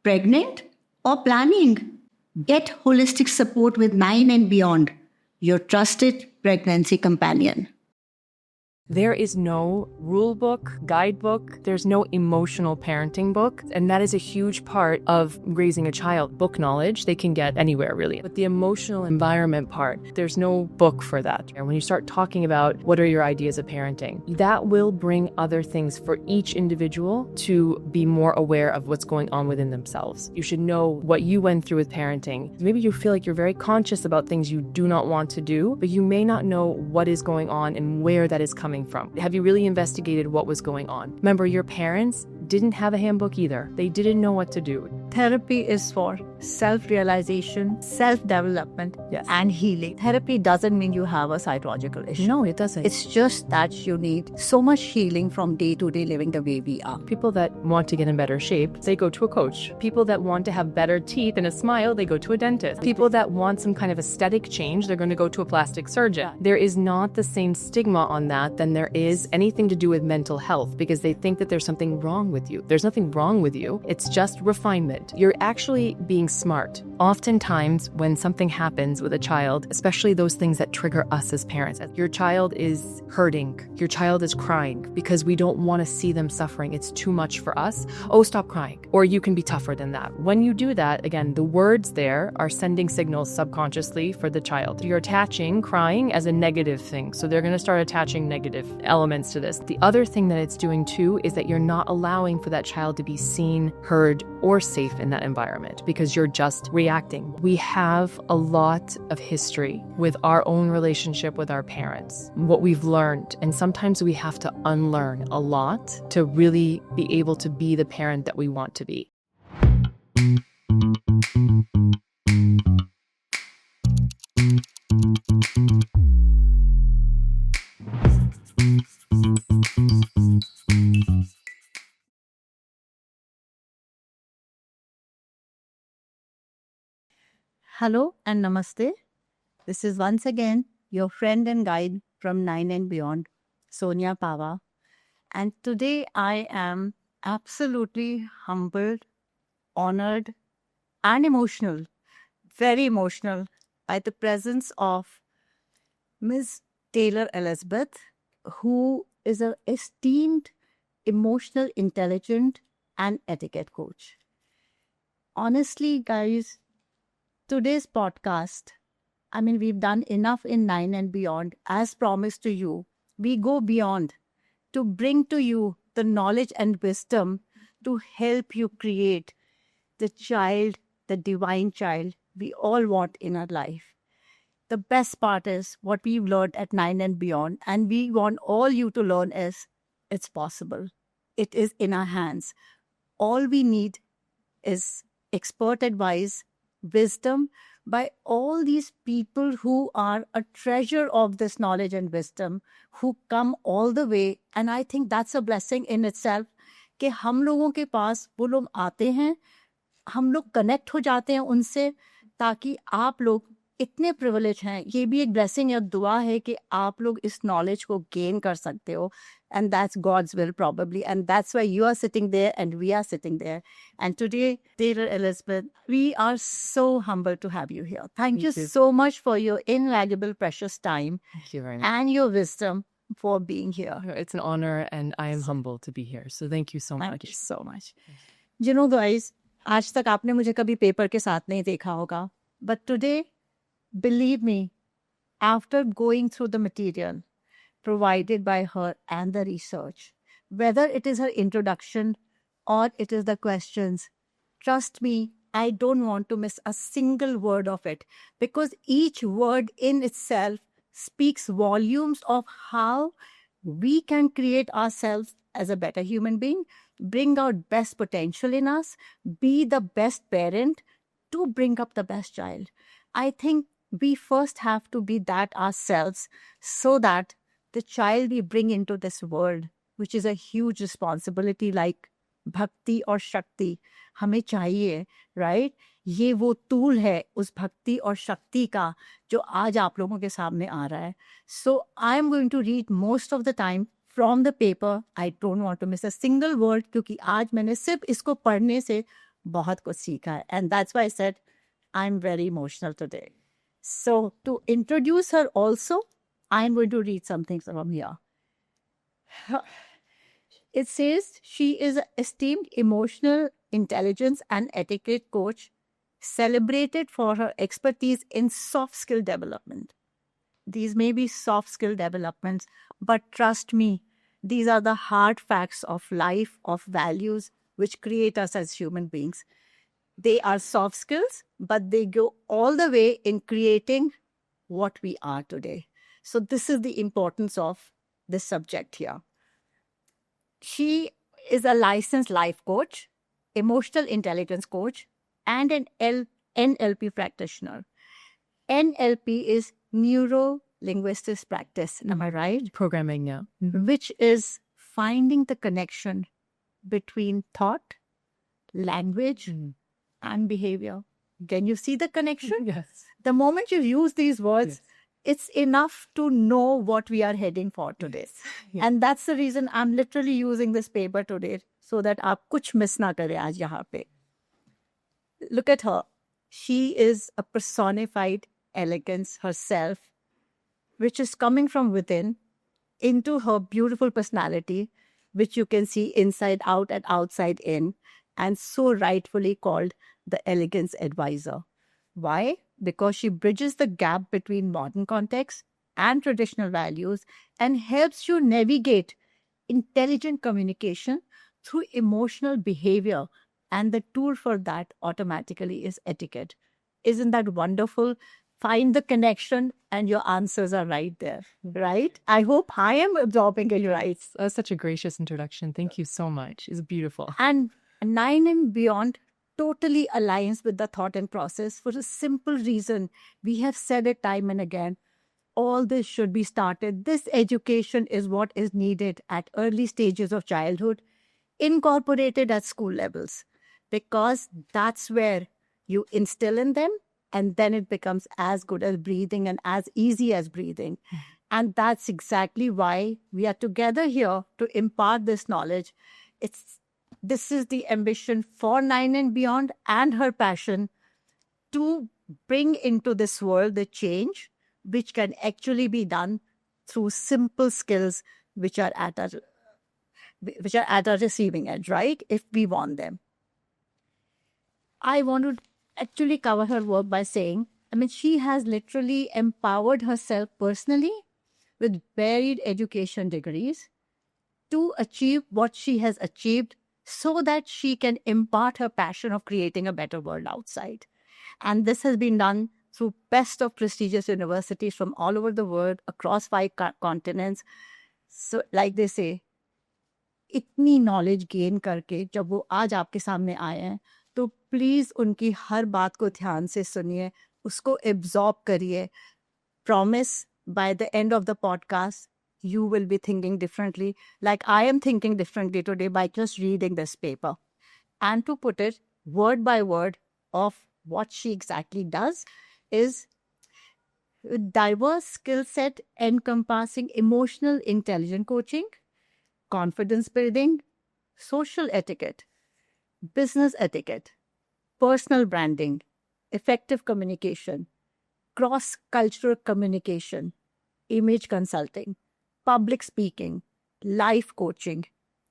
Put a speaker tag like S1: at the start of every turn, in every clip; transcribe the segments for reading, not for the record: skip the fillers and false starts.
S1: Pregnant or planning? Get holistic support with 9 and Beyond, your trusted pregnancy companion.
S2: There is no rule book, guidebook, there's no emotional parenting book, and that is a huge part of raising a child. Book knowledge, they can get anywhere really, but the emotional environment part, there's no book for that. And when you start talking about what are your ideas of parenting, that will bring other things for each individual to be more aware of what's going on within themselves. You should know what you went through with parenting. Maybe you feel like you're very conscious about things you do not want to do, but you may not know what is going on and where that is coming from. Have you really investigated what was going on? Remember, your parents didn't have a handbook either. They didn't know what to do.
S3: Therapy is for self-realization, self-development, and healing. Therapy doesn't mean you have a psychological issue.
S2: No, it doesn't.
S3: It's just that you need so much healing from day-to-day living the way we are.
S2: People that want to get in better shape, they go to a coach. People that want to have better teeth and a smile, they go to a dentist. People that want some kind of aesthetic change, they're going to go to a plastic surgeon. There is not the same stigma on that than there is anything to do with mental health, because they think that there's something wrong with you. There's nothing wrong with you. It's just refinement. You're actually being smart. Oftentimes, when something happens with a child, especially those things that trigger us as parents, your child is hurting, your child is crying because we don't want to see them suffering. It's too much for us. Oh, stop crying. Or you can be tougher than that. When you do that, again, the words there are sending signals subconsciously for the child. You're attaching crying as a negative thing. So they're going to start attaching negative elements to this. The other thing that it's doing too is that you're not allowing for that child to be seen, heard, or safe in that environment because you're just reacting. We have a lot of history with our own relationship with our parents, what we've learned, and sometimes we have to unlearn a lot to really be able to be the parent that we want to be.
S3: Hello and namaste. This is once again your friend and guide from 9 and Beyond, Sonia Pava. And today I am absolutely humbled, honored, and emotional, very emotional, by the presence of Ms. Taylor Elizabeth, who is an esteemed emotional intelligent and etiquette coach. Honestly, guys, today's podcast, we've done enough in 9 and Beyond. As promised to you, we go beyond to bring to you the knowledge and wisdom to help you create the child, the divine child we all want in our life. The best part is what we've learned at 9 and Beyond, and we want all you to learn is it's possible. It is in our hands. All we need is expert advice, wisdom by all these people who are a treasure of this knowledge and wisdom, who come all the way. And I think that's a blessing in itself कि हम लोगों के पास वो लोग आते हैं, हम लोग कनेक्ट हो जाते हैं उनसे, ताकि आप लोग इतने प्रिविलेज हैं. ये भी एक ब्लेसिंग या दुआ है कि आप लोग इस नॉलेज को गेन कर सकते हो. And that's God's will probably. And that's why you are sitting there and we are sitting there. And today, Taylor Elizabeth, we are so humbled to have you here. Thank you so much for your invaluable, precious time.
S2: Thank you very much.
S3: And your wisdom for being here.
S2: It's an honor and I am humbled to be here. So thank you so much.
S3: Thank you so much. You know, guys, आज तक आपने मुझे कभी paper के साथ नहीं देखा होगा. But today, believe me, after going through the material provided by her and the research, whether it is her introduction or it is the questions, trust me, I don't want to miss a single word of it, because each word in itself speaks volumes of how we can create ourselves as a better human being, bring out best potential in us, be the best parent to bring up the best child. I think we first have to be that ourselves so that the child we bring into this world, which is a huge responsibility like bhakti or shakti, हमें चाहिए, right? ये वो tool है उस भक्ति और शक्ति का जो आज आप लोगों के सामने आ रहा है. So I am going to read most of the time from the paper. I don't want to miss a single word, क्योंकि आज मैंने सिर्फ इसको पढ़ने से बहुत कुछ सीखा है. And that's why I said I'm very emotional today. So to introduce her also, I'm going to read something from here. It says she is an esteemed emotional intelligence and etiquette coach, celebrated for her expertise in soft skill development. These may be soft skill developments, but trust me, these are the hard facts of life, of values, which create us as human beings. They are soft skills, but they go all the way in creating what we are today. So this is the importance of this subject here. She is a licensed life coach, emotional intelligence coach, and an NLP practitioner. NLP is neuro linguistics practice. Am I right?
S2: Programming, yeah.
S3: Which is finding the connection between thought, language, and behavior. Can you see the connection?
S2: Yes.
S3: The moment you use these words, it's enough to know what we are heading for today.
S2: Yeah.
S3: And that's the reason I'm literally using this paper today, so that aap kuch miss na kare aaj yahan pe. Look at her. She is a personified elegance herself, which is coming from within into her beautiful personality, which you can see inside out and outside in, and so rightfully called the elegance advisor. Why? Because she bridges the gap between modern context and traditional values and helps you navigate intelligent communication through emotional behavior. And the tool for that automatically is etiquette. Isn't that wonderful? Find the connection and your answers are right there, right? I hope I am absorbing it right.
S2: That's such a gracious introduction. Thank you so much. It's beautiful.
S3: And 9 and beyond totally aligns with the thought and process for a simple reason. We have said it time and again. All this should be started. This education is what is needed at early stages of childhood, incorporated at school levels, because that's where you instill in them, and then it becomes as good as breathing and as easy as breathing. And that's exactly why we are together here to impart this knowledge. This is the ambition for 9 and beyond, and her passion to bring into this world the change which can actually be done through simple skills which are at a receiving edge, right? If we want them. I want to actually cover her work by saying, she has literally empowered herself personally with varied education degrees to achieve what she has achieved, so that she can impart her passion of creating a better world outside. And this has been done through best of prestigious universities from all over the world, across 5 continents. So like they say, इतनी knowledge gain करके जब वो आज आपके सामने आए हैं, तो प्लीज उनकी हर बात को ध्यान से सुनिए, उसको एब्जॉर्ब करिए. Promise by the end of the podcast, you will be thinking differently, like I am thinking differently today by just reading this paper. And to put it word by word of what she exactly does is a diverse skill set encompassing emotional intelligence coaching, confidence building, social etiquette, business etiquette, personal branding, effective communication, cross-cultural communication, image consulting, public speaking, life coaching,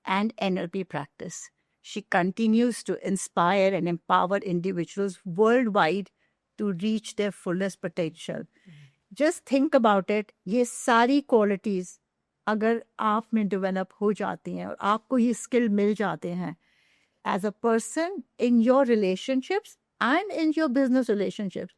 S3: and NLP practice. She continues to inspire and empower individuals worldwide to reach their fullest potential. Just think about it. ये सारी qualities अगर आप में develop हो जाती हैं और आपको ये skill मिल जाते हैं, as a person in your relationships and in your business relationships,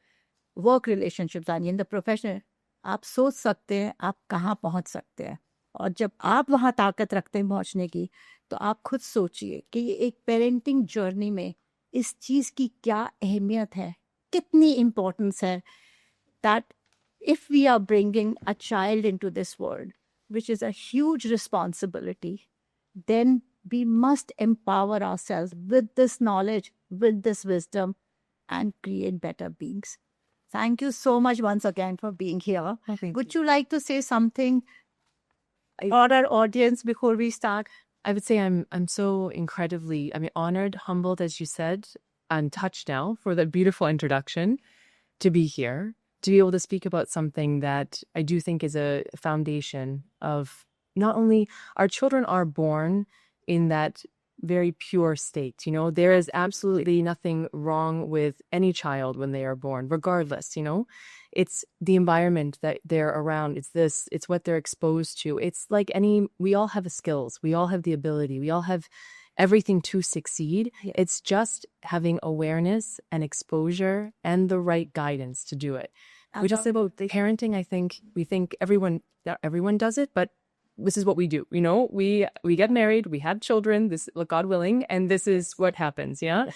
S3: work relationships and in the profession, आप सोच सकते हैं आप कहाँ पहुँच सकते हैं. और जब आप वहाँ ताकत रखते हैं पहुँचने की, तो आप खुद सोचिए कि ये एक पेरेंटिंग जर्नी में इस चीज़ की क्या अहमियत है, कितनी इम्पोर्टेंस है. That if we are bringing a child into this world, which is a huge responsibility, then we must empower ourselves with this knowledge, with this wisdom, and create better beings. Thank you so much once again for being here. Would you like to say something for our audience before we start?
S2: I would say I'm so incredibly, honored, humbled, as you said. untouched now for that beautiful introduction, to be here, to be able to speak about something that I do think is a foundation of not only our children are born in that very pure state. You know, there is absolutely nothing wrong with any child when they are born, regardless, you know. It's the environment that they're around. It's what they're exposed to. It's like we all have the skills. We all have the ability. We all have everything to succeed. It's just having awareness and exposure and the right guidance to do it. We just about parenting, I think we think not everyone does it, but this is what we do. You know, we get married, we have children, this, God willing, and this is what happens. Yeah.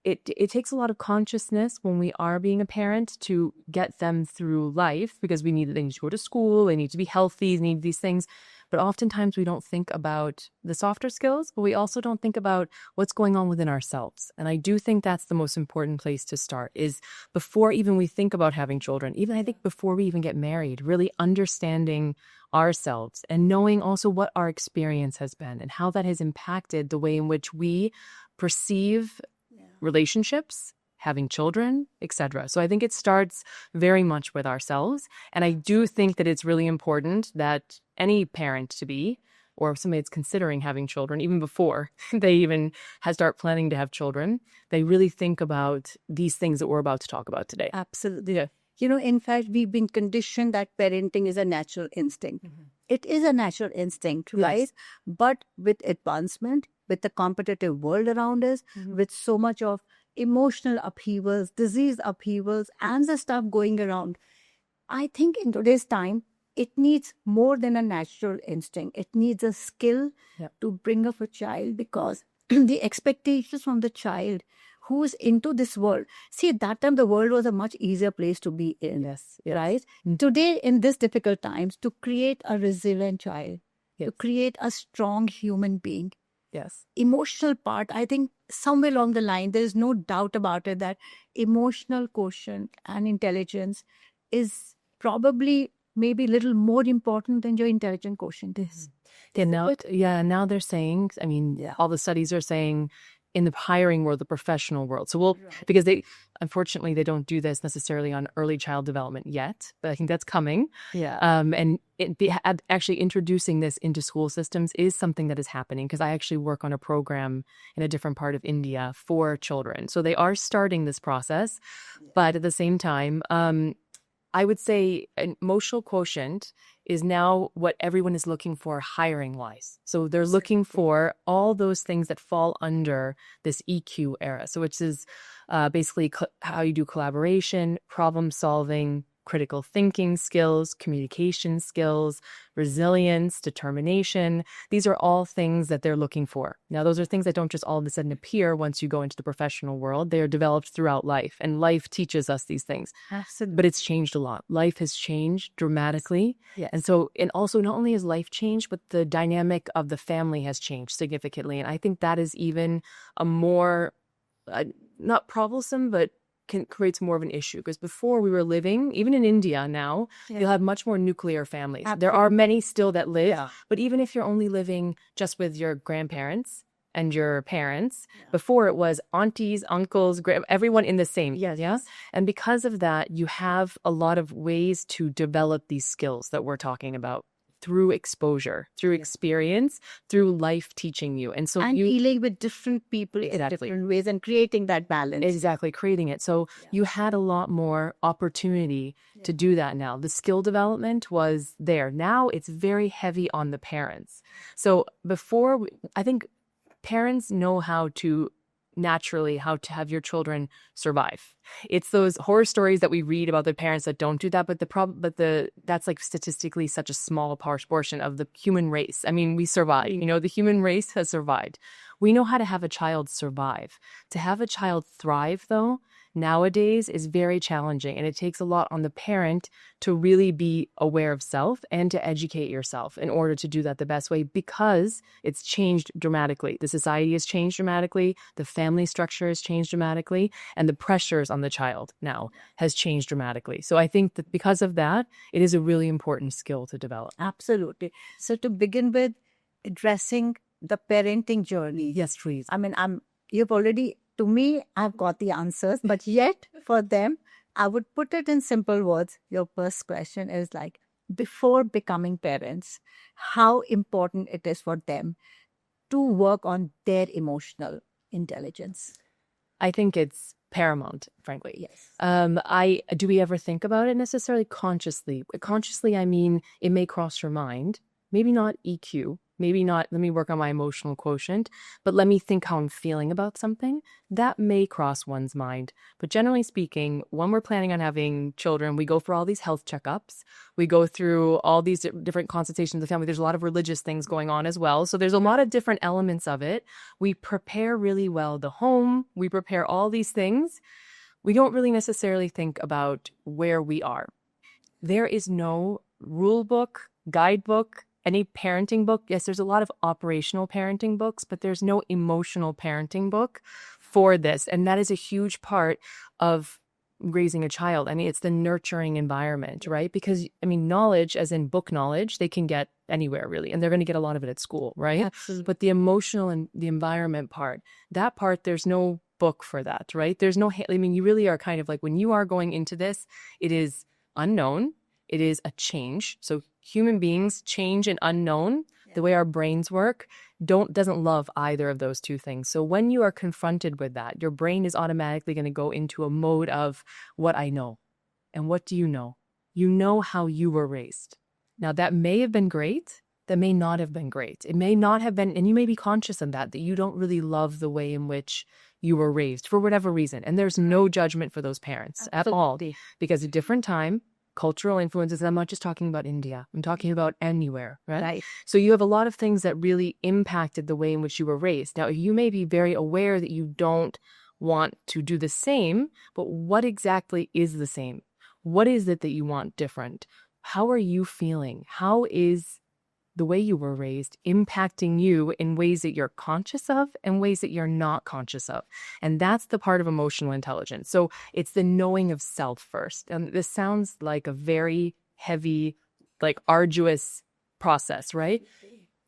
S2: It takes a lot of consciousness when we are being a parent to get them through life, because they need to go to school, they need to be healthy, they need these things. But oftentimes we don't think about the softer skills, but we also don't think about what's going on within ourselves. And I do think that's the most important place to start, is before even we think about having children, even I think before we even get married, really understanding ourselves and knowing also what our experience has been and how that has impacted the way in which we perceive relationships, having children, etc. So I think it starts very much with ourselves. And I do think that it's really important that any parent to be, or somebody that's considering having children, even before they even start planning to have children, they really think about these things that we're about to talk about today.
S3: Absolutely. Yeah. You know, in fact, we've been conditioned that parenting is a natural instinct. It is a natural instinct, right? Yes. But with advancement, with the competitive world around us, with so much of emotional upheavals, disease upheavals, and the stuff going around, I think in today's time, it needs more than a natural instinct. It needs a skill to bring up a child, because the expectations from the child who's into this world. See, at that time, the world was a much easier place to be in, right? Today, in this difficult times, to create a resilient child, to create a strong human being, emotional part, I think somewhere along the line, there is no doubt about it that emotional quotient and intelligence is probably maybe a little more important than your intelligent quotient is.
S2: Now they're saying, I mean, all the studies are saying in the hiring world, the professional world. So because unfortunately, they don't do this necessarily on early child development yet, but I think that's coming. And actually introducing this into school systems is something that is happening, because I actually work on a program in a different part of India for children. So they are starting this process, but at the same time, I would say an emotional quotient is now what everyone is looking for hiring-wise. So they're looking for all those things that fall under this EQ era. So which is basically how you do collaboration, problem solving, critical thinking skills, communication skills, resilience, determination. These are all things that they're looking for. Now, those are things that don't just all of a sudden appear once you go into the professional world. They are developed throughout life, and life teaches us these things.
S3: Absolutely.
S2: But it's changed a lot. Life has changed dramatically. And so, and also not only has life changed, but the dynamic of the family has changed significantly. And I think that is even a more, not troublesome, but creates more of an issue, because before we were living, even in India now, you'll have much more nuclear families. Absolutely. There are many still that live, but even if you're only living just with your grandparents and your parents, before it was aunties, uncles, everyone in the same. And because of that, you have a lot of ways to develop these skills that we're talking about through exposure, through experience, through life teaching you. And so
S3: dealing with different people in different ways and creating that balance.
S2: Exactly, creating it. So you had a lot more opportunity to do that now. The skill development was there. Now it's very heavy on the parents. So before, I think parents know how to have your children survive. It's those horror stories that we read about the parents that don't do that, but that's like statistically such a small portion of the human race. I mean, we survive. You know, the human race has survived. We know how to have a child survive. To have a child thrive, though, nowadays is very challenging, and it takes a lot on the parent to really be aware of self and to educate yourself in order to do that the best way, because it's changed dramatically. The society has changed dramatically, the family structure has changed dramatically, and the pressures on the child now has changed dramatically. So I think that because of that, it is a really important skill to develop.
S3: Absolutely. So to begin with, addressing the parenting journey.
S2: Yes, please.
S3: I mean, you've already to me, I've got the answers, but yet for them, I would put it in simple words. Your first question is like, before becoming parents, how important it is for them to work on their emotional intelligence.
S2: I think it's paramount, frankly.
S3: Yes.
S2: Do we ever think about it necessarily consciously? Consciously, I mean, it may cross your mind. Maybe not EQ. Maybe not, let me work on my emotional quotient, but let me think how I'm feeling about something. That may cross one's mind. But generally speaking, when we're planning on having children, we go for all these health checkups. We go through all these different consultations of the family. There's a lot of religious things going on as well. So there's a lot of different elements of it. We prepare really well the home. We prepare all these things. We don't really necessarily think about where we are. There is no rule book, guidebook, any parenting book. Yes, there's a lot of operational parenting books, but there's no emotional parenting book for this. And that is a huge part of raising a child. I mean, it's the nurturing environment, right? Because, I mean, knowledge, as in book knowledge, they can get anywhere really, and they're going to get a lot of it at school, right?
S3: Absolutely.
S2: But the emotional and the environment part, that part, there's no book for that, right? There's no, I mean, you really are kind of like, when you are going into this, it is unknown. It is a change. So human beings, change and unknown, the way our brains work, doesn't love either of those two things. So when you are confronted with that, your brain is automatically going to go into a mode of what I know. And what do you know? You know how you were raised. Now that may have been great. That may not have been great. It may not have been, and you may be conscious of that you don't really love the way in which you were raised for whatever reason. And there's no judgment for those parents at all, because a different time, cultural influences, and I'm not just talking about India, I'm talking about anywhere, right? So you have a lot of things that really impacted the way in which you were raised. Now, you may be very aware that you don't want to do the same, but what exactly is the same? What is it that you want different? How are you feeling? How is the way you were raised impacting you in ways that you're conscious of and ways that you're not conscious of? And that's the part of emotional intelligence. So it's the knowing of self first. And this sounds like a very heavy, like arduous process, right?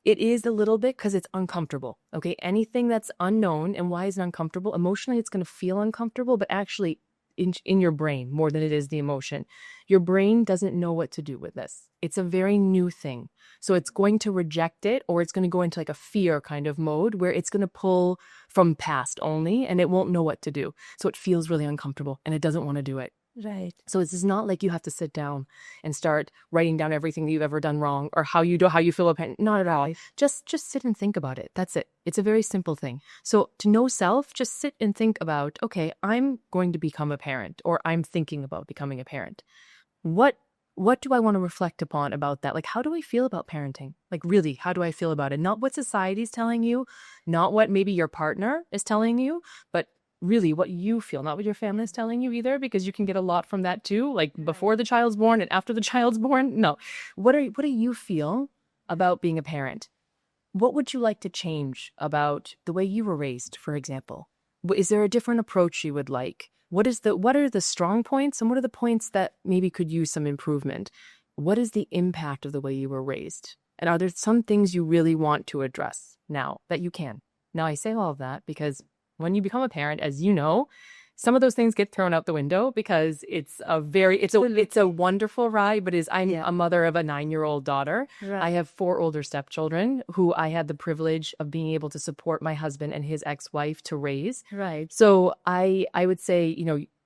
S2: It is a little bit because it's uncomfortable. Okay. Anything that's unknown, and why is it uncomfortable? Emotionally, it's going to feel uncomfortable, but actually in your brain more than it is the emotion. Your brain doesn't know what to do with this. It's a very new thing. So it's going to reject it, or it's going to go into like a fear kind of mode where it's going to pull from past only, and it won't know what to do. So it feels really uncomfortable and it doesn't want to do it.
S3: Right.
S2: So this is not like you have to sit down and start writing down everything that you've ever done wrong or how you feel about. Not at all. Just sit and think about it. That's it. It's a very simple thing. So to know self, just sit and think about, okay, I'm going to become a parent, or I'm thinking about becoming a parent. What do I want to reflect upon about that? Like, how do I feel about parenting? Like, really, how do I feel about it? Not what society's telling you, not what maybe your partner is telling you, but really what you feel, not what your family is telling you either, because you can get a lot from that too, like before the child's born and after the child's born. No. What do you feel about being a parent? What would you like to change about the way you were raised, for example? Is there a different approach you would like? What are the strong points, and what are the points that maybe could use some improvement? What is the impact of the way you were raised? And are there some things you really want to address now that you can? Now, I say all of that because when you become a parent, as you know, some of those things get thrown out the window because it's a wonderful ride, but I'm a mother of a 9-year-old daughter.
S3: Right.
S2: I have 4 older stepchildren who I had the privilege of being able to support my husband and his ex-wife to raise.
S3: Right.
S2: So I would say,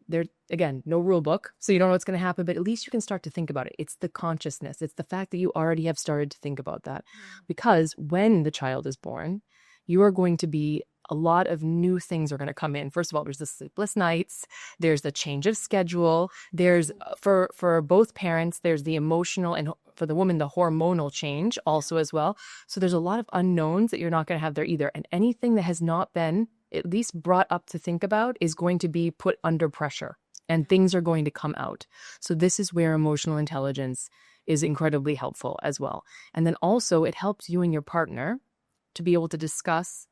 S2: there, again, no rule book, so you don't know what's going to happen, but at least you can start to think about it. It's the consciousness. It's the fact that you already have started to think about that. Because when the child is born, you are going to be, a lot of new things are going to come in. First of all, there's the sleepless nights. There's the change of schedule. There's, for both parents, there's the emotional, and for the woman, the hormonal change also as well. So there's a lot of unknowns that you're not going to have there either. And anything that has not been at least brought up to think about is going to be put under pressure, and things are going to come out. So this is where emotional intelligence is incredibly helpful as well. And then also it helps you and your partner to be able to discuss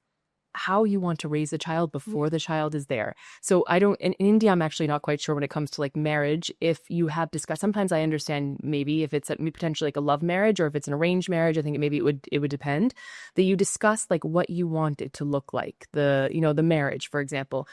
S2: how you want to raise a child before the child is there. So in India, I'm actually not quite sure when it comes to like marriage, if you have discussed, sometimes I understand maybe if it's potentially like a love marriage or if it's an arranged marriage, I think maybe it would depend, that you discuss like what you want it to look like, the marriage, for example.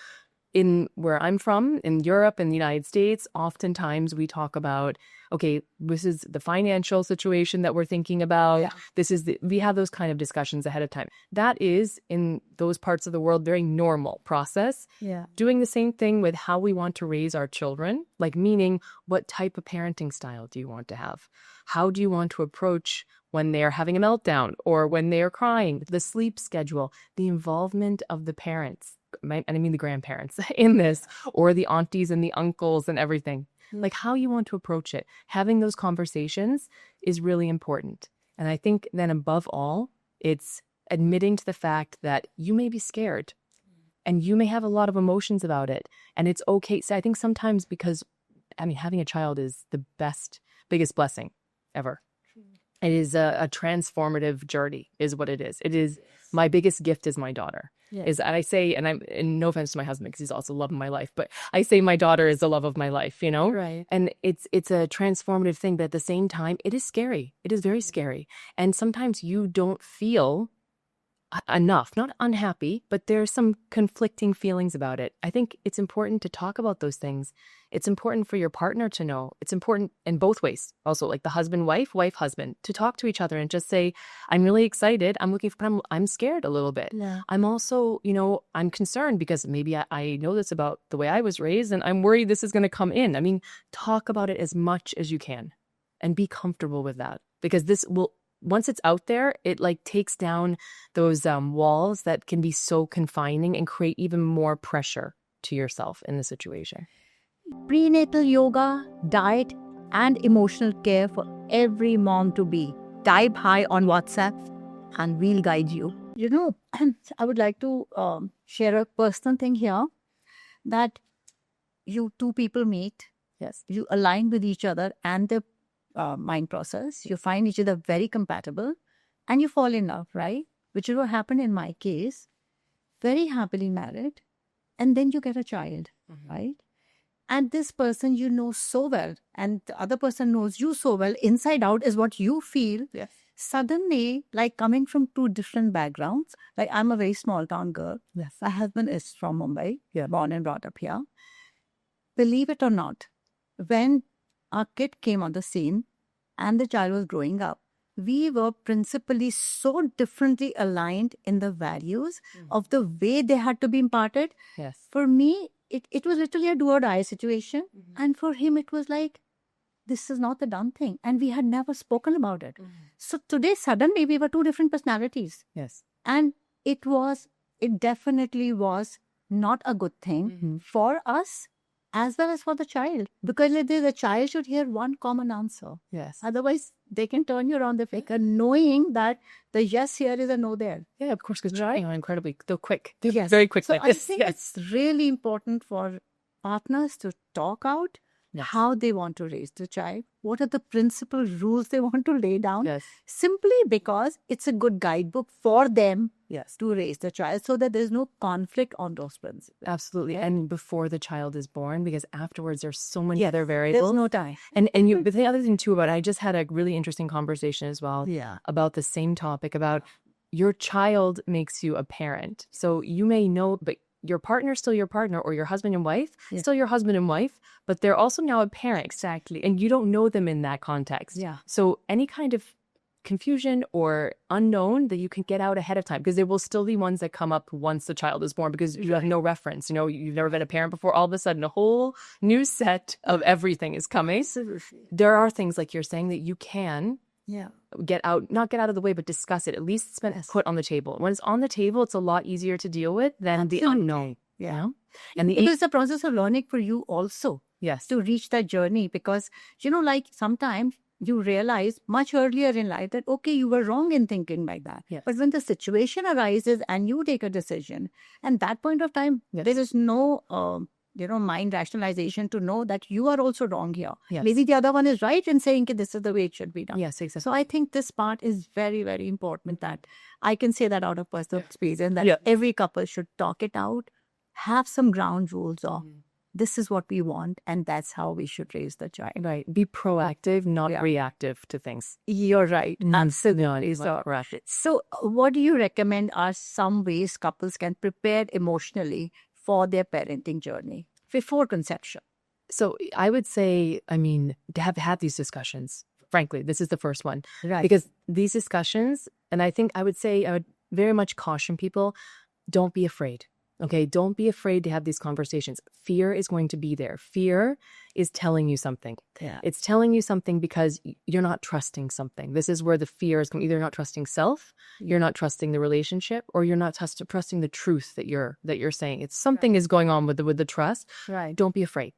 S2: In where I'm from, in Europe and the United States, oftentimes we talk about, okay, this is the financial situation that we're thinking about. Yeah. We have those kind of discussions ahead of time. That is, in those parts of the world, very normal process.
S3: Yeah.
S2: Doing the same thing with how we want to raise our children, like meaning what type of parenting style do you want to have? How do you want to approach when they're having a meltdown or when they are crying? The sleep schedule, the involvement of the parents. And I mean the grandparents in this, or the aunties and the uncles and everything. Like how you want to approach it. Having those conversations is really important. And I think then above all, it's admitting to the fact that you may be scared and you may have a lot of emotions about it. And it's okay. So I think sometimes because, having a child is the biggest blessing ever. It is a transformative journey is what it is. It is my biggest gift is my daughter. Yes. And I say, and no offense to my husband because he's also the love of my life, but I say my daughter is the love of my life, Right. And it's a transformative thing, but at the same time, it is scary. It is very scary. And sometimes you don't feel enough, not unhappy, but there's some conflicting feelings about it. I think it's important to talk about those things. It's important for your partner to know. It's important in both ways. Also, like the husband, wife, husband, to talk to each other and just say, I'm really excited. I'm scared a little bit.
S3: Yeah.
S2: I'm also, I'm concerned because maybe I know this about the way I was raised and I'm worried this is going to come in. Talk about it as much as you can and be comfortable with that, because this will, once it's out there, it like takes down those walls that can be so confining and create even more pressure to yourself in the situation.
S3: Prenatal yoga, diet, and emotional care for every mom to be. Type hi on WhatsApp and we'll guide you. I would like to share a personal thing here, that you two people meet.
S2: Yes.
S3: You align with each other and the mind process. You find each other very compatible and you fall in love, right? Which is what happened in my case. Very happily married. And then you get a child, right? And this person you know so well, and the other person knows you so well, inside out is what you feel.
S2: Yes.
S3: Suddenly, like coming from two different backgrounds, like I'm a very small town girl.
S2: Yes.
S3: My husband is from Mumbai, born and brought up here. Believe it or not, when our kid came on the scene and the child was growing up, we were principally so differently aligned in the values of the way they had to be imparted.
S2: Yes.
S3: For me, it was literally a do or die situation. And for him, it was like, this is not the done thing. And we had never spoken about it. So today, suddenly, we were two different personalities.
S2: Yes.
S3: And it definitely was not a good thing for us as well as for the child. Because the child should hear one common answer.
S2: Yes.
S3: Otherwise, they can turn you around the finger, knowing that the yes here is a no there.
S2: Yeah, of course, because children are incredibly, they're quick.
S3: Yes.
S2: Very quick.
S3: So
S2: like
S3: I
S2: this.
S3: think it's really important for partners to talk out how they want to raise the child, what are the principal rules they want to lay down, simply because it's a good guidebook for them to raise the child, so that there's no conflict on those principles.
S2: Absolutely. And before the child is born, because afterwards there's so many other variables.
S3: There's no time.
S2: And but the other thing too about it, I just had a really interesting conversation as well about the same topic, about your child makes you a parent. So you may know, but your partner's still your partner, or your husband and wife, still your husband and wife, but they're also now a parent.
S3: Exactly.
S2: And you don't know them in that context.
S3: Yeah.
S2: So any kind of confusion or unknown that you can get out ahead of time, because there will still be ones that come up once the child is born, because you have no reference. You've never been a parent before. All of a sudden, a whole new set of everything is coming.
S3: Absolutely.
S2: There are things, like you're saying, that you can not get out of the way, but discuss it. At least put on the table. When it's on the table, it's a lot easier to deal with than the unknown.
S3: Yeah.
S2: And
S3: it's a process of learning for you also.
S2: Yes.
S3: To reach that journey, because, like sometimes you realize much earlier in life that, okay, you were wrong in thinking like that.
S2: Yes.
S3: But when the situation arises and you take a decision, and that point of time, there is no mind rationalization to know that you are also wrong here.
S2: Yes.
S3: Maybe the other one is right in saying that this is the way it should be done.
S2: Yes, exactly.
S3: So I think this part is very, very important, that I can say that out of personal experience, that
S2: Yeah.
S3: every couple should talk it out, have some ground rules of this is what we want, and that's how we should raise the child.
S2: Right. Be proactive, not
S3: Yeah.
S2: reactive to things.
S3: You're right. Absolutely.
S2: No,
S3: So,
S2: correct.
S3: so what do you recommend are some ways couples can prepare emotionally for their parenting journey before conception?
S2: So I would say, to have had these discussions. Frankly, this is the first one.
S3: Right.
S2: Because these discussions, and I think I would very much caution people, don't be afraid. Okay, don't be afraid to have these conversations. Fear is going to be there. Fear is telling you something.
S3: Yeah.
S2: It's telling you something because you're not trusting something. This is where the fear is coming. Either you're not trusting self, you're not trusting the relationship, or you're not trusting the truth that you're saying. It's something is going on with the trust.
S3: Right.
S2: Don't be afraid.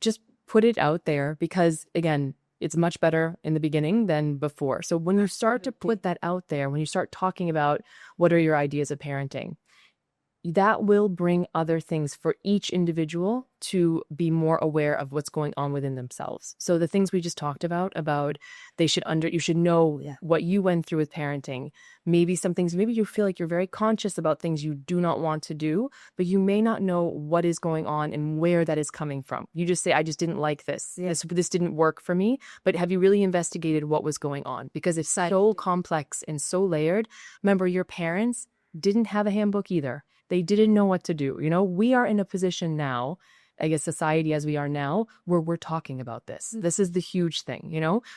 S2: Just put it out there, because again, it's much better in the beginning than before. So when you start to put that out there, when you start talking about what are your ideas of parenting, that will bring other things for each individual to be more aware of what's going on within themselves. So the things we just talked about you should know what you went through with parenting. Maybe some things, maybe you feel like you're very conscious about things you do not want to do, but you may not know what is going on and where that is coming from. You just say, I just didn't like this. This didn't work for me. But have you really investigated what was going on? Because it's so complex and so layered. Remember, your parents didn't have a handbook either. They didn't know what to do. We are in a position now, I guess society as we are now, where we're talking about this. This is the huge thing,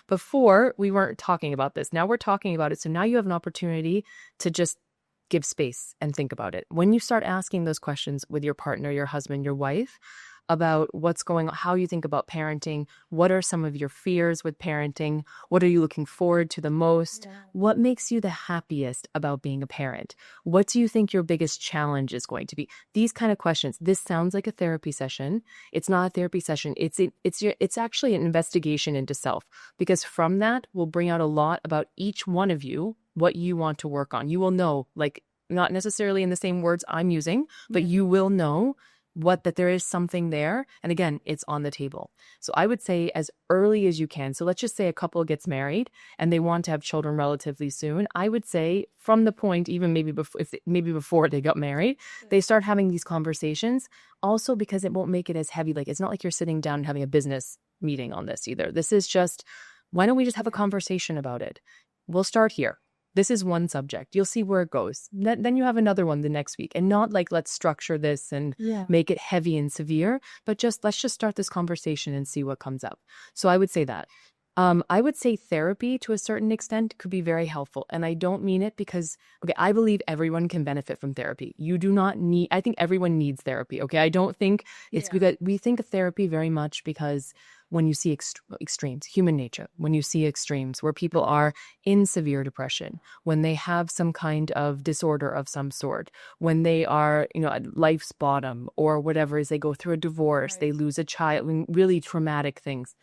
S2: Before, we weren't talking about this. Now we're talking about it. So now you have an opportunity to just give space and think about it. When you start asking those questions with your partner, your husband, your wife, about what's going on, how you think about parenting, what are some of your fears with parenting, what are you looking forward to the most, what makes you the happiest about being a parent, what do you think your biggest challenge is going to be? These kind of questions. This sounds like a therapy session. It's not a therapy session. It's actually an investigation into self, because from that will bring out a lot about each one of you, what you want to work on. You will know, not necessarily in the same words I'm using, but you will know that there is something there. And again, it's on the table. So I would say as early as you can. So let's just say a couple gets married and they want to have children relatively soon. I would say from the point, even maybe before they got married, they start having these conversations. Also because it won't make it as heavy. It's not like you're sitting down and having a business meeting on this either. This is just, why don't we just have a conversation about it? We'll start here. This is one subject. You'll see where it goes. Then you have another one the next week. And not let's structure this and make it heavy and severe, but let's just start this conversation and see what comes up. So I would say that. I would say therapy to a certain extent could be very helpful. And I don't mean it because, I believe everyone can benefit from therapy. I think everyone needs therapy. I don't think it's because we think of therapy very much because when you see extremes, human nature, when you see extremes where people are in severe depression, when they have some kind of disorder of some sort, when they are, at life's bottom or whatever, as they go through a divorce, they lose a child, really traumatic things.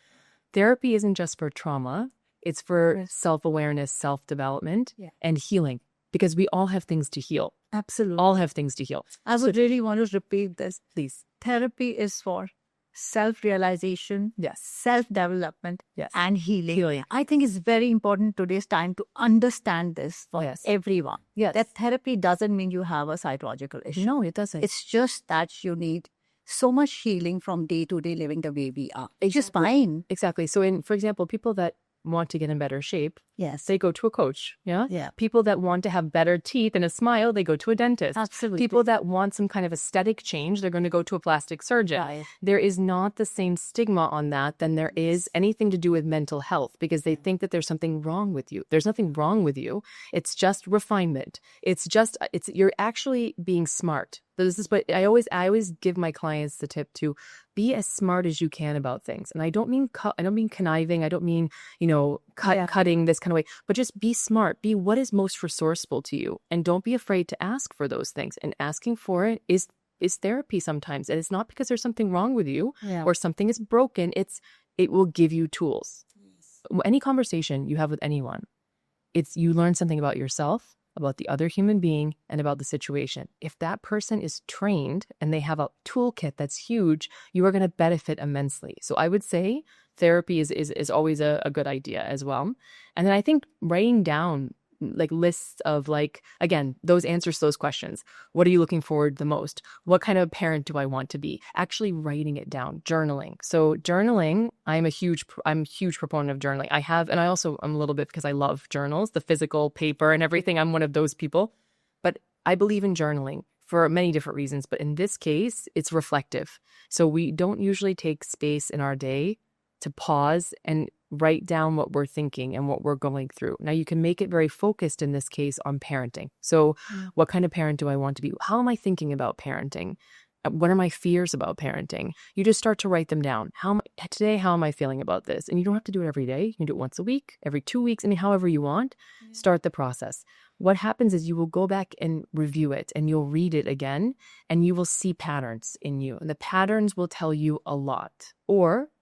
S2: Therapy isn't just for trauma. It's for self-awareness, self-development, and healing, because we all have things to heal.
S3: Absolutely.
S2: All have things to heal.
S3: I would really want to repeat this.
S2: Please.
S3: Therapy is for self-realization, self-development, and healing. I think it's very important today's time to understand this for everyone. That therapy doesn't mean you have a psychological issue.
S2: No, it doesn't.
S3: It's just that you need so much healing from day-to-day living the way we are. It's just fine.
S2: Exactly. So for example, people that want to get in better shape, they go to a coach. People that want to have better teeth and a smile, they go to a dentist.
S3: Absolutely.
S2: People that want some kind of aesthetic change, they're going to go to a plastic surgeon. There is not the same stigma on that than there is anything to do with mental health, because they think that there's something wrong with you. There's nothing wrong with you. It's just refinement. You're actually being smart. This is what I always give my clients the tip to be as smart as you can about things. And I don't mean conniving. I don't mean, cutting this kind of way, but just be smart. Be what is most resourceful to you. And don't be afraid to ask for those things. And asking for it is therapy sometimes. And it's not because there's something wrong with you or something is broken. It will give you tools. Any conversation you have with anyone, you learn something about yourself, about the other human being, and about the situation. If that person is trained and they have a toolkit that's huge, you are going to benefit immensely. So I would say therapy is always a good idea as well. And then I think writing down like lists of like, again, those answers to those questions. What are you looking forward the most? What kind of parent do I want to be? Actually writing it down, journaling. So journaling, I'm a huge proponent of journaling. And I also am a little bit because I love journals, the physical paper and everything. I'm one of those people, but I believe in journaling for many different reasons. But in this case, it's reflective. So we don't usually take space in our day to pause and write down what we're thinking and what we're going through. Now, you can make it very focused in this case on parenting. So what kind of parent do I want to be? How am I thinking about parenting? What are my fears about parenting? You just start to write them down. How am I feeling about this? And you don't have to do it every day. You can do it once a week, every 2 weeks, however you want. Start the process. What happens is you will go back and review it and you'll read it again and you will see patterns in you. And the patterns will tell you a lot.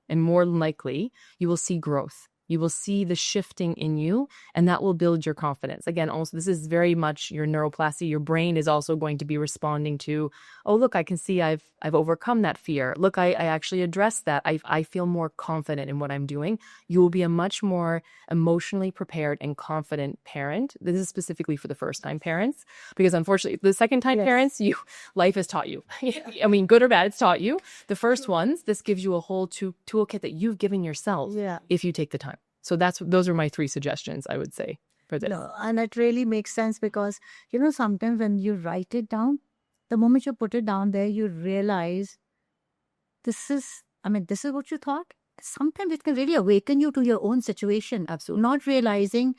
S2: And more than likely, you will see growth. You will see the shifting in you, and that will build your confidence. Again, also, this is very much your neuroplasticity. Your brain is also going to be responding to, oh, look, I can see I've overcome that fear. Look, I actually addressed that. I feel more confident in what I'm doing. You will be a much more emotionally prepared and confident parent. This is specifically for the first-time parents, because unfortunately, the second-time parents, life has taught you. I mean, good or bad, it's taught you. The first ones, this gives you a whole toolkit that you've given yourself if you take the time. So those are my 3 suggestions, I would say, for this.
S3: No, and it really makes sense because, sometimes when you write it down, the moment you put it down there, you realize this is what you thought. Sometimes it can really awaken you to your own situation.
S2: Absolutely.
S3: Not realizing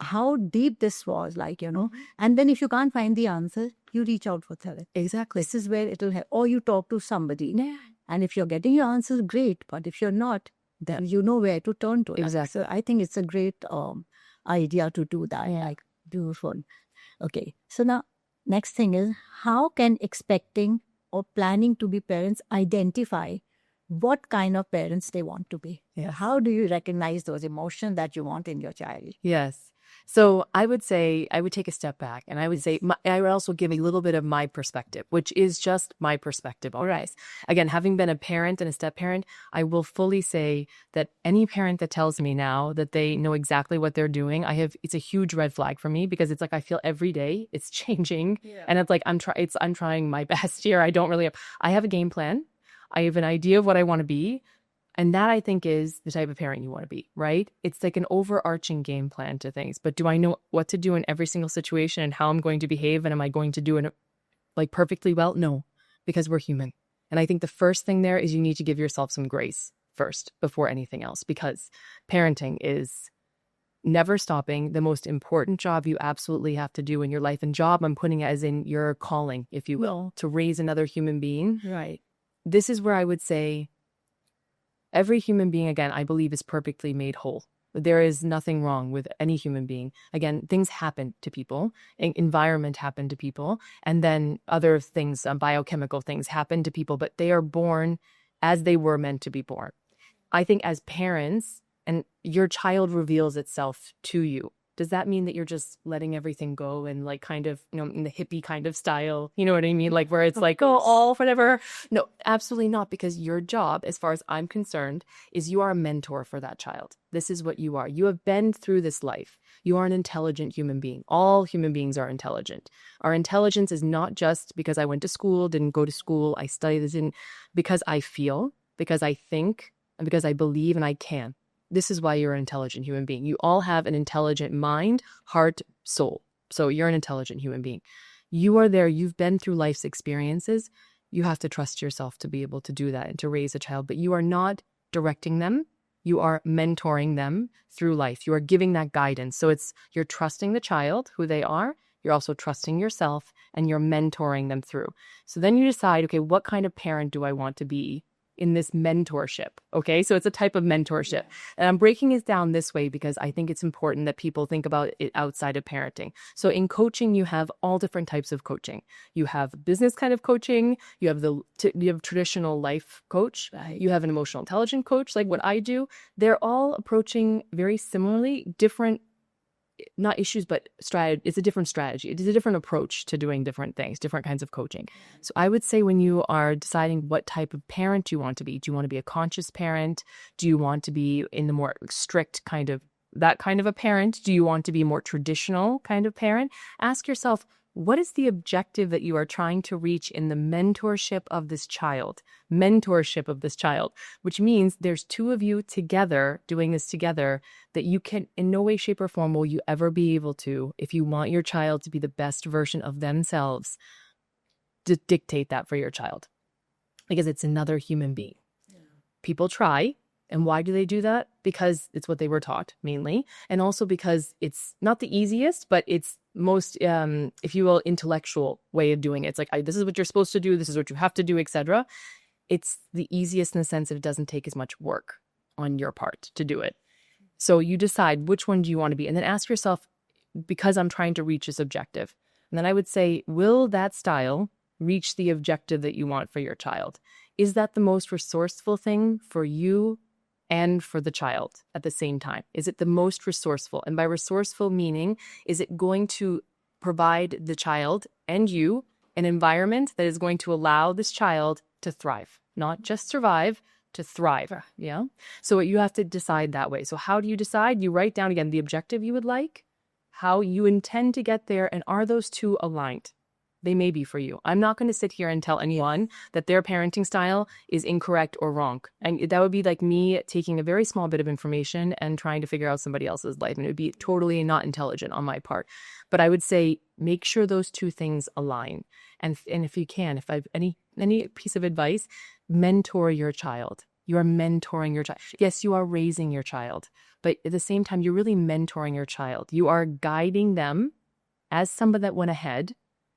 S3: how deep this was, and then if you can't find the answer, you reach out for therapy.
S2: Exactly.
S3: This is where it'll help. Or you talk to somebody. Yeah. And if you're getting your answers, great. But if you're not, then you know where to turn to.
S2: Exactly.
S3: So I think it's a great idea to do that. Like, beautiful. Okay. So now, next thing is, how can expecting or planning to be parents identify what kind of parents they want to be?
S2: Yeah.
S3: How do you recognize those emotions that you want in your child?
S2: Yes. So I would say I would take a step back and I would say I would also give a little bit of my perspective, which is just my perspective. All right. Again, having been a parent and a step parent, I will fully say that any parent that tells me now that they know exactly what they're doing, it's a huge red flag for me, because it's like I feel every day it's changing, and it's like I'm trying my best here. I have a game plan. I have an idea of what I want to be. And that, I think, is the type of parent you want to be, right? It's like an overarching game plan to things. But do I know what to do in every single situation and how I'm going to behave? And am I going to do it like perfectly well? No, because we're human. And I think the first thing there is you need to give yourself some grace first before anything else, because parenting is never stopping. The most important job you absolutely have to do in your life, and job I'm putting it as in your calling, if you will, to raise another human being.
S3: Right.
S2: This is where I would say, every human being, again, I believe is perfectly made whole. There is nothing wrong with any human being. Again, things happen to people, environment happen to people, and then other things, biochemical things happen to people, but they are born as they were meant to be born. I think as parents, and your child reveals itself to you. Does that mean that you're just letting everything go and like kind of, in the hippie kind of style, you know what I mean? Like where it's like, oh, all whatever. No, absolutely not. Because your job, as far as I'm concerned, is you are a mentor for that child. This is what you are. You have been through this life. You are an intelligent human being. All human beings are intelligent. Our intelligence is not just because I went to school, didn't go to school, I studied this, because I feel, because I think, and because I believe and I can. This is why you're an intelligent human being. You all have an intelligent mind, heart, soul. So you're an intelligent human being. You are there. You've been through life's experiences. You have to trust yourself to be able to do that and to raise a child. But you are not directing them. You are mentoring them through life. You are giving that guidance. So you're trusting the child, who they are. You're also trusting yourself, and you're mentoring them through. So then you decide, okay, what kind of parent do I want to be in this mentorship? Okay, so it's a type of mentorship. And I'm breaking it down this way because I think it's important that people think about it outside of parenting. So in coaching, you have all different types of coaching. You have business kind of coaching. You have traditional life coach.
S3: Right.
S2: You have an emotional intelligence coach, like what I do. They're all approaching very similarly, different not issues, but it's a different strategy. It is a different approach to doing different things, different kinds of coaching. So I would say when you are deciding what type of parent you want to be, do you want to be a conscious parent? Do you want to be in the more strict kind of, that kind of a parent? Do you want to be a more traditional kind of parent? Ask yourself, what is the objective that you are trying to reach in the mentorship of this child? Mentorship of this child, which means there's two of you together doing this together, that you can, in no way, shape, or form will you ever be able to, if you want your child to be the best version of themselves, to dictate that for your child, because it's another human being. People try. And why do they do that? Because it's what they were taught mainly. And also because it's not the easiest, but it's most, if you will, intellectual way of doing it. It's like, this is what you're supposed to do. This is what you have to do, etc. It's the easiest in the sense that it doesn't take as much work on your part to do it. So you decide which one do you want to be. And then ask yourself, because I'm trying to reach this objective. And then I would say, will that style reach the objective that you want for your child? Is that the most resourceful thing for you and for the child at the same time? Is it the most resourceful? And by resourceful meaning, is it going to provide the child and you an environment that is going to allow this child to thrive, not just survive, to thrive? Yeah. So you have to decide that way. So how do you decide? You write down again the objective you would like, how you intend to get there, and are those two aligned? They may be for you. I'm not going to sit here and tell anyone that their parenting style is incorrect or wrong. And that would be like me taking a very small bit of information and trying to figure out somebody else's life. And it would be totally not intelligent on my part. But I would say, make sure those two things align. And if you can, if I've any piece of advice, mentor your child. You are mentoring your child. Yes, you are raising your child. But at the same time, you're really mentoring your child. You are guiding them as somebody that went ahead,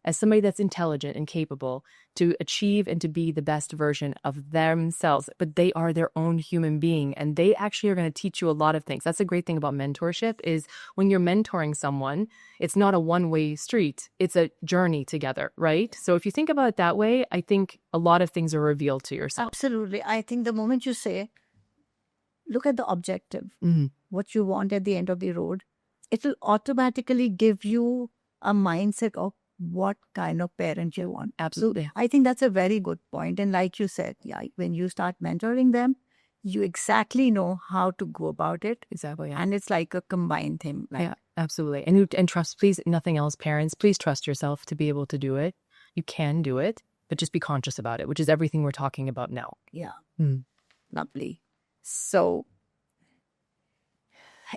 S2: as somebody that's intelligent and capable to achieve and to be the best version of themselves. But they are their own human being, and they actually are going to teach you a lot of things. That's a great thing about mentorship, is when you're mentoring someone, it's not a one-way street. It's a journey together, right? So if you think about it that way, I think a lot of things are revealed to yourself.
S3: Absolutely. I think the moment you say, look at the objective, what you want at the end of the road, it will automatically give you a mindset of what kind of parent you want.
S2: Absolutely.
S3: I think that's a very good point. And like you said, when you start mentoring them, you exactly know how to go about it.
S2: Exactly. Yeah.
S3: And it's like a combined thing.
S2: Yeah, absolutely. And trust, please, nothing else, parents, please trust yourself to be able to do it. You can do it, but just be conscious about it, which is everything we're talking about now.
S3: Yeah. Lovely. So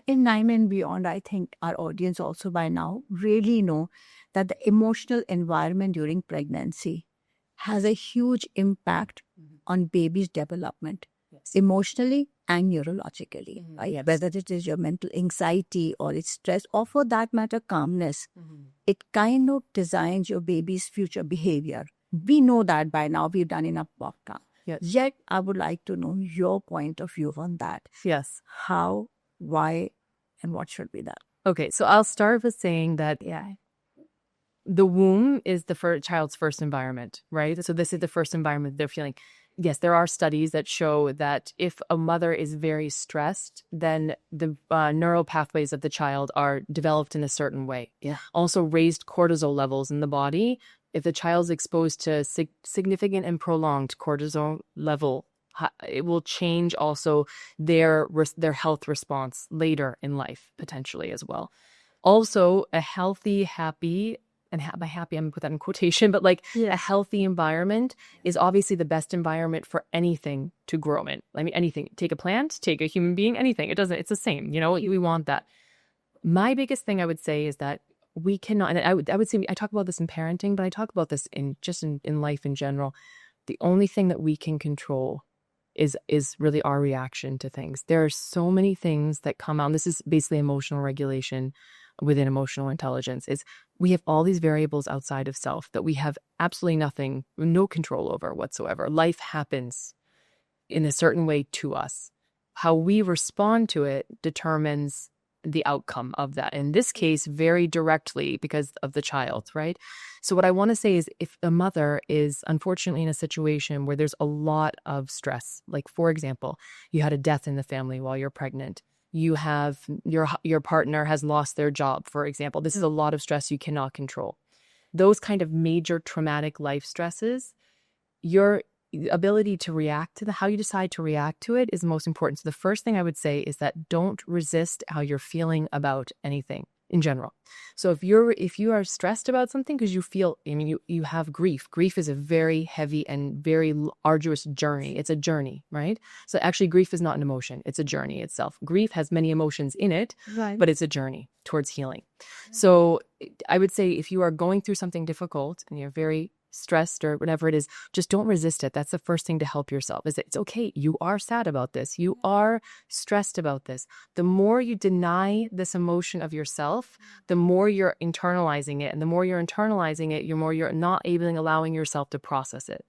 S3: in 9 and Beyond, I think our audience also by now really know that the emotional environment during pregnancy has a huge impact on baby's development, emotionally and neurologically, right?
S2: Yes.
S3: Whether it is your mental anxiety or it's stress, or for that matter, calmness, it kind of designs your baby's future behavior. We know that by now. We've done enough podcast.
S2: Yes.
S3: Yet, I would like to know your point of view on that.
S2: Yes.
S3: How, why, and what should be that?
S2: Okay, so I'll start with saying that the womb is the child's first environment, right? So this is the first environment they're feeling. Yes, there are studies that show that if a mother is very stressed, then the neural pathways of the child are developed in a certain way.
S3: Yeah.
S2: Also, raised cortisol levels in the body. If the child's exposed to significant and prolonged cortisol level, it will change also their health response later in life, potentially as well. Also, a healthy, happy, and by happy, I'm going to put that in quotation, but like a healthy environment is obviously the best environment for anything to grow in. I mean, anything. Take a plant, take a human being, anything. It's the same. You know, we want that. My biggest thing I would say is that we cannot, and I would say, I talk about this in parenting, but I talk about this in life in general. The only thing that we can control is really our reaction to things. There are so many things that come out, and this is basically emotional regulation within emotional intelligence, is we have all these variables outside of self that we have absolutely no control over whatsoever. Life happens in a certain way to us. How we respond to it determines the outcome of that. In this case, very directly because of the child, right? So what I want to say is, if a mother is unfortunately in a situation where there's a lot of stress, like for example, you had a death in the family while you're pregnant, your partner has lost their job, for example. This is a lot of stress you cannot control. Those kind of major traumatic life stresses, your ability to react to how you decide to react to it is the most important. So the first thing I would say is that don't resist how you're feeling about anything in general. So if you are stressed about something because you feel, you have grief. Grief is a very heavy and very arduous journey. It's a journey, right? So actually grief is not an emotion. It's a journey itself. Grief has many emotions in it,
S3: Right.
S2: but it's a journey towards healing. So I would say if you are going through something difficult and you're very stressed or whatever it is, just don't resist it. That's the first thing to help yourself, is that it's okay. You are sad about this. You are stressed about this. The more you deny this emotion of yourself, the more you're internalizing it. And the more you're internalizing it, the more you're not allowing yourself to process it.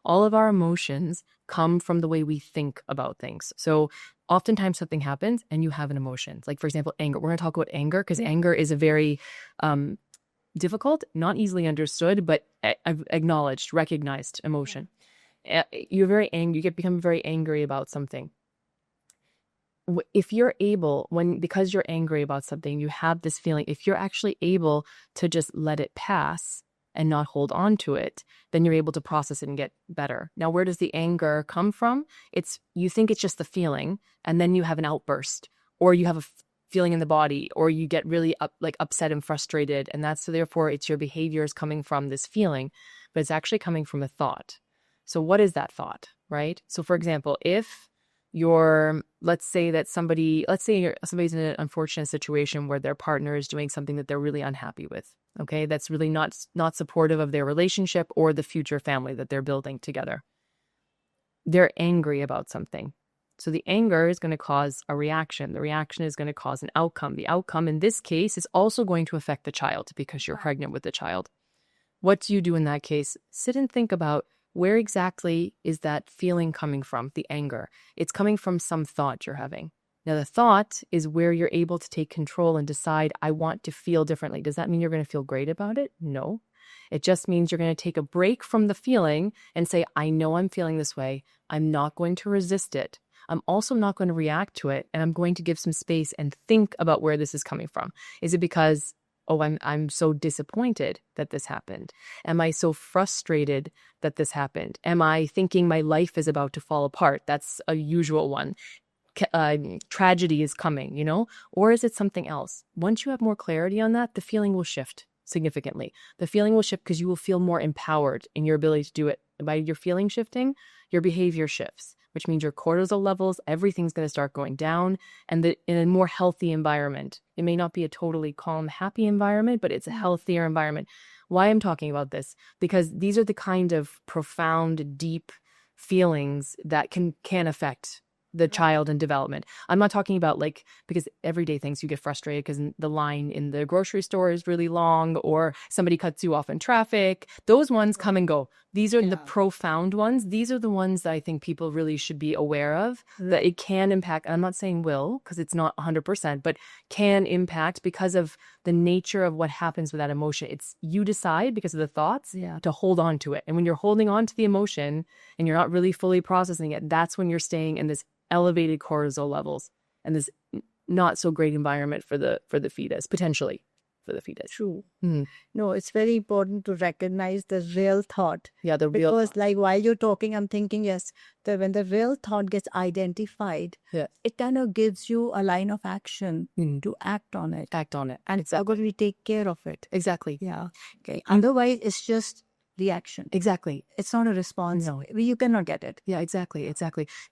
S2: All of our emotions come from the way we think about things. So oftentimes something happens and you have an emotion. Like, for example, anger. We're going to talk about anger because anger is a very difficult, not easily understood, but acknowledged, recognized emotion. You're very angry. You become very angry about something. If you're able, because you're angry about something, you have this feeling, if you're actually able to just let it pass and not hold on to it, then you're able to process it and get better. Now, where does the anger come from? You think it's just the feeling, and then you have an outburst, or you have a feeling in the body, or you get really upset and frustrated, and therefore it's your behaviors coming from this feeling, but it's actually coming from a thought. So what is that thought, right? So for example, if let's say somebody's in an unfortunate situation where their partner is doing something that they're really unhappy with, okay, that's really not supportive of their relationship or the future family that they're building together. They're angry about something. So the anger is going to cause a reaction. The reaction is going to cause an outcome. The outcome in this case is also going to affect the child because you're pregnant with the child. What do you do in that case? Sit and think about, where exactly is that feeling coming from, the anger? It's coming from some thought you're having. Now, the thought is where you're able to take control and decide, I want to feel differently. Does that mean you're going to feel great about it? No. It just means you're going to take a break from the feeling and say, I know I'm feeling this way. I'm not going to resist it. I'm also not going to react to it. And I'm going to give some space and think about where this is coming from. Is it because, I'm so disappointed that this happened? Am I so frustrated that this happened? Am I thinking my life is about to fall apart? That's a usual one. Tragedy is coming, or is it something else? Once you have more clarity on that, the feeling will shift significantly. The feeling will shift because you will feel more empowered in your ability to do it. By your feeling shifting, your behavior shifts, which means your cortisol levels, everything's going to start going down, and in a more healthy environment. It may not be a totally calm, happy environment, but it's a healthier environment. Why I'm talking about this? Because these are the kind of profound, deep feelings that can affect the child and development. I'm not talking about because everyday things you get frustrated because the line in the grocery store is really long, or somebody cuts you off in traffic. Those ones come and go. These are the profound ones. These are the ones that I think people really should be aware of, that it can impact. I'm not saying will, because it's not 100%, but can impact because of the nature of what happens with that emotion. It's you decide because of the thoughts to hold on to it. And when you're holding on to the emotion and you're not really fully processing it, that's when you're staying in this elevated cortisol levels and this not so great environment for the fetus, potentially for the fetus.
S3: True. No, it's very important to recognize the real thought.
S2: Yeah, the real.
S3: Because while you're talking, I'm thinking, yes, that when the real thought gets identified, it kind of gives you a line of action to act on it. And it's going to take care of it.
S2: Exactly.
S3: Yeah. Okay. Otherwise, it's just reaction.
S2: Exactly.
S3: It's not a response.
S2: No.
S3: You cannot get it.
S2: Yeah, exactly.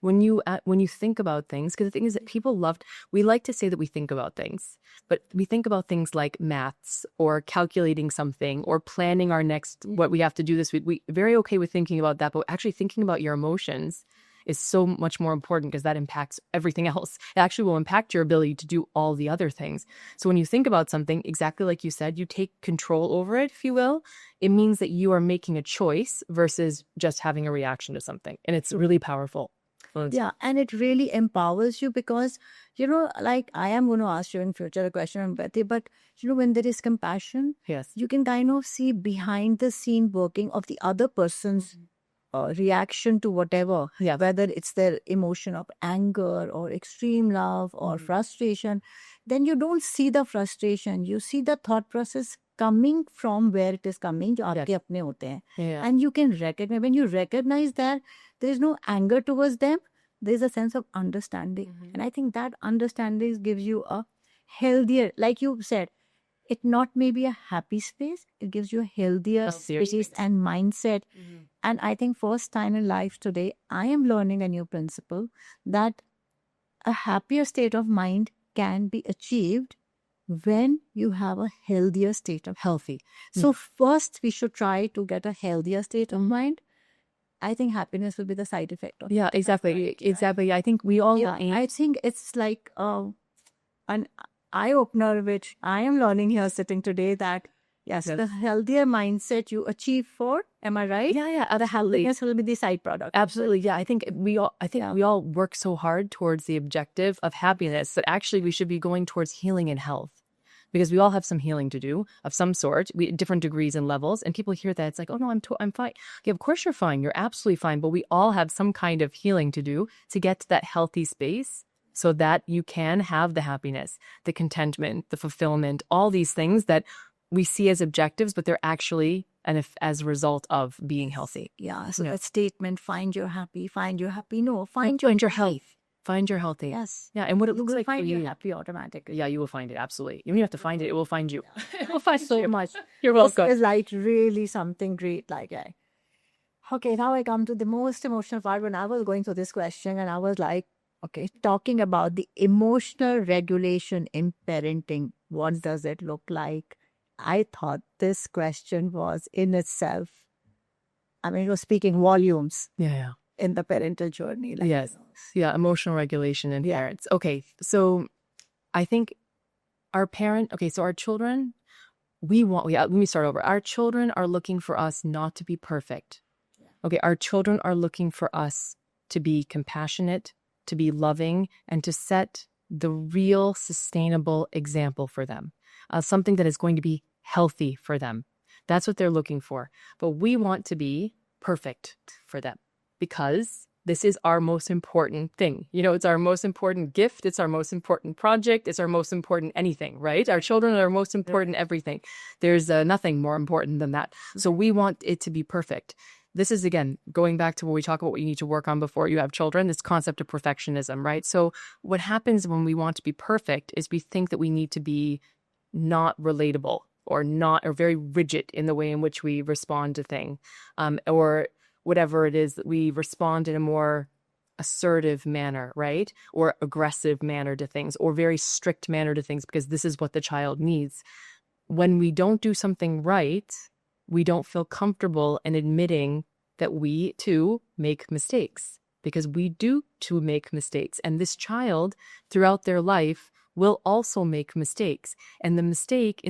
S2: When you think about things, because the thing is that we like to say that we think about things, but we think about things like maths or calculating something or planning our next, what we have to do this week. We're very okay with thinking about that, but actually thinking about your emotions is so much more important because that impacts everything else. It actually will impact your ability to do all the other things. So when you think about something, exactly like you said, you take control over it, if you will. It means that you are making a choice versus just having a reaction to something. And it's really powerful.
S3: Yeah, and it really empowers you because, I am going to ask you in future a question on empathy, but, when there is compassion,
S2: Yes.
S3: you can kind of see behind the scene working of the other person's reaction to whatever, whether it's their emotion of anger or extreme love or frustration, then you don't see the frustration. You see the thought process coming from where it is coming. जो आपके अपने होते हैं.
S2: Yeah.
S3: And you can recognize, when you recognize that there is no anger towards them, there is a sense of understanding. And I think that understanding gives you a healthier, like you said, it not maybe a happy space, it gives you a healthier space and mindset. And I think first time in life today, I am learning a new principle that a happier state of mind can be achieved when you have a healthier state of
S2: Healthy.
S3: So first we should try to get a healthier state of mind. I think happiness will be the side effect of
S2: Yeah, exactly. Exactly. I think we all
S3: I think it's like an eye-opener which I am learning here sitting today, that yes, the healthier mindset you achieve for, am I right?
S2: Yeah, the
S3: Happiness will be the side product.
S2: absolutely. Yeah, I think we all work so hard towards the objective of happiness that actually we should be going towards healing and health. Because we all have some healing to do of some sort, different degrees and levels. And people hear that, it's like, oh no, I'm fine. Yeah, of course you're fine. You're absolutely fine. But we all have some kind of healing to do to get to that healthy space so that you can have the happiness, the contentment, the fulfillment, all these things that we see as objectives, but they're actually as a result of being healthy.
S3: Yeah, so that statement, find your happy. No, find your health.
S2: Find your healthy.
S3: Yes.
S2: Yeah, and what it
S3: You
S2: looks
S3: will
S2: like for
S3: find
S2: you.
S3: you happy automatically.
S2: Yeah, you will find it, absolutely. You don't have to find it, it will find you. It will find
S3: So
S2: you.
S3: much.
S2: You're welcome.
S3: This is like really something great. Okay, now I come to the most emotional part. When I was going through this question, and I was like, okay, talking about the emotional regulation in parenting, what does it look like? I thought this question was in itself, I mean, it was speaking volumes
S2: Yeah.
S3: in the parental journey.
S2: Yes. Yeah, emotional regulation in parents. Okay, so I think our children, let me start over. Our children are looking for us not to be perfect. Okay, our children are looking for us to be compassionate, to be loving, and to set the real sustainable example for them. Something that is going to be healthy for them. That's what they're looking for. But we want to be perfect for them because this is our most important thing. You know, it's our most important gift. It's our most important project. It's our most important anything, right? Our children are our most important everything. There's nothing more important than that. So we want it to be perfect. This is, again, going back to when we talk about what you need to work on before you have children, this concept of perfectionism, right? So what happens when we want to be perfect is we think that we need to be not relatable or very rigid in the way in which we respond to things, or whatever it is that we respond in a more assertive manner, right? Or aggressive manner to things, or very strict manner to things, because this is what the child needs. When we don't do something right, we don't feel comfortable in admitting that we too make mistakes, because we do too make mistakes. And this child throughout their life will also make mistakes. And the mistake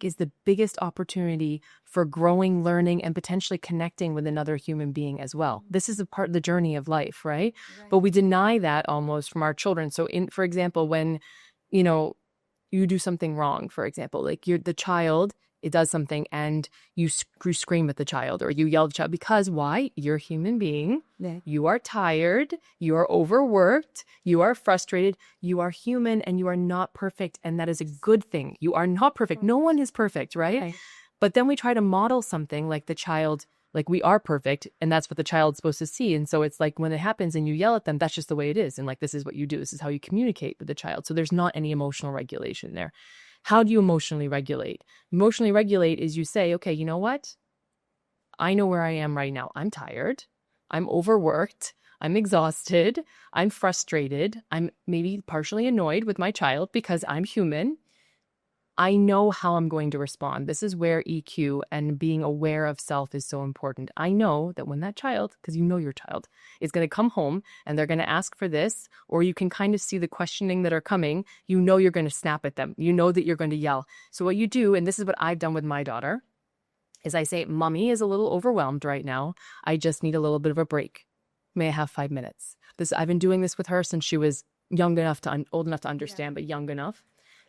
S2: is the biggest opportunity for growing, learning, and potentially connecting with another human being as well. This is a part of the journey of life, right? But we deny that almost from our children. So for example, when, you do something wrong, for example, like the child, it does something and you scream at the child or you yell at the child, because why? You're a human being.
S3: Yeah.
S2: You are tired. You are overworked. You are frustrated. You are human and you are not perfect. And that is a good thing. You are not perfect. No one is perfect, right?
S3: Right.
S2: But then we try to model something like the child, like we are perfect, and that's what the child's supposed to see. And so it's like when it happens and you yell at them, that's just the way it is. And like, this is what you do. This is how you communicate with the child. So there's not any emotional regulation there. How do you emotionally regulate? Emotionally regulate is you say, okay, you know what? I know where I am right now. I'm tired. I'm overworked. I'm exhausted. I'm frustrated. I'm maybe partially annoyed with my child because I'm human. I know how I'm going to respond. This is where EQ and being aware of self is so important. I know that when that child, because you know your child, is going to come home and they're going to ask for this, or you can kind of see the questioning that are coming, you know you're going to snap at them. You know that you're going to yell. So what you do, and this is what I've done with my daughter, is I say, Mommy is a little overwhelmed right now. I just need a little bit of a break. May I have 5 minutes? I've been doing this with her since she was old enough to understand, but young enough.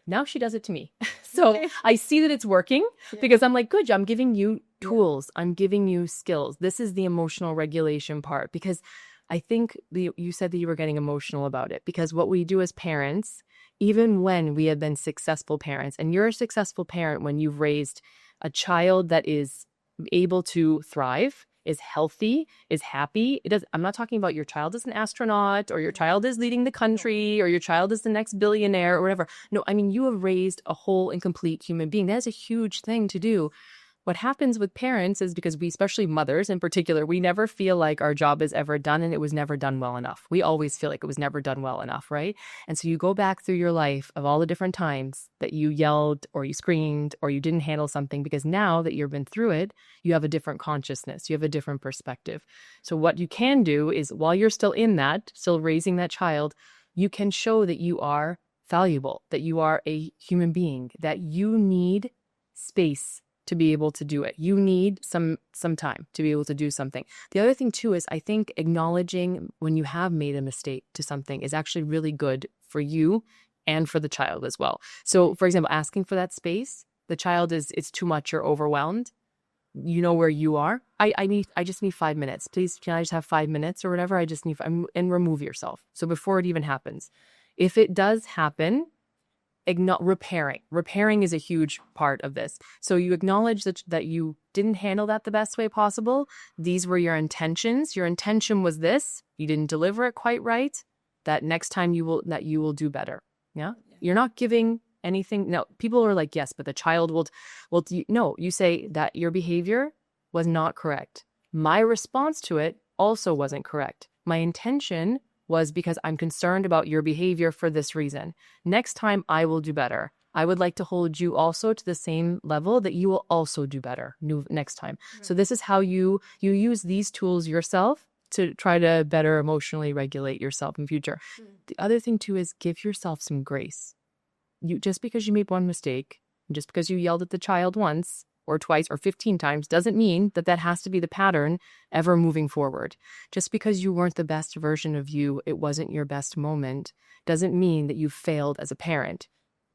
S2: Now she does it to me. So I see that it's working because I'm like, good, I'm giving you tools. I'm giving you skills. This is the emotional regulation part, because I think you said that you were getting emotional about it, because what we do as parents, even when we have been successful parents, and you're a successful parent when you've raised a child that is able to thrive, is healthy, is happy. I'm not talking about your child is an astronaut, or your child is leading the country, or your child is the next billionaire or whatever. No, I mean, you have raised a whole and complete human being. That is a huge thing to do. What happens with parents is, because we, especially mothers in particular, we never feel like our job is ever done and it was never done well enough. We always feel like it was never done well enough, right? And so you go back through your life of all the different times that you yelled or you screamed or you didn't handle something, because now that you've been through it, you have a different consciousness, you have a different perspective. So what you can do is, while you're still in that, still raising that child, you can show that you are valuable, that you are a human being, that you need space to be able to do it. You need some time to be able to do something. The other thing too is, I think acknowledging when you have made a mistake to something is actually really good for you and for the child as well. So for example, asking for that space, the child it's too much or overwhelmed. You know where you are. I just need 5 minutes. Please, can I just have 5 minutes or whatever? I just need, and remove yourself. So before it even happens, if it does happen, repairing is a huge part of this. So you acknowledge that you didn't handle that the best way possible. These were your intentions. Your intention was this. You didn't deliver it quite right. That next time you will do better. Yeah. You're not giving anything. No, people are like, yes, but the child will. No, you say that your behavior was not correct. My response to it also wasn't correct. My intention was because I'm concerned about your behavior for this reason. Next time I will do better. I would like to hold you also to the same level that you will also do better next time. Right. So this is how you use these tools yourself to try to better emotionally regulate yourself in future. The other thing too is, give yourself some grace. Just because you made one mistake, just because you yelled at the child once or twice or 15 times doesn't mean that has to be the pattern ever moving forward. Just because you weren't the best version of you, it wasn't your best moment, doesn't mean that you failed as a parent.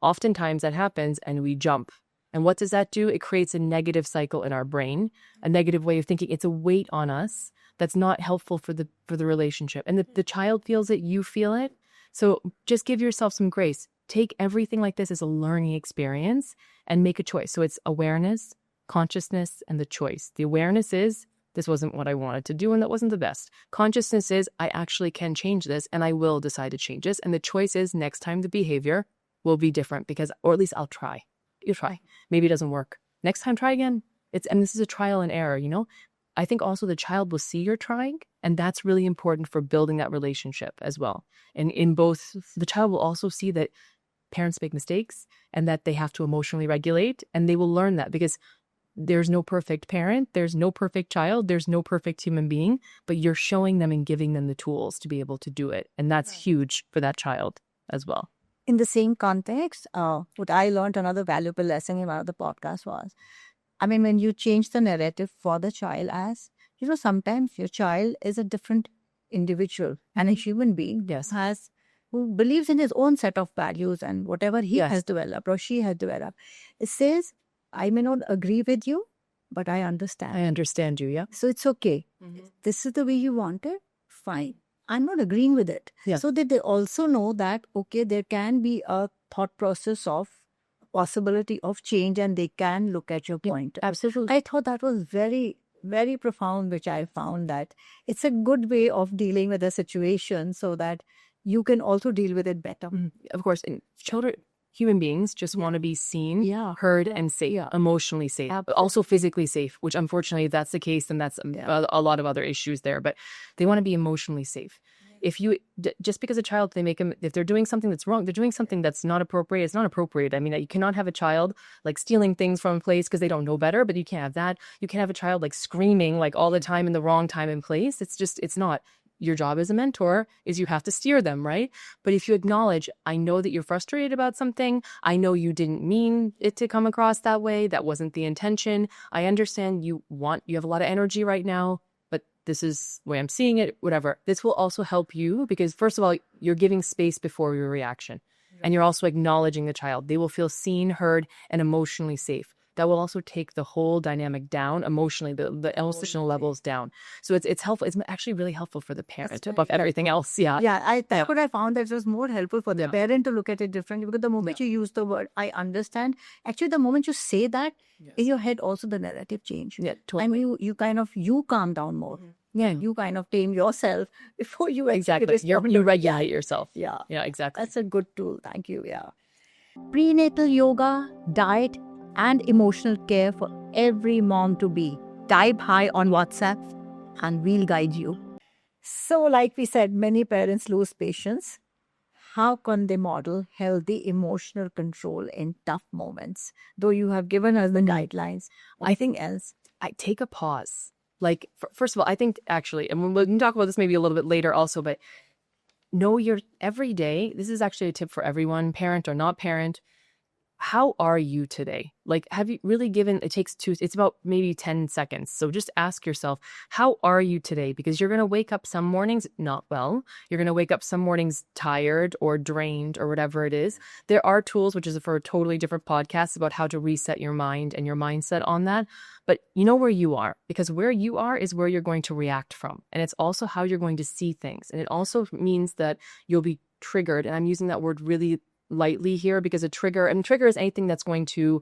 S2: Oftentimes that happens and we jump. And what does that do? It creates a negative cycle in our brain, a negative way of thinking. It's a weight on us that's not helpful for the relationship. And the child feels it, you feel it. So just give yourself some grace. Take everything like this as a learning experience and make a choice. So it's awareness, consciousness, and the choice. The awareness is, this wasn't what I wanted to do and that wasn't the best. Consciousness is, I actually can change this and I will decide to change this. And the choice is, next time the behavior will be different, because, or at least I'll try. You try. Maybe it doesn't work. Next time, try again. And this is a trial and error, I think also the child will see you're trying, and that's really important for building that relationship as well. And in both, the child will also see that parents make mistakes and that they have to emotionally regulate, and they will learn that, because there's no perfect parent, there's no perfect child, there's no perfect human being, but you're showing them and giving them the tools to be able to do it. And that's huge for that child as well.
S3: In the same context, what I learned, another valuable lesson in one of the podcasts was, when you change the narrative for the child as, sometimes your child is a different individual and a human being.
S2: Yes.
S3: Who believes in his own set of values and whatever he has developed or she has developed. It says, I may not agree with you, but I understand.
S2: I understand you, yeah.
S3: So it's okay. Mm-hmm. This is the way you want it, fine. I'm not agreeing with it. Yeah. So that they also know that, okay, there can be a thought process of possibility of change and they can look at your point.
S2: Absolutely.
S3: I thought that was very, very profound, which I found that it's a good way of dealing with a situation so that you can also deal with it better.
S2: Of course, and human beings just want to be seen, heard, and safe, emotionally safe, but also physically safe, which unfortunately that's the case, and that's a lot of other issues there, but they want to be emotionally safe. If just because a child, if they're doing something that's wrong, they're doing something that's not appropriate, it's not appropriate. You cannot have a child like stealing things from a place because they don't know better, but you can't have that. You can't have a child like screaming like all the time in the wrong time and place. It's not. Your job as a mentor is you have to steer them, right? But if you acknowledge, I know that you're frustrated about something. I know you didn't mean it to come across that way. That wasn't the intention. I understand you have a lot of energy right now, but this is the way I'm seeing it, whatever. This will also help you because, first of all, you're giving space before your reaction. And you're also acknowledging the child. They will feel seen, heard, and emotionally safe. that will also take the whole dynamic down emotionally, the emotional levels down. So it's helpful. It's actually really helpful for the parent above everything else. Yeah.
S3: Yeah, that's what I found, that it was more helpful for the parent to look at it differently, because the moment you use the word "I understand," actually the moment you say that, in your head also the narrative change.
S2: Yeah,
S3: I mean, you calm down more.
S2: Yeah.
S3: You kind of tame yourself before you
S2: Exactly.
S3: respond.
S2: You regulate yourself.
S3: Yeah.
S2: Yeah, exactly.
S3: That's a good tool. Thank you. Yeah. Prenatal yoga, diet, and emotional care for every mom to be. Type hi on WhatsApp and we'll guide you. So, like we said, many parents lose patience. How can they model healthy emotional control in tough moments? Though you have given us the guidelines, anything else?
S2: I take a pause. Like, first of all, I think actually, and we can talk about this maybe a little bit later also, but know your every day. This is actually a tip for everyone, parent or not parent. How are you today? Like, have you really given, it's about maybe 10 seconds. So just ask yourself, how are you today? Because you're going to wake up some mornings not well. You're going to wake up some mornings tired or drained or whatever it is. There are tools, which is for a totally different podcast, about how to reset your mind and your mindset on that. But you know where you are, because where you are is where you're going to react from. And it's also how you're going to see things. And it also means that you'll be triggered. And I'm using that word really lightly here, because a trigger is anything that's going to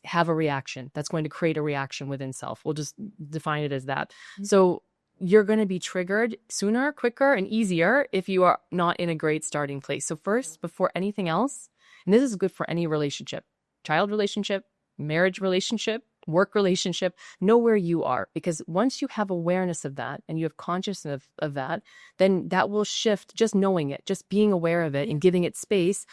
S2: have a reaction, that's going to create a reaction within self. We'll just define it as that. So you're going to be triggered sooner, quicker, and easier if you are not in a great starting place. So first, before anything else, and this is good for any relationship, child relationship, marriage relationship, work relationship, know where you are. Because once you have awareness of that and you have consciousness of that, then that will shift. Just knowing it, just being aware of it and giving it space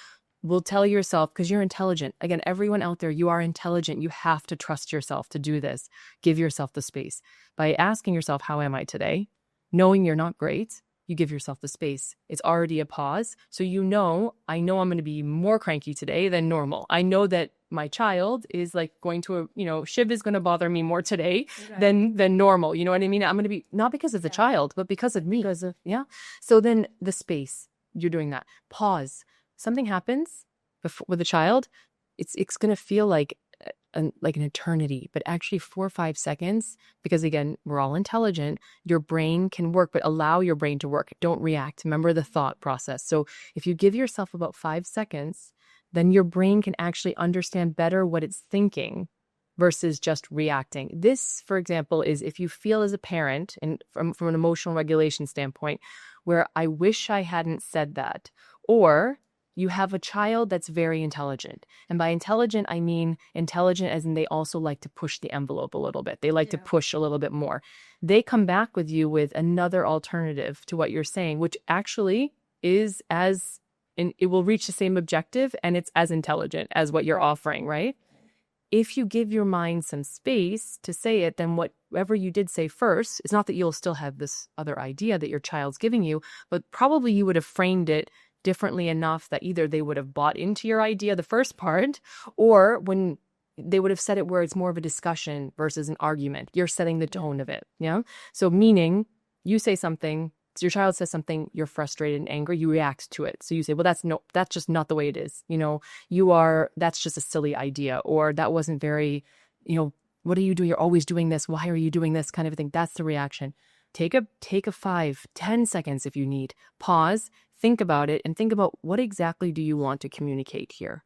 S2: will tell yourself, because you're intelligent. Again, everyone out there, you are intelligent. You have to trust yourself to do this. Give yourself the space. By asking yourself, how am I today? Knowing you're not great, you give yourself the space. It's already a pause. So I know I'm going to be more cranky today than normal. I know that my child is like going to, Shiv is going to bother me more today than normal. You know what I mean? I'm going to be, not because of the child, but because of me. So then the space, you're doing that. Pause. Something happens with a child, it's going to feel like an eternity, but actually 4 or 5 seconds, because again, we're all intelligent. Your brain can work, but allow your brain to work. Don't react. Remember the thought process. So if you give yourself about 5 seconds, then your brain can actually understand better what it's thinking versus just reacting. This, for example, is if you feel as a parent, and from an emotional regulation standpoint, where I wish I hadn't said that, or you have a child that's very intelligent. And by intelligent, I mean intelligent as in they also like to push the envelope a little bit. They like to push a little bit more. They come back with you with another alternative to what you're saying, which actually is it will reach the same objective, and it's as intelligent as what you're offering, right? If you give your mind some space to say it, then whatever you did say first, it's not that you'll still have this other idea that your child's giving you, but probably you would have framed it differently enough that either they would have bought into your idea, the first part, or when they would have said it where it's more of a discussion versus an argument. You're setting the tone of it. Yeah. So meaning you say something, your child says something, you're frustrated and angry, you react to it. So you say, well, that's just not the way it is. That's just a silly idea, or that wasn't very, what are you doing? You're always doing this. Why are you doing this kind of thing? That's the reaction. Take a 5-10 seconds if you need. Pause, think about it, and think about what exactly do you want to communicate here?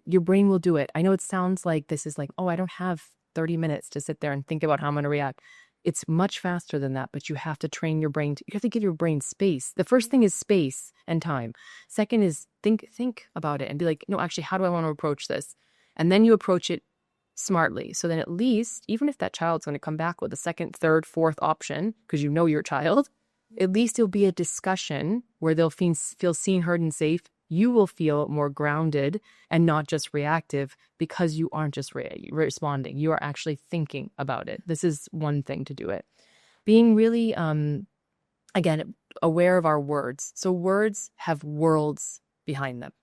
S2: Your brain will do it. I know it sounds like this is like, oh, I don't have 30 minutes to sit there and think about how I'm going to react. It's much faster than that, but you have to train your brain. You have to give your brain space. The first thing is space and time. Second is think about it and be like, no, actually, how do I want to approach this? And then you approach it smartly. So then at least, even if that child's going to come back with a second, third, fourth option, because you know your child, at least it'll be a discussion where they'll feel seen, heard, and safe. You will feel more grounded and not just reactive, because you aren't just responding. You are actually thinking about it. This is one thing to do it. Being really, again, aware of our words. So words have worlds behind them.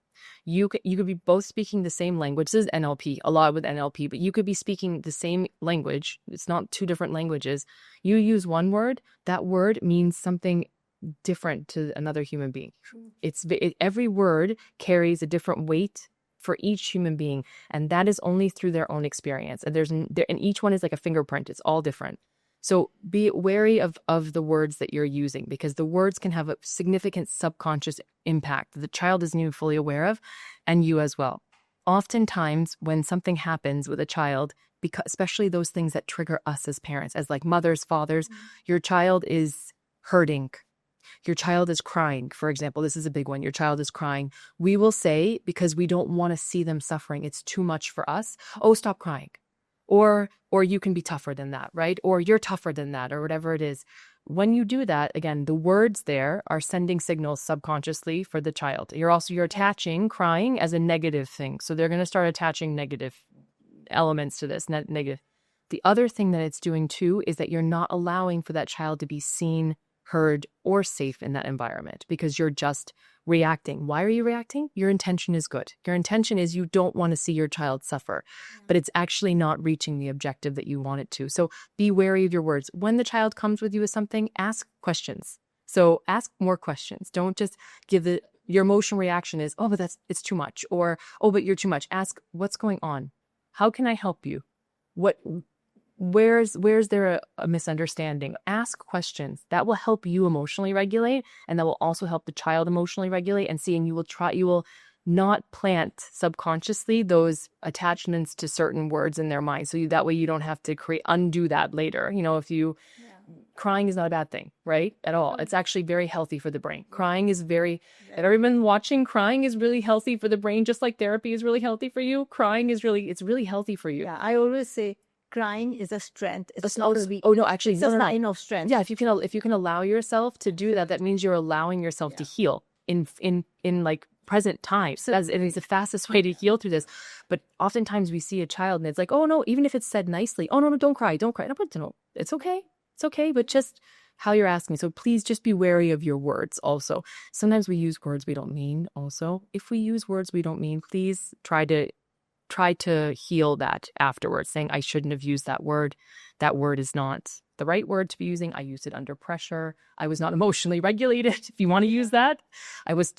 S2: You could be both speaking the same language. This is NLP, a lot with NLP, but you could be speaking the same language. It's not two different languages. You use one word, that word means something different to another human being. Every word carries a different weight for each human being. And that is only through their own experience. And and each one is like a fingerprint. It's all different. So be wary of the words that you're using, because the words can have a significant subconscious impact that the child isn't even fully aware of, and you as well. Oftentimes when something happens with a child, because especially those things that trigger us as parents, as like mothers, fathers, your child is hurting. Your child is crying, for example. This is a big one. Your child is crying. We will say, because we don't want to see them suffering, it's too much for us. Oh, stop crying. Or you can be tougher than that, right? Or you're tougher than that, or whatever it is. When you do that, again, the words there are sending signals subconsciously for the child. You're attaching crying as a negative thing. So they're going to start attaching negative elements to this, negative. The other thing that it's doing too is that you're not allowing for that child to be seen, heard, or safe in that environment, because you're just reacting. Why are you reacting? Your intention is good. Your intention is you don't want to see your child suffer, but it's actually not reaching the objective that you want it to. So be wary of your words. When the child comes with you with something, ask questions. So ask more questions. Don't just give your emotional reaction is, oh, but it's too much, or, oh, but you're too much. Ask, what's going on? How can I help you? Where's there a misunderstanding? Ask questions. That will help you emotionally regulate, and that will also help the child emotionally regulate. And you will not plant subconsciously those attachments to certain words in their mind. So that way you don't have to undo that later. Crying is not a bad thing, right? At all. It's actually very healthy for the brain. Crying is if everyone watching, crying is really healthy for the brain, just like therapy is really healthy for you. Crying is it's really healthy for you.
S3: Yeah, I always say crying is a strength. It's not a weakness.
S2: Oh no, actually,
S3: it's a sign of strength.
S2: Yeah, if you can allow yourself to do that, that means you're allowing yourself to heal in like present time. So it's the fastest way to heal through this. But oftentimes we see a child and it's like, oh no, even if it's said nicely, oh no, don't cry. No, it's okay. It's okay, but just how you're asking. So please just be wary of your words also. Sometimes we use words we don't mean also. If we use words we don't mean, please try to heal that afterwards, saying, I shouldn't have used that word. That word is not the right word to be using. I used it under pressure. I was not emotionally regulated. If you want to use that, I was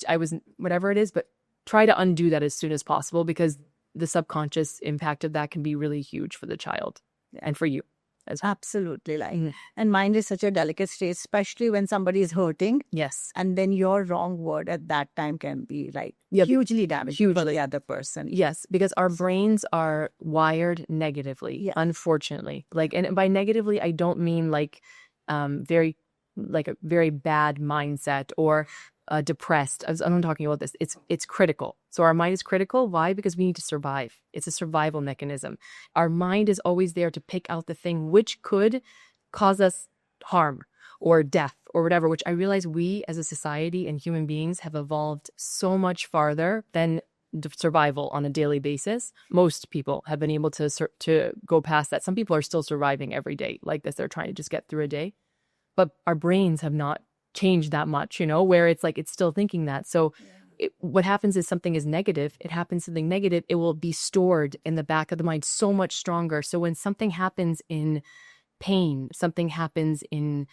S2: whatever it is, but try to undo that as soon as possible, because the subconscious impact of that can be really huge for the child and for you as well.
S3: Absolutely. And mind is such a delicate state, especially when somebody is hurting.
S2: Yes.
S3: And then your wrong word at that time can be hugely damaging for the other person.
S2: Yes, because our brains are wired negatively, unfortunately. And by negatively, I don't mean a very bad mindset or depressed. I'm not talking about this. It's critical. So our mind is critical. Why? Because we need to survive. It's a survival mechanism. Our mind is always there to pick out the thing which could cause us harm or death or whatever, which I realize we as a society and human beings have evolved so much farther than survival on a daily basis. Most people have been able to go past that. Some people are still surviving every day like this. They're trying to just get through a day. But our brains have not changed that much, where it's still thinking that. So what happens is something is negative. It happens something negative. It will be stored in the back of the mind so much stronger. So when something happens in pain, something happens in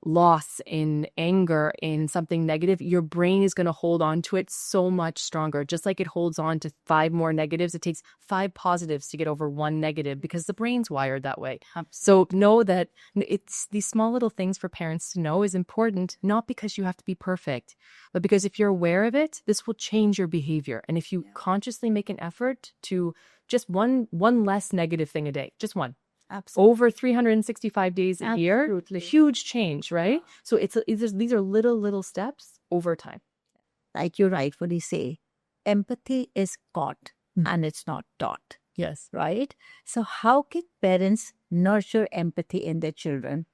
S2: loss, in anger, in something negative, your brain is going to hold on to it so much stronger. Just like it holds on to 5 more negatives, it takes 5 positives to get over 1 negative, because the brain's wired that way. So know that it's these small little things for parents to know is important, not because you have to be perfect, but because if you're aware of it, this will change your behavior. And if you consciously make an effort to just one less negative thing a day, just one.
S3: Absolutely.
S2: Over 365 days a year, huge change, right? So these are little steps over time.
S3: Like you rightfully say, empathy is caught and it's not taught.
S2: Yes.
S3: Right? So how can parents nurture empathy in their children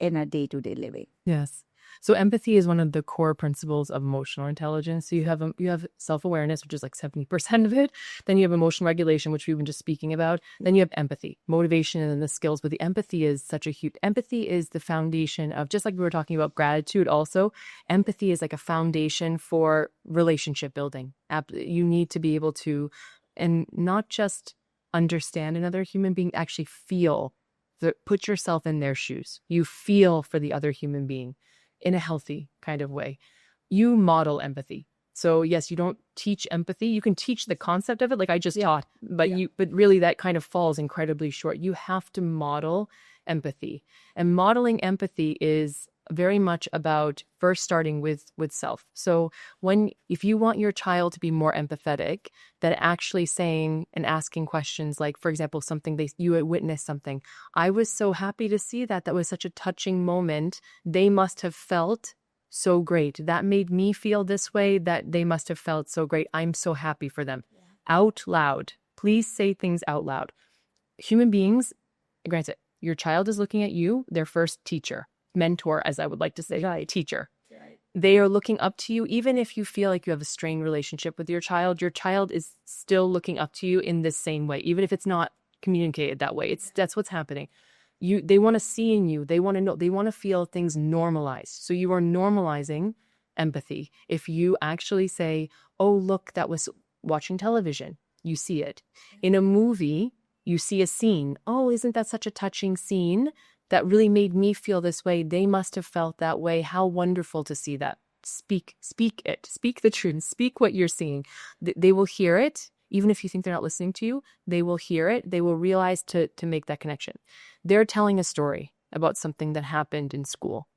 S3: in a day-to-day living?
S2: Yes. So empathy is one of the core principles of emotional intelligence. So you have self-awareness, which is like 70% of it. Then you have emotional regulation, which we've been just speaking about. Then you have empathy, motivation, and then the skills. But the empathy is empathy is the foundation of, just like we were talking about gratitude also, empathy is like a foundation for relationship building. You need to be able to, and not just understand another human being, actually put yourself in their shoes. You feel for the other human being in a healthy kind of way. You model empathy. So yes, you don't teach empathy. You can teach the concept of it, like I just taught, but but really that kind of falls incredibly short. You have to model empathy. And modeling empathy is very much about first starting with self. So if you want your child to be more empathetic, that actually saying and asking questions like, for example, you had witnessed something. I was so happy to see that. That was such a touching moment. They must have felt so great. That made me feel this way, that they must have felt so great. I'm so happy for them. Out loud. Please say things out loud. Human beings, granted, your child is looking at you, their first teacher, mentor, as I would like to say, teacher. They are looking up to you. Even if you feel like you have a strained relationship with your child is still looking up to you in this same way, even if it's not communicated that way. That's what's happening. They want to see in you. They want to know. They want to feel things normalized. So you are normalizing empathy. If you actually say, "Oh, look, that was watching television," you see it in a movie. You see a scene. Oh, isn't that such a touching scene? That really made me feel this way. They must have felt that way. How wonderful to see that. Speak it. Speak the truth. Speak what you're seeing. They will hear it. Even if you think they're not listening to you, they will hear it. They will realize to make that connection. They're telling a story about something that happened in school.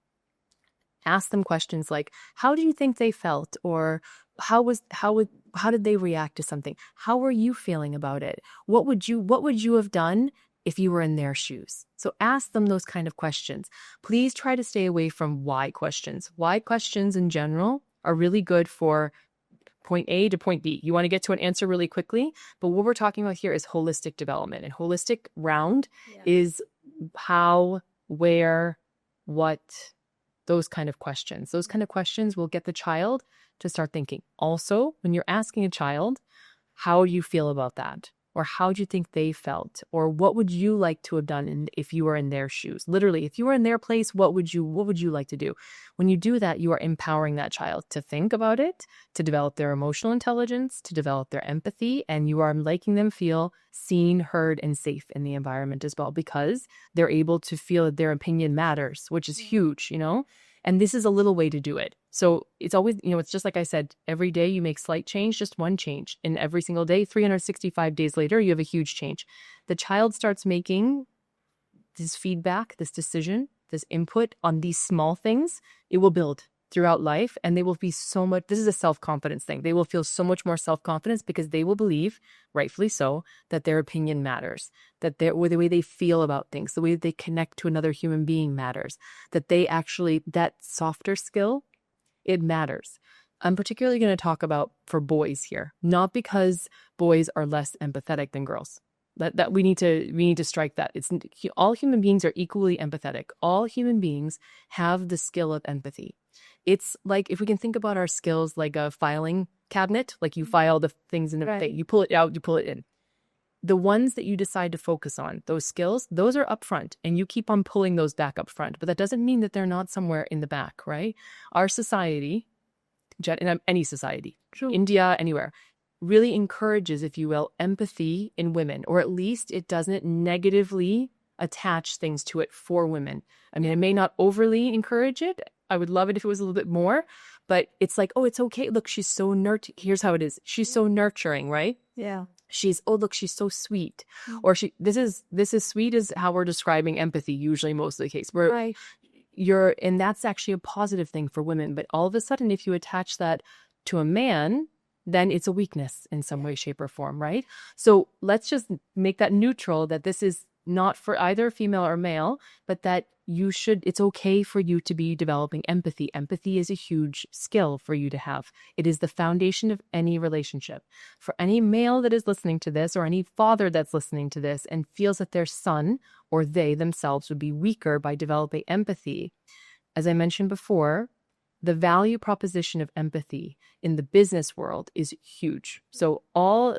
S2: Ask them questions like, how do you think they felt? Or how did they react to something? How were you feeling about it? What would you have done if you were in their shoes? So ask them those kind of questions. Please try to stay away from why questions. Why questions in general are really good for point A to point B. You want to get to an answer really quickly, but what we're talking about here is holistic development. And holistic round is how, where, what, those kind of questions. Those kind of questions will get the child to start thinking. Also, when you're asking a child, how do you feel about that? Or how do you think they felt? Or what would you like to have done if you were in their shoes? Literally, if you were in their place, what would you like to do? When you do that, you are empowering that child to think about it, to develop their emotional intelligence, to develop their empathy, and you are making them feel seen, heard, and safe in the environment as well, because they're able to feel that their opinion matters, which is huge, And this is a little way to do it. So it's always, it's just like I said, every day you make slight change, just one change. And every single day, 365 days later, you have a huge change. The child starts making this feedback, this decision, this input on these small things. It will build throughout life, and they will be this is a self-confidence thing. They will feel so much more self-confidence because they will believe, rightfully so, that their opinion matters, that the way they feel about things, the way they connect to another human being matters, that that softer skill, it matters. I'm particularly going to talk about for boys here, not because boys are less empathetic than girls. That we need to strike that. All human beings are equally empathetic. All human beings have the skill of empathy. It's like, if we can think about our skills like a filing cabinet, like you file the things in the thing, you pull it out, you pull it in. The ones that you decide to focus on, those skills, those are up front, and you keep on pulling those back up front. But that doesn't mean that they're not somewhere in the back, right? Our society, any society, India, anywhere, really encourages, if you will, empathy in women, or at least it doesn't negatively attach things to it for women. I mean, I may not overly encourage it. I would love it if it was a little bit more, but it's like, oh, it's okay. Look, she's so here's how it is. She's so nurturing, right?
S3: Yeah.
S2: Look, she's so sweet. Or this is sweet is how we're describing empathy, usually most of the case.
S3: Right.
S2: And that's actually a positive thing for women. But all of a sudden, if you attach that to a man, then it's a weakness in some way, shape, or form, right? So let's just make that neutral, that this is not for either female or male, but that it's okay for you to be developing empathy. Empathy is a huge skill for you to have. It is the foundation of any relationship. For any male that is listening to this, or any father that's listening to this and feels that their son or they themselves would be weaker by developing empathy, as I mentioned before, the value proposition of empathy in the business world is huge. So all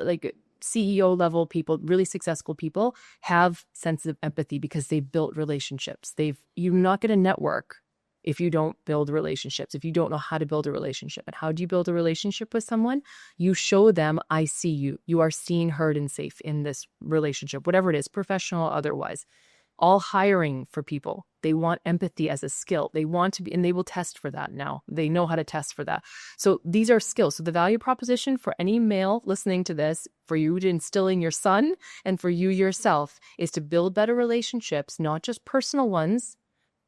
S2: CEO level people, really successful people, have sensitive empathy because they've built relationships. You're not going to network if you don't build relationships, if you don't know how to build a relationship. And how do you build a relationship with someone? You show them, I see you. You are seen, heard, and safe in this relationship, whatever it is, professional, otherwise. all hiring for people. They want empathy as a skill. They want to be, and they will test for that now. They know how to test for that. So these are skills. So the value proposition for any male listening to this, for you to instill in your son and for you yourself, is to build better relationships, not just personal ones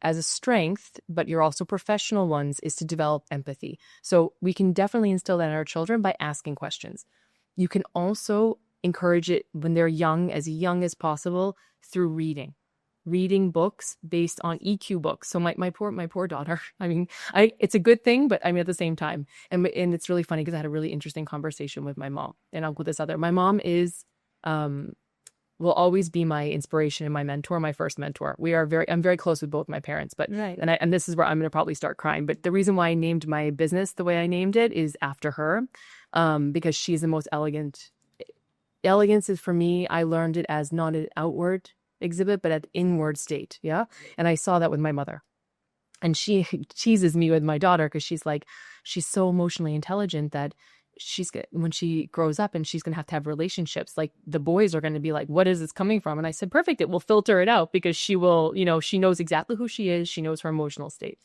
S2: as a strength, but your also professional ones, is to develop empathy. So we can definitely instill that in our children by asking questions. You can also encourage it when they're young as possible, through reading books based on EQ books. So my poor daughter, I mean, it's a good thing, but I mean, at the same time, and it's really funny because I had a really interesting conversation with my mom, and I'll go this other. My mom is, will always be my inspiration and my mentor, my first mentor. I'm very close with both my parents, but,
S3: Right.
S2: and this is where I'm going to probably start crying. But the reason why I named my business the way I named it is after her, because she's the most elegant. Elegance is, for me, I learned it as not an outward exhibit, but an inward state. Yeah. And I saw that with my mother. And she teases me with my daughter because she's so emotionally intelligent that when she grows up and she's going to have relationships, like the boys are going to be like, what is this coming from? And I said, perfect. It will filter it out because she will, she knows exactly who she is. She knows her emotional state.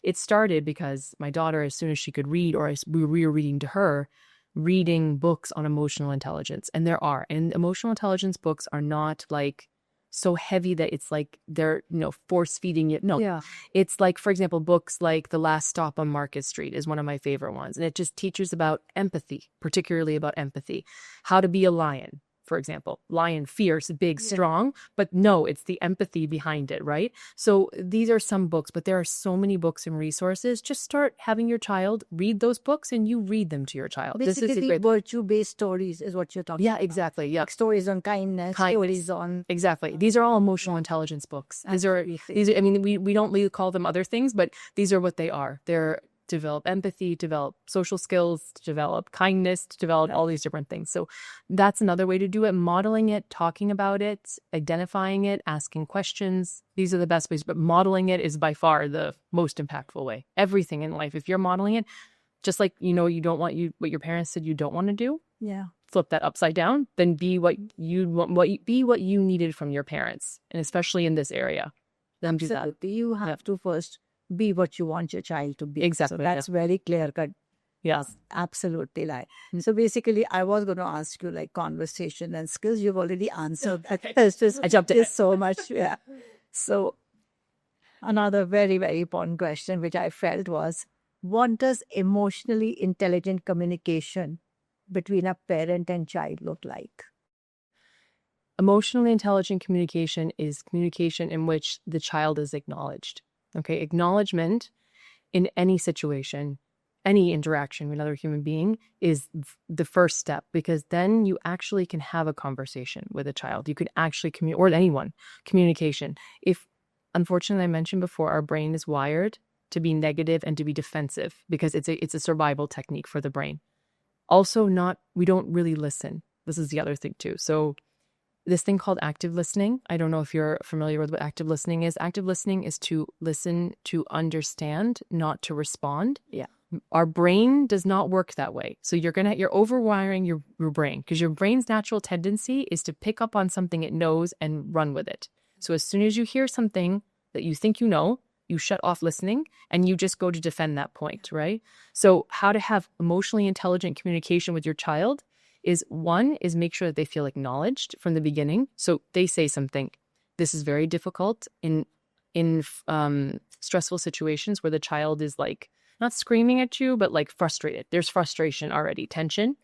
S2: It started because my daughter, as soon as she could read, or we were reading to her, reading books on emotional intelligence. And and emotional intelligence books are not like so heavy that it's like they're, force feeding it. No,
S3: Yeah.
S2: it's like, for example, books like The Last Stop on Market Street is one of my favorite ones. And it just teaches about empathy, particularly about empathy, how to be a lion. For example, lion, fierce, big, strong, but no, it's the empathy behind it, right? So these are some books, but there are so many books and resources. Just start having your child read those books and you read them to your child.
S3: Basically,
S2: This is a great.
S3: virtue-based stories is what you're talking
S2: Yeah,
S3: about.
S2: exactly. Yeah.
S3: Like stories on kindness, stories on...
S2: Exactly. These are all emotional intelligence books. These are, I mean, we don't really call them other things, but these are what they are. They're develop empathy, develop social skills, to develop kindness, to develop all these different things. So that's another way to do it. Modeling it, talking about it, identifying it, asking questions. These are the best ways, but modeling it is by far the most impactful way. Everything in life, if you're modeling it, just like, you don't want what your parents said you don't want to do.
S3: Yeah.
S2: Flip that upside down, then be what you want, be what you needed from your parents, and especially in this area. Then do that.
S3: Absolutely. You have to first be what you want your child to be.
S2: Exactly.
S3: So that's very clear cut.
S2: Yes.
S3: Absolutely. So basically, I was going to ask you conversation and skills. You've already answered that.
S2: I jumped in.
S3: So much. Yeah. So another very, very important question, which I felt was, what does emotionally intelligent communication between a parent and child look like?
S2: Emotionally intelligent communication is communication in which the child is acknowledged. Okay, acknowledgement in any situation, any interaction with another human being is the first step, because then you actually can have a conversation with a child. You can actually or anyone, communication. If, unfortunately, I mentioned before, our brain is wired to be negative and to be defensive because it's a survival technique for the brain. Also, we don't really listen. This is the other thing too. So this thing called active listening, I don't know if you're familiar with what active listening is. Active listening is to listen, to understand, not to respond.
S3: Yeah.
S2: Our brain does not work that way. So you're overwiring your brain, because your brain's natural tendency is to pick up on something it knows and run with it. So as soon as you hear something that you think you shut off listening and you just go to defend that point, right? So how to have emotionally intelligent communication with your child is, one, is make sure that they feel acknowledged from the beginning. So they say something. This is very difficult in stressful situations where the child is not screaming at you, but frustrated. There's frustration already, tension.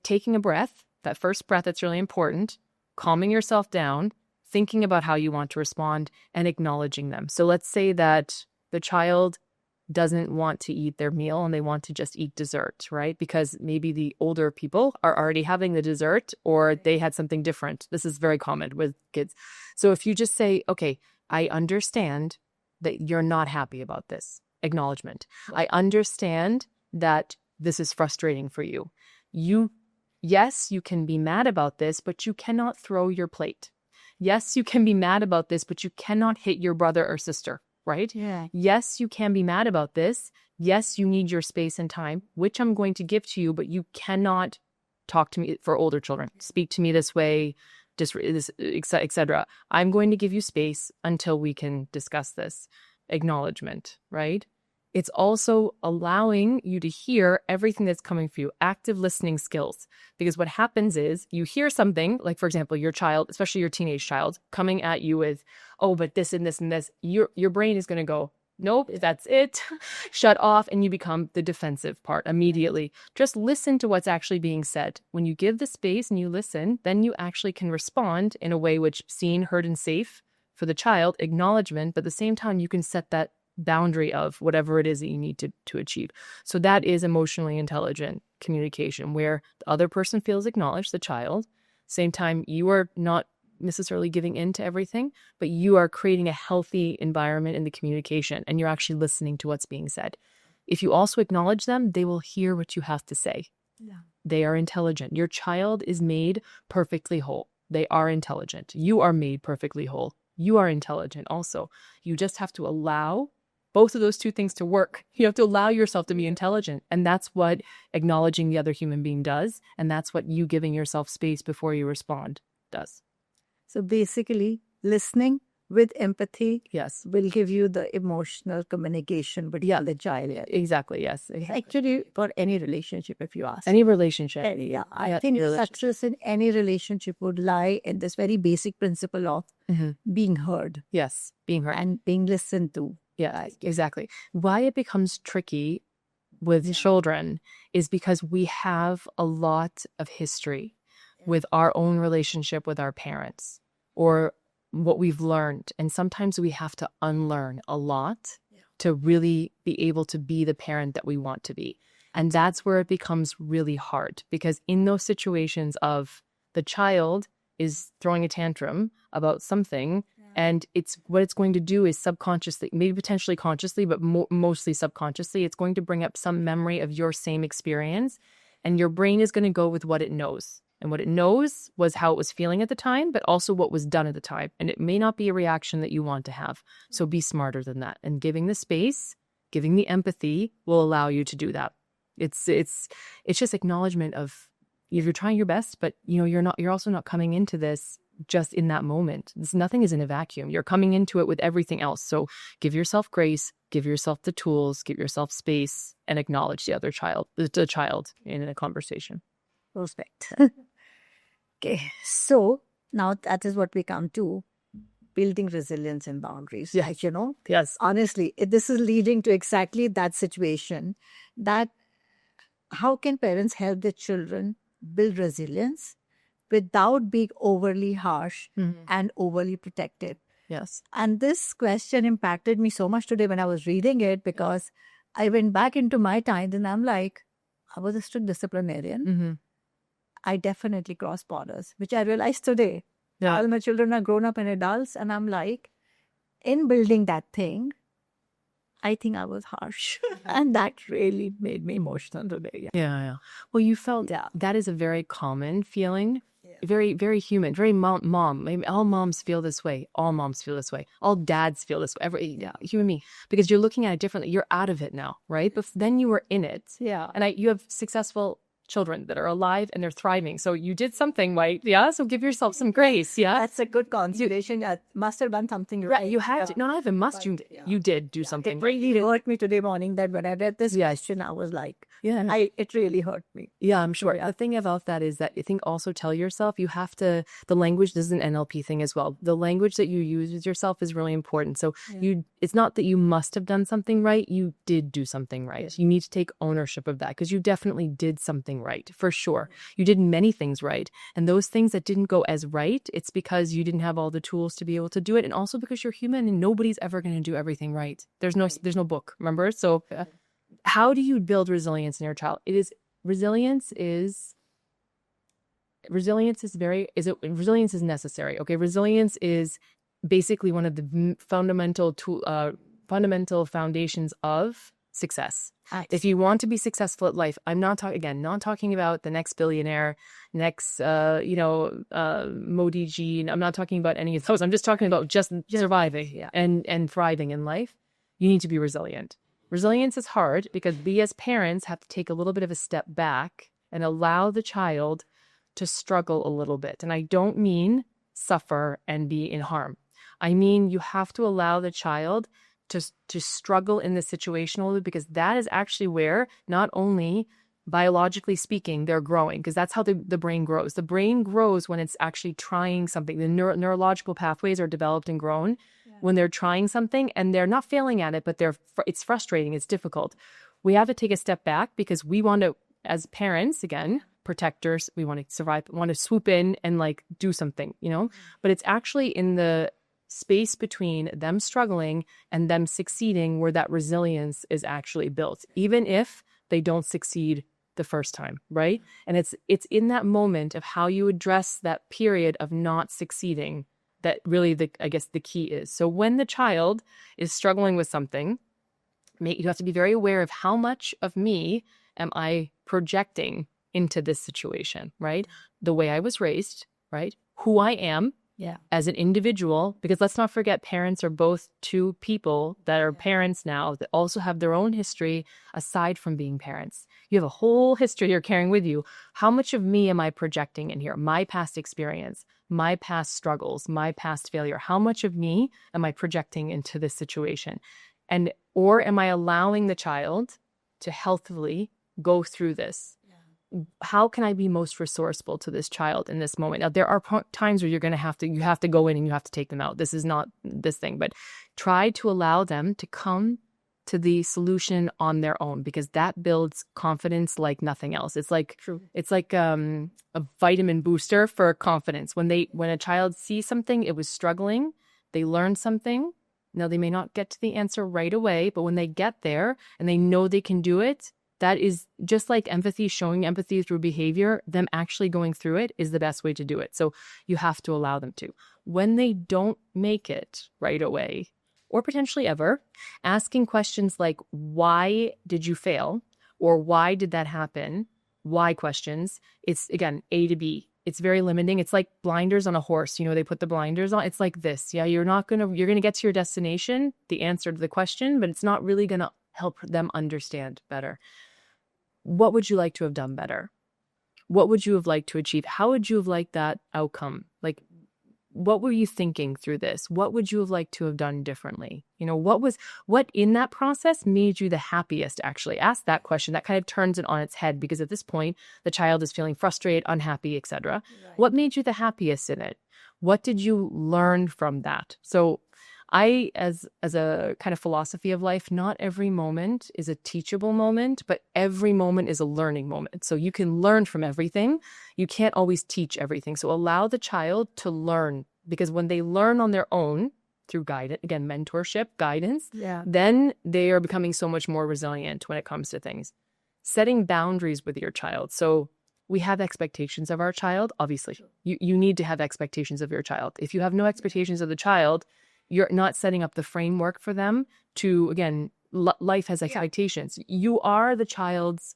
S2: Taking a breath, that first breath, that's really important. Calming yourself down, thinking about how you want to respond, and acknowledging them. So let's say that the child doesn't want to eat their meal and they want to just eat dessert, right? Because maybe the older people are already having the dessert, or they had something different. This is very common with kids. So if you just say, okay, I understand that you're not happy about this. Acknowledgement. I understand that this is frustrating for you. Yes, you can be mad about this, but you cannot throw your plate. Yes, you can be mad about this, but you cannot hit your brother or sister, right?
S3: Yeah.
S2: Yes, you can be mad about this. Yes, you need your space and time, which I'm going to give to you, but you cannot talk to me, for older children. Speak to me this way. just this, etc. I'm going to give you space until we can discuss this. Acknowledgement, right? It's also allowing you to hear everything that's coming for you, active listening skills. Because what happens is you hear something, like, for example, your child, especially your teenage child, coming at you with, oh, but this and this and this. Your brain is going to go, nope, that's it. Shut off, and you become the defensive part immediately. Just listen to what's actually being said. When you give the space and you listen, then you actually can respond in a way which seen, heard, and safe for the child, acknowledgement, but at the same time, you can set that boundary of whatever it is that you need to achieve. So that is emotionally intelligent communication, where the other person feels acknowledged, the child. Same time, you are not necessarily giving in to everything, but you are creating a healthy environment in the communication, and you're actually listening to what's being said. If you also acknowledge them, they will hear what you have to say. Yeah. They are intelligent. Your child is made perfectly whole. They are intelligent. You are made perfectly whole. You are intelligent also. You just have to allow both of those two things to work. You have to allow yourself to be intelligent. And that's what acknowledging the other human being does. And that's what you giving yourself space before you respond does.
S3: So basically, listening with empathy,
S2: yes,
S3: will give you the emotional communication between the child.
S2: Exactly, yes.
S3: Actually, for any relationship, if you ask.
S2: Any relationship.
S3: I think success in any relationship would lie in this very basic principle of being heard.
S2: Yes, being heard.
S3: And being listened to.
S2: Yeah, exactly. Why it becomes tricky with children is because we have a lot of history with our own relationship with our parents or what we've learned. And sometimes we have to unlearn a lot to really be able to be the parent that we want to be. And that's where it becomes really hard, because in those situations of the child is throwing a tantrum about something, and it's what it's going to do is subconsciously, maybe potentially consciously, but mostly subconsciously, it's going to bring up some memory of your same experience, and your brain is going to go with what it knows. And what it knows was how it was feeling at the time, but also what was done at the time. And it may not be a reaction that you want to have. So be smarter than that. And giving the space, giving the empathy will allow you to do that. It's just acknowledgement of, you're trying your best, but you're also not coming into this just in that moment. Nothing is in a vacuum. You're coming into it with everything else. So give yourself grace, give yourself the tools, give yourself space, and acknowledge the other child, the child in a conversation.
S3: Perfect. Okay, so now that is what we come to, building resilience and boundaries.
S2: Yeah.
S3: Yes. Honestly, this is leading to exactly that situation, that how can parents help their children build resilience without being overly harsh and overly protective?
S2: Yes.
S3: And this question impacted me so much today when I was reading it, because I went back into my time and I'm like, I was a strict disciplinarian. I definitely cross borders, which I realized today.
S2: Yeah.
S3: All my children are grown up and adults, and I'm like, in building that thing, I think I was harsh. And that really made me emotional today.
S2: Yeah. Well, you felt that is a very common feeling. Very, very human, very mom. Maybe all moms feel this way. All moms feel this way. All dads feel this way. You and me, because you're looking at it differently. You're out of it now, right? But then you were in it.
S3: Yeah.
S2: And you have successful children that are alive and they're thriving. So you did something right. Yeah. So give yourself some grace. Yeah.
S3: That's a good consideration. You must have done something right.
S2: You had to. Not even must. You did do something.
S3: It really hurt me today morning that when I read this question, I was like, it really hurt me.
S2: Yeah, I'm sure. The thing about that is that I think also tell yourself you have to, the language, this is an NLP thing as well. The language that you use with yourself is really important. So it's not that you must have done something right. You did do something right. You need to take ownership of that, because you definitely did something right, for sure. You did many things right. And those things that didn't go as right, it's because you didn't have all the tools to be able to do it. And also because you're human and nobody's ever going to do everything right. There's no book, remember? So how do you build resilience in your child? Resilience is necessary. Okay. Resilience is basically one of the fundamental foundations of success. If you want to be successful at life, I'm not talking about the next billionaire, next, Modi ji. I'm not talking about any of those. I'm just talking about just surviving and thriving in life. You need to be resilient. Resilience is hard because we as parents have to take a little bit of a step back and allow the child to struggle a little bit. And I don't mean suffer and be in harm. I mean, you have to allow the child to struggle in the situation a little bit, because that is actually where, not only biologically speaking, they're growing, because that's how the brain grows. The brain grows when it's actually trying something. The neurological pathways are developed and grown when they're trying something, and they're not failing at it, but it's frustrating, it's difficult. We have to take a step back, because we want to, as parents, again, protectors, we want to survive, want to swoop in and like do something, but it's actually in the space between them struggling and them succeeding where that resilience is actually built, even if they don't succeed the first time, right? And it's in that moment of how you address that period of not succeeding that really the key is. So when the child is struggling with something, you have to be very aware of how much of me am I projecting into this situation, right? The way I was raised, right? Who I am as an individual, because let's not forget, parents are both two people that are parents now that also have their own history aside from being parents. You have a whole history you're carrying with you. How much of me am I projecting in here? My past experience, my past struggles, my past failure. How much of me am I projecting into this situation? Or am I allowing the child to healthily go through this? How can I be most resourceful to this child in this moment? Now, there are times where you have to go in and you have to take them out. This is not this thing, but try to allow them to come to the solution on their own, because that builds confidence like nothing else. It's like a vitamin booster for confidence. When a child sees something, it was struggling, they learned something. Now, they may not get to the answer right away, but when they get there and they know they can do it, that is just like empathy, showing empathy through behavior. Them actually going through it is the best way to do it. So you have to allow them to. When they don't make it right away, or potentially ever, asking questions like, why did you fail? Or why did that happen? Why questions. It's, again, A to B. It's very limiting. It's like blinders on a horse. They put the blinders on. It's like this. Yeah, you're going to get to your destination, the answer to the question, but it's not really going to help them understand better. What would you like to have done better? What would you have liked to achieve? How would you have liked that outcome? Like, what were you thinking through this? What would you have liked to have done differently? What in that process made you the happiest? Actually ask that question. That kind of turns it on its head, because at this point, the child is feeling frustrated, unhappy, etc. Right. What made you the happiest in it? What did you learn from that? So I, as a kind of philosophy of life, not every moment is a teachable moment, but every moment is a learning moment. So you can learn from everything. You can't always teach everything. So allow the child to learn, because when they learn on their own through guidance, again, mentorship, guidance, then they are becoming so much more resilient when it comes to things. Setting boundaries with your child. So we have expectations of our child, obviously. You need to have expectations of your child. If you have no expectations of the child, you're not setting up the framework for them to, again, life has expectations. You are the child's,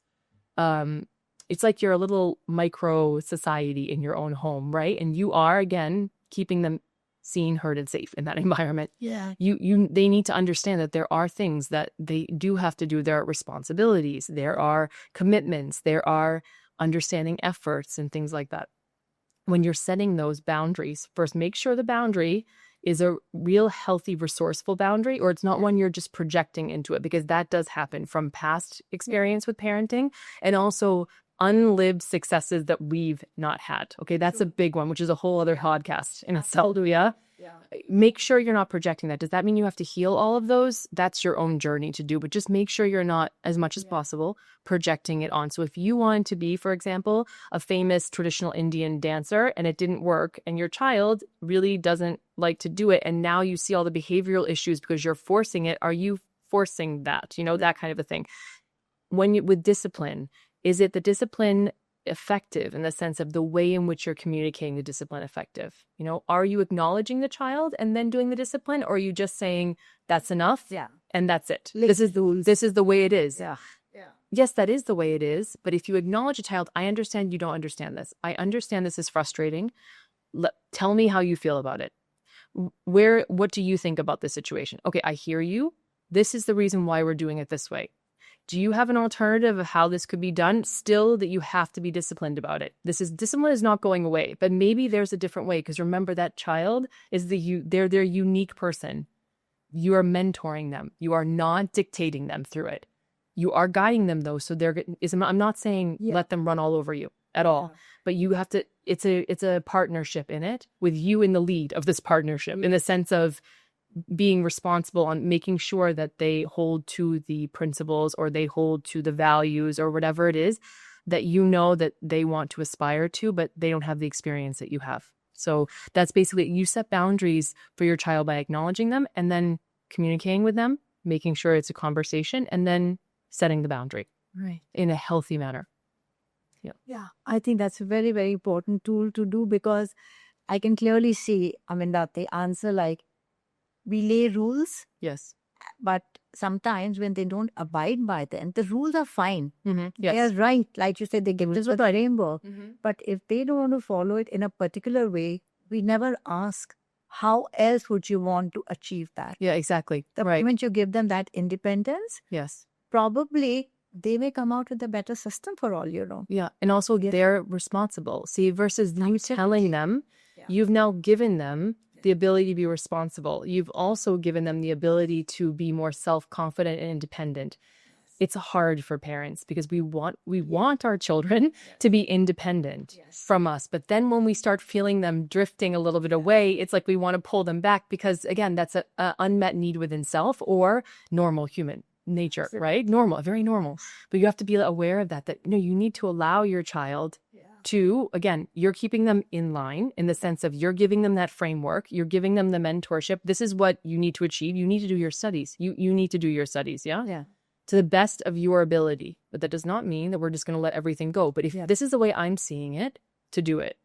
S2: it's like you're a little micro society in your own home, right? And you are, again, keeping them seen, heard, and safe in that environment. Yeah. They need to understand that there are things that they do have to do. There are responsibilities, there are commitments, there are understanding efforts and things like that. When you're setting those boundaries, first make sure the boundary is a real healthy, resourceful boundary, or it's not one you're just projecting into it, because that does happen from past experience with parenting and also unlived successes that we've not had. Okay, that's a big one, which is a whole other podcast in itself. Yeah. Make sure you're not projecting that. Does that mean you have to heal all of those? That's your own journey to do, but just make sure you're not, as much as possible, projecting it on. So if you want to be, for example, a famous traditional Indian dancer and it didn't work, and your child really doesn't like to do it, and now you see all the behavioral issues because you're forcing it, are you forcing that? That kind of a thing. With discipline, is it the discipline effective in the sense of the way in which you're communicating the discipline effective? Are you acknowledging the child and then doing the discipline, or are you just saying that's enough? Yeah. And that's it. This is the way it is. Yeah. Yes, that is the way it is. But if you acknowledge a child, I understand you don't understand this. I understand this is frustrating. Tell me how you feel about it. What do you think about this situation? Okay, I hear you. This is the reason why we're doing it this way. Do you have an alternative of how this could be done? Still that you have to be disciplined about it. Discipline is not going away, but maybe there's a different way, because remember that child is they're their unique person. You are mentoring them. You are not dictating them through it. You are guiding them though. So I'm not saying let them run all over you at all, but you have to, it's a partnership in it, with you in the lead of this partnership, in the sense of being responsible on making sure that they hold to the principles, or they hold to the values, or whatever it is that you know that they want to aspire to, but they don't have the experience that you have. So that's basically, you set boundaries for your child by acknowledging them, and then communicating with them, making sure it's a conversation, and then setting the boundary in a healthy manner.
S3: Yeah, I think that's a very, very important tool to do, because I can clearly see, that they answer like, we lay rules,
S2: Yes.
S3: but sometimes when they don't abide by them, the rules are fine.
S2: Yes.
S3: They are right. Like you said, they give us a framework. But if they don't want to follow it in a particular way, we never ask, how else would you want to achieve that?
S2: Yeah, exactly.
S3: The moment you give them that independence,
S2: Yes.
S3: probably they may come out with a better system for all you know.
S2: Yeah. And also they're responsible. See, versus you telling them, you've now given them the ability to be responsible. You've also given them the ability to be more self-confident and independent. It's hard for parents, because we want our children to be independent from us. But then when we start feeling them drifting a little bit away, it's like we want to pull them back, because again, that's a unmet need within self, or normal human nature, right? Normal, very normal. But you have to be aware of that you need to allow your child to, again, you're keeping them in line, in the sense of you're giving them that framework, you're giving them the mentorship. This is what you need to achieve. You need to do your studies. You need to do your studies, yeah? To the best of your ability. But that does not mean that we're just going to let everything go. But if this is the way I'm seeing it, to do it.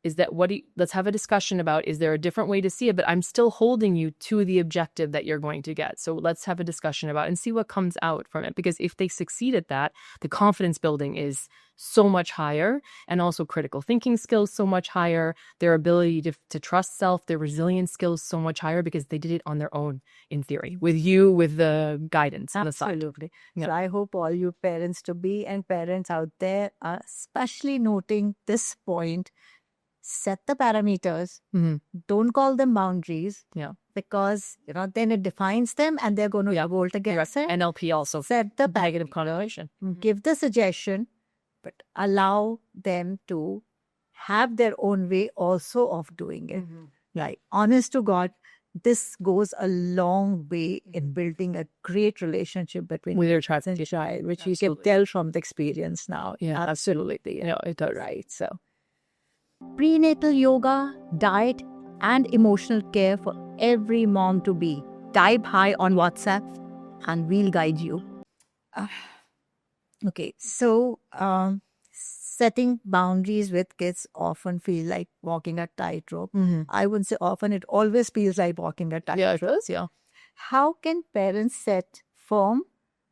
S2: Is that let's have a discussion about, is there a different way to see it? But I'm still holding you to the objective that you're going to get. So let's have a discussion about it and see what comes out from it. Because if they succeed at that, the confidence building is so much higher, and also critical thinking skills so much higher, their ability to trust self, their resilience skills so much higher, because they did it on their own, in theory, with you, with the guidance on the side.
S3: Absolutely. So I hope all you parents to be and parents out there are especially noting this point. Set the parameters. Don't call them boundaries. Because then it defines them, and they're going to revolt against it.
S2: NLP also
S3: set the
S2: negative connotation.
S3: Give the suggestion, but allow them to have their own way also of doing it. Like, honest to God, this goes a long way in building a great relationship between
S2: with your child,
S3: which you can tell from the experience now. Absolutely.
S2: It does.
S3: Right. So, prenatal yoga, diet, and emotional care for every mom to be. Type hi on WhatsApp, and we'll guide you. Okay, so setting boundaries with kids often feel like walking a tightrope. I wouldn't say often, it always feels like walking a tightrope. How can parents set firm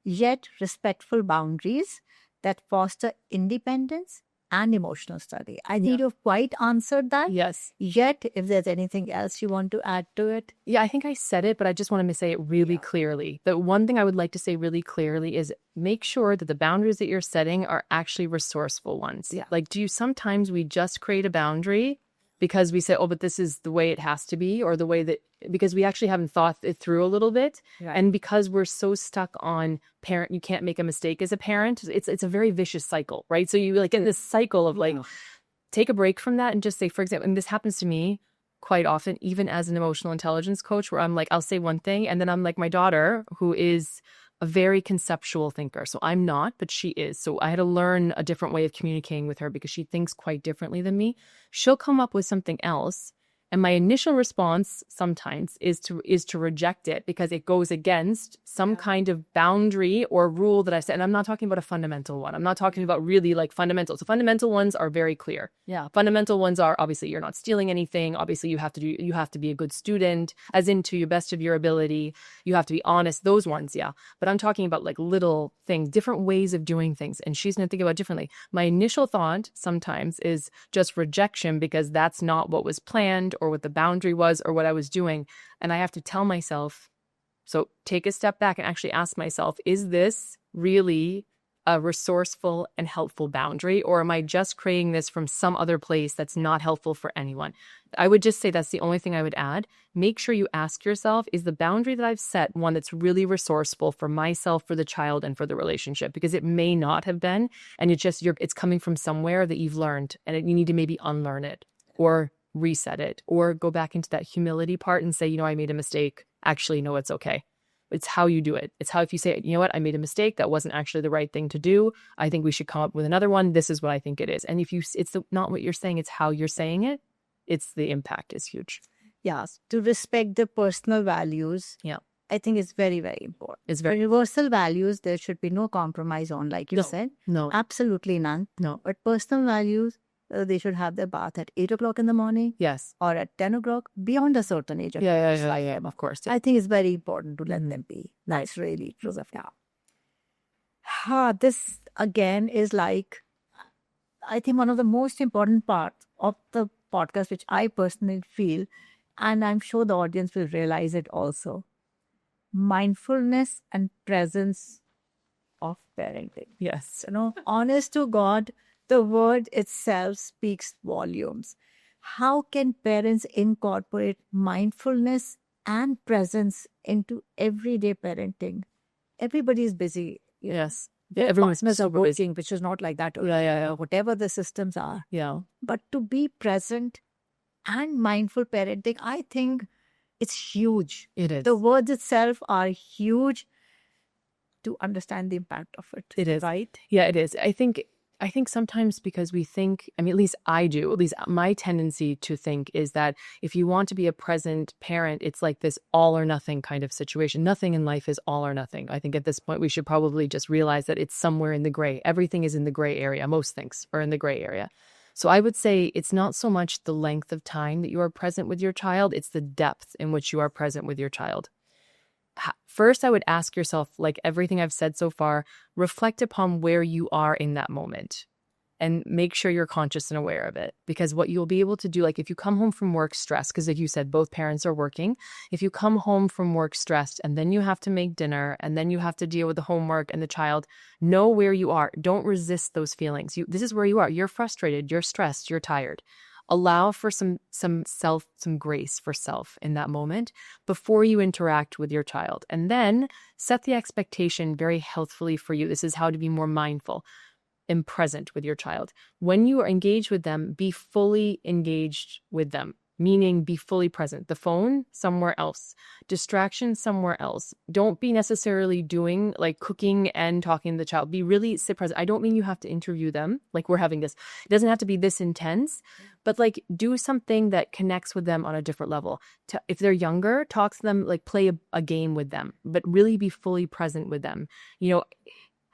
S3: yet respectful boundaries that foster independence and emotional study? I think you've quite answered that.
S2: Yes.
S3: Yet, if there's anything else you want to add to it.
S2: Yeah, I think I said it, but I just want to say it really clearly. The one thing I would like to say really clearly is make sure that the boundaries that you're setting are actually resourceful ones. Like, sometimes we just create a boundary because we say, oh, but this is the way it has to be, or the way that, because we actually haven't thought it through a little bit. And because we're so stuck on parent, you can't make a mistake as a parent, it's a very vicious cycle, right? So you like in this cycle of like, take a break from that and just say, for example, and this happens to me quite often, even as an emotional intelligence coach, where I'm like, I'll say one thing, and then I'm like, my daughter, who is a very conceptual thinker. So I'm not, but she is. So I had to learn a different way of communicating with her, because she thinks quite differently than me. She'll come up with something else, and my initial response sometimes is to reject it, because it goes against some kind of boundary or rule that I set. And I'm not talking about a fundamental one. I'm not talking about really like fundamentals. The fundamental ones are very clear. Fundamental ones are, obviously you're not stealing anything. Obviously you have to be a good student, as in to your best of your ability. You have to be honest. Those ones, But I'm talking about like little things, different ways of doing things. And she's going to think about it differently. My initial thought sometimes is just rejection, because that's not what was planned, or what the boundary was, or what I was doing. And I have to tell myself, So take a step back and actually ask myself, is this really a resourceful and helpful boundary, or am I just creating this from some other place that's not helpful for anyone? I would just say that's the only thing I would add. Make sure you ask yourself, is the boundary that I've set one that's really resourceful for myself, for the child, and for the relationship? Because it may not have been, and it's coming from somewhere that you've learned, and you need to maybe unlearn it or reset it or go back into that humility part and say, I made a mistake. Actually, no, it's okay. It's how you do it. It's how if you say, you know what, I made a mistake. That wasn't actually the right thing to do. I think we should come up with another one. This is what I think it is. And it's not what you're saying, it's how you're saying it. It's the impact is huge.
S3: Yes, to respect the personal values.
S2: Yeah.
S3: I think it's very, very important.
S2: It's very
S3: universal values, there should be no compromise on, like you said.
S2: No.
S3: Absolutely none.
S2: No.
S3: But personal values, they should have their bath at 8 o'clock in the morning.
S2: Yes.
S3: Or at 10 o'clock, beyond a certain age.
S2: Yeah, of course.
S3: I think it's very important to let them be. That's really true. Yeah. This, again, is like, I think one of the most important parts of the podcast, which I personally feel, and I'm sure the audience will realize it also. Mindfulness and presence of parenting.
S2: Yes.
S3: Honest to God, the word itself speaks volumes. How can parents incorporate mindfulness and presence into everyday parenting? Everybody is busy.
S2: Yes. Yeah, everyone's
S3: partners are
S2: busy.
S3: working, which is not like that.
S2: Yeah.
S3: Whatever the systems are.
S2: Yeah.
S3: But to be present and mindful parenting, I think it's huge.
S2: It is.
S3: The words itself are huge to understand the impact of it.
S2: It is.
S3: Right?
S2: Yeah, it is. I think sometimes because we think, at least I do, at least my tendency to think is that if you want to be a present parent, it's like this all or nothing kind of situation. Nothing in life is all or nothing. I think at this point, we should probably just realize that it's somewhere in the gray. Everything is in the gray area. Most things are in the gray area. So I would say it's not so much the length of time that you are present with your child, it's the depth in which you are present with your child. First, I would ask yourself, like everything I've said so far, reflect upon where you are in that moment and make sure you're conscious and aware of it. Because what you'll be able to do, like if you come home from work stressed, because like you said, both parents are working, if you come home from work stressed and then you have to make dinner and then you have to deal with the homework and the child, know where you are. Don't resist those feelings. This is where you are. You're frustrated, you're stressed, you're tired. Allow for some grace for self in that moment before you interact with your child. And then set the expectation very healthfully for you. This is how to be more mindful and present with your child. When you are engaged with them, be fully engaged with them, meaning be fully present. The phone, somewhere else. Distraction, somewhere else. Don't be necessarily doing like cooking and talking to the child. Be really sit present. I don't mean you have to interview them like we're having this. It doesn't have to be this intense, but like do something that connects with them on a different level. If they're younger, talk to them, like play a game with them, but really be fully present with them.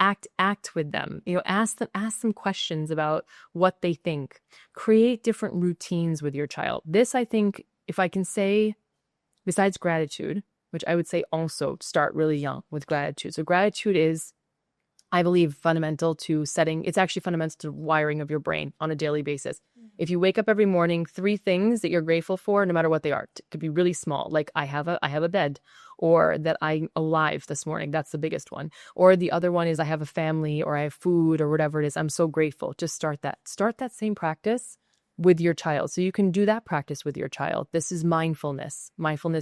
S2: Act with them, ask them questions about what they think, create different routines with your child. This, I think, if I can say, besides gratitude, which I would say also start really young with gratitude. So gratitude is, I believe, fundamental to setting, it's actually fundamental to wiring of your brain on a daily basis. If you wake up every morning, 3 things that you're grateful for, no matter what they are, it could be really small, like I have a bed, or that I'm alive this morning. That's the biggest one. Or the other one is I have a family, or I have food, or whatever it is. I'm so grateful. Just start that same practice with your child. So you can do that practice with your child. This is mindfulness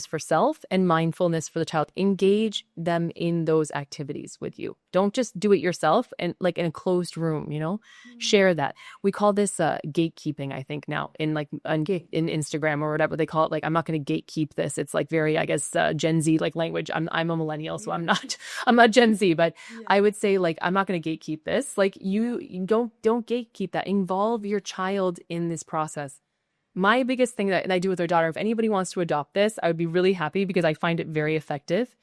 S2: for self and mindfulness for the child. Engage them in those activities with you. Don't just do it yourself and like in a closed room, share that. We call this gatekeeping, I think now in Instagram or whatever they call it. Like, I'm not going to gatekeep this. It's like very, I guess, Gen Z like language. I'm a millennial, so I'm not Gen Z, but I would say like, I'm not going to gatekeep this. Like you don't gatekeep that. Involve your child in this process. My biggest thing that I do with our daughter, if anybody wants to adopt this, I would be really happy because I find it very effective.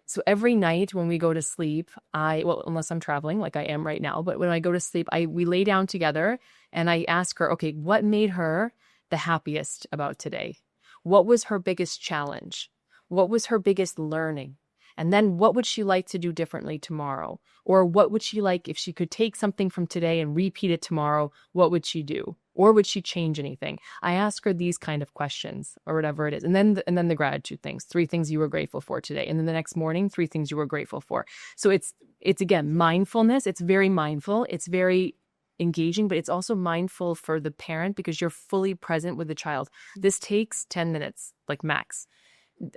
S2: So every night when we go to sleep, unless I'm traveling like I am right now, but when I go to sleep, we lay down together and I ask her, okay, what made her the happiest about today? What was her biggest challenge? What was her biggest learning? And then what would she like to do differently tomorrow? Or what would she like if she could take something from today and repeat it tomorrow? What would she do? Or would she change anything? I ask her these kind of questions or whatever it is. And then the gratitude things, 3 things you were grateful for today. And then the next morning, 3 things you were grateful for. So it's again, mindfulness. It's very mindful. It's very engaging, but it's also mindful for the parent because you're fully present with the child. This takes 10 minutes, like max.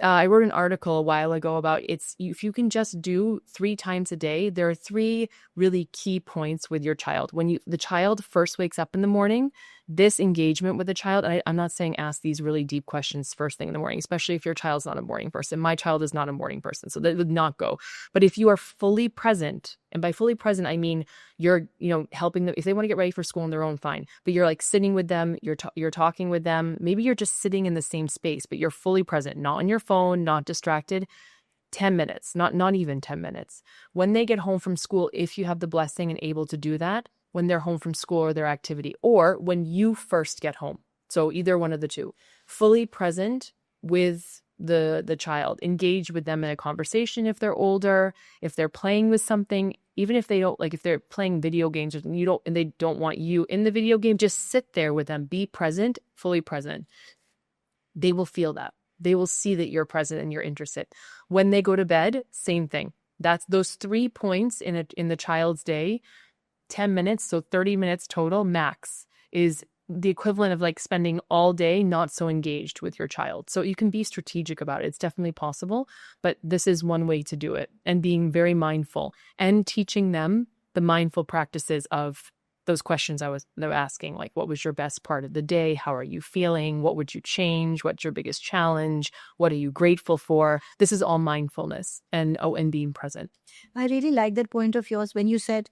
S2: I wrote an article a while ago about if you can just do 3 times a day, there are 3 really key points with your child. When the child first wakes up in the morning, this engagement with the child, and I'm not saying ask these really deep questions first thing in the morning, especially if your child's not a morning person. My child is not a morning person, so that would not go. But if you are fully present, and by fully present, I mean you're, helping them. If they want to get ready for school on their own, fine. But you're like sitting with them, you're talking with them. Maybe you're just sitting in the same space, but you're fully present, not on your phone, not distracted. 10 minutes, not even 10 minutes. When they get home from school, if you have the blessing and able to do that, when they're home from school or their activity, or when you first get home. So either one of the 2, fully present with the child, engage with them in a conversation if they're older, if they're playing with something, even if they don't, like if they're playing video games and they don't want you in the video game, just sit there with them, be present, fully present. They will feel that. They will see that you're present and you're interested. When they go to bed, same thing. That's those 3 points in the child's day, 10 minutes, so 30 minutes total max is the equivalent of like spending all day not so engaged with your child. So you can be strategic about it. It's definitely possible, but this is one way to do it, and being very mindful and teaching them the mindful practices of those questions they were asking, like what was your best part of the day? How are you feeling? What would you change? What's your biggest challenge? What are you grateful for? This is all mindfulness and being present.
S3: I really like that point of yours when you said,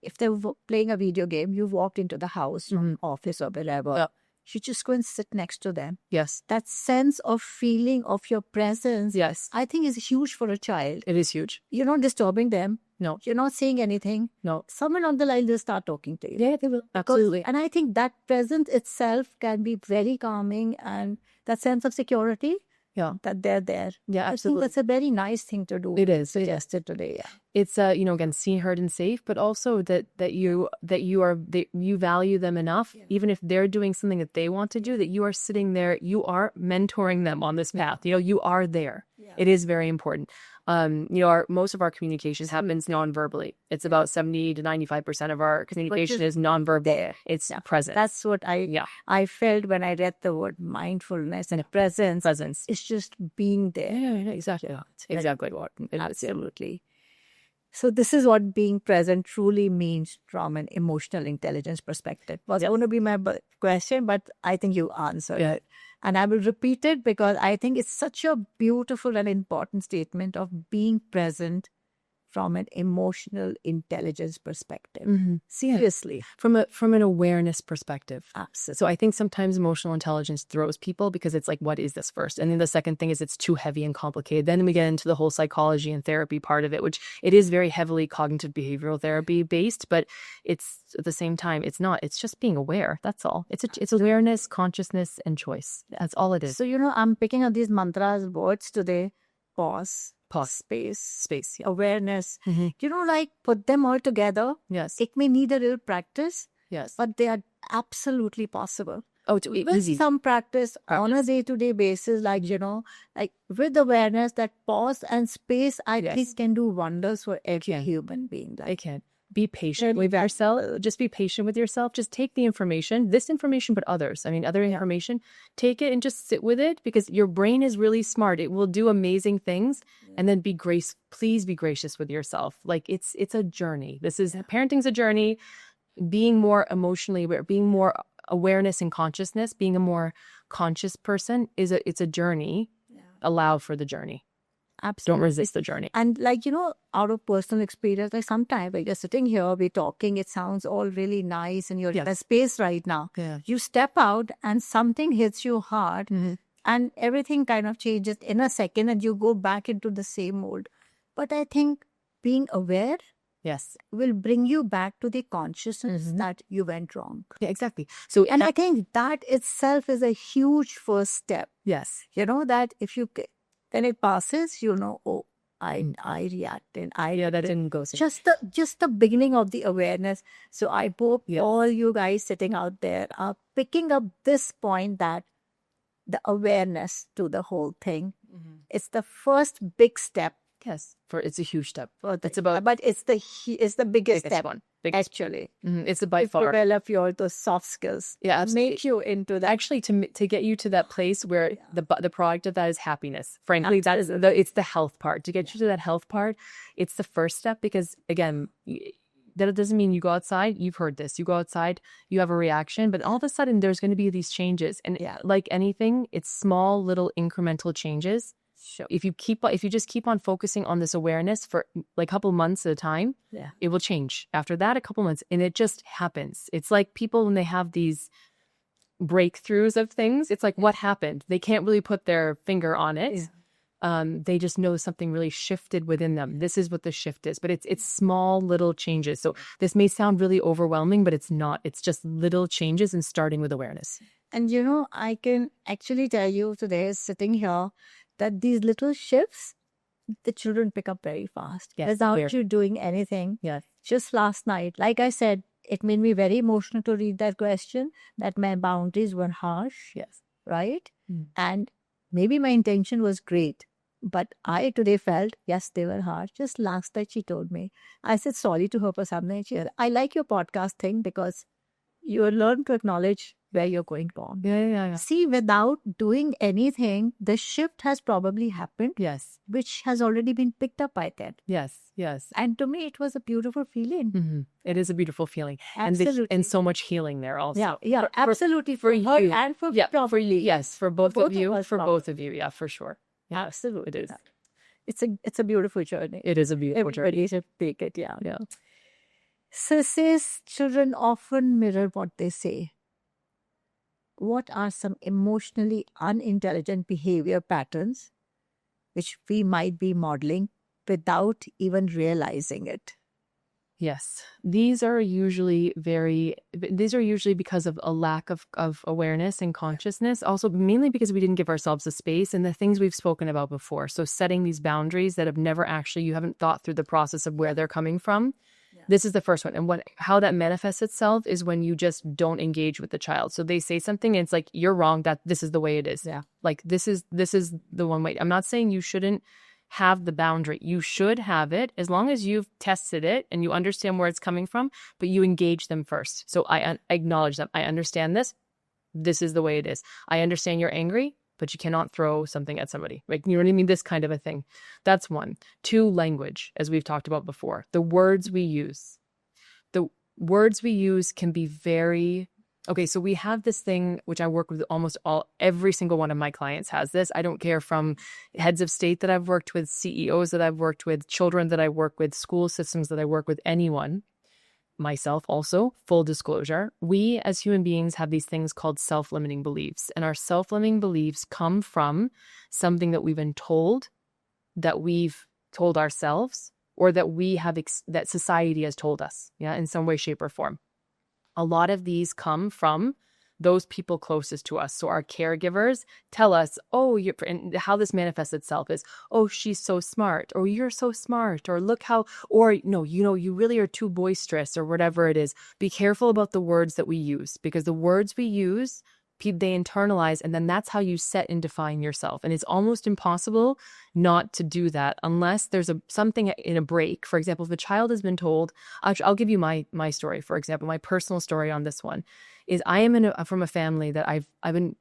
S3: if they're playing a video game, you've walked into the house, office or wherever,
S2: Yep.
S3: you just go and sit next to them.
S2: Yes.
S3: That sense of feeling of your presence,
S2: Yes.
S3: I think is huge for a child.
S2: It is huge.
S3: You're not disturbing them.
S2: No.
S3: You're not saying anything.
S2: No.
S3: Somewhere on the line, they'll start talking to you.
S2: Yeah, they will. Absolutely.
S3: And I think that presence itself can be very calming, and that sense of security, that they're there.
S2: Yeah,
S3: I
S2: absolutely.
S3: think that's a very nice thing to do.
S2: It is.
S3: Suggested today. Yeah.
S2: It's again, seen, heard, and safe, but also that you value them enough, even if they're doing something that they want to do, that you are sitting there, you are mentoring them on this path. You are there. Yeah. It is very important. Most of our communications happens non-verbally. It's about 70 to 95% of our communication is non-verbal.
S3: There.
S2: It's present.
S3: That's what I felt when I read the word mindfulness and presence.
S2: Presence.
S3: It's just being there.
S2: Yeah, exactly. Exactly what it is.
S3: Absolutely. So this is what being present truly means from an emotional intelligence perspective. Was going to be my question, but I think you answered it. And I will repeat it because I think it's such a beautiful and important statement of being present from an emotional intelligence perspective.
S2: Mm-hmm.
S3: Seriously.
S2: From an awareness perspective.
S3: Absolutely.
S2: So I think sometimes emotional intelligence throws people because it's like, what is this first? And then the second thing is it's too heavy and complicated. Then we get into the whole psychology and therapy part of it, which it is very heavily cognitive behavioral therapy based, but it's at the same time, it's not. It's just being aware. That's all. It's awareness, consciousness, and choice. That's all it is.
S3: So, I'm picking up these mantras, words today. Pause, space, awareness.
S2: Mm-hmm.
S3: Put them all together.
S2: Yes.
S3: It may need a little practice.
S2: Yes.
S3: But they are absolutely possible.
S2: Oh, it's easy.
S3: With some practice on a day-to-day basis, with awareness, that pause and space, I think can do wonders for every human being.
S2: They can. Be patient with yourself. Just be patient with yourself. Just take the information, this information, but others. I mean, other information. Take it and just sit with it because your brain is really smart. It will do amazing things. And then please be gracious with yourself. It's a journey. Parenting's a journey. Being more emotionally aware, being more awareness and consciousness, being a more conscious person it's a journey. Yeah. Allow for the journey.
S3: Absolutely.
S2: Don't resist the journey.
S3: And out of personal experience, sometimes you're sitting here, we're talking, it sounds all really nice and you're in a space right now.
S2: Yeah.
S3: You step out and something hits you hard and everything kind of changes in a second and you go back into the same mold. But I think being aware will bring you back to the consciousness that you went wrong.
S2: Yeah, exactly.
S3: And I think that itself is a huge first step.
S2: Yes.
S3: That if you... Then it passes, oh, I reacted.
S2: Yeah, that didn't go so.
S3: Just the beginning of the awareness. So I hope all you guys sitting out there are picking up this point, that the awareness to the whole thing. It's the first big step.
S2: Yes, it's a huge step.
S3: It's about, but it's the biggest step
S2: one.
S3: actually.
S2: It's by
S3: To
S2: far.
S3: develop those soft skills.
S2: Yeah, absolutely.
S3: Make you into that.
S2: Actually, to get you to that place where the product of that is happiness. Frankly, that is it's the health part. To get you to that health part, it's the first step, because again, that doesn't mean you go outside. You've heard this. You go outside, you have a reaction, but all of a sudden there's going to be these changes. And like anything, it's small little incremental changes.
S3: Sure.
S2: If you just keep on focusing on this awareness for like a couple months at a time, it will change. After that, a couple months, and it just happens. It's like people when they have these breakthroughs of things, it's like, what happened? They can't really put their finger on it. They just know something really shifted within them. This is what the shift is, but it's small little changes. So this may sound really overwhelming, but it's not. It's just little changes and starting with awareness.
S3: And I can actually tell you today, sitting here, that these little shifts, the children pick up very fast without you doing anything.
S2: Yes.
S3: Just last night, like I said, it made me very emotional to read that question, that my boundaries were harsh.
S2: Yes.
S3: Right? And maybe my intention was great, but I today felt, yes, they were harsh. Just last night she told me, I said sorry to her for something. She said, I like your podcast thing because you learn to acknowledge where you're going wrong.
S2: Yeah.
S3: See, without doing anything, the shift has probably happened.
S2: Yes.
S3: Which has already been picked up by that.
S2: Yes.
S3: And to me, it was a beautiful feeling.
S2: It is a beautiful feeling.
S3: Absolutely.
S2: And so much healing there also.
S3: Yeah, absolutely.
S2: For
S3: her
S2: you.
S3: and for
S2: probably. Yes, for both of you. For
S3: probably.
S2: both of you, yeah, for sure.
S3: Yeah, absolutely.
S2: It is.
S3: It's a beautiful journey.
S2: It is a beautiful journey.
S3: Everybody should take it, yeah. So says children often mirror what they say. What are some emotionally unintelligent behavior patterns which we might be modeling without even realizing it?
S2: Yes. These are usually because of a lack of awareness and consciousness. Also, mainly because we didn't give ourselves a space, and the things we've spoken about before. So setting these boundaries that you haven't thought through the process of where they're coming from. This is the first one. And how that manifests itself is when you just don't engage with the child. So they say something and it's like, you're wrong, that this is the way it is.
S3: Yeah.
S2: Like this is the one way. I'm not saying you shouldn't have the boundary. You should have it as long as you've tested it and you understand where it's coming from, but you engage them first. So I acknowledge them. I understand this. This is the way it is. I understand you're angry, but you cannot throw something at somebody. Like, you know what I mean? This kind of a thing. That's one. 2, language, as we've talked about before. The words we use. The words we use can be very... Okay, so we have this thing, which I work with every single one of my clients has this. I don't care, from heads of state that I've worked with, CEOs that I've worked with, children that I work with, school systems that I work with, anyone. Myself also, full disclosure, we as human beings have these things called self-limiting beliefs. And our self-limiting beliefs come from something that we've been told, that we've told ourselves, or that we have that society has told us, in some way, shape, or form. A lot of these come from those people closest to us. So our caregivers tell us, and how this manifests itself is, oh, she's so smart, or you're so smart, or look how, or no, you really are too boisterous, or whatever it is. Be careful about the words that we use, because the words we use, they internalize, and then that's how you set and define yourself. And it's almost impossible not to do that unless there's something in a break. For example, if a child has been told, I'll give you my story. For example, my personal story on this one is I am from a family that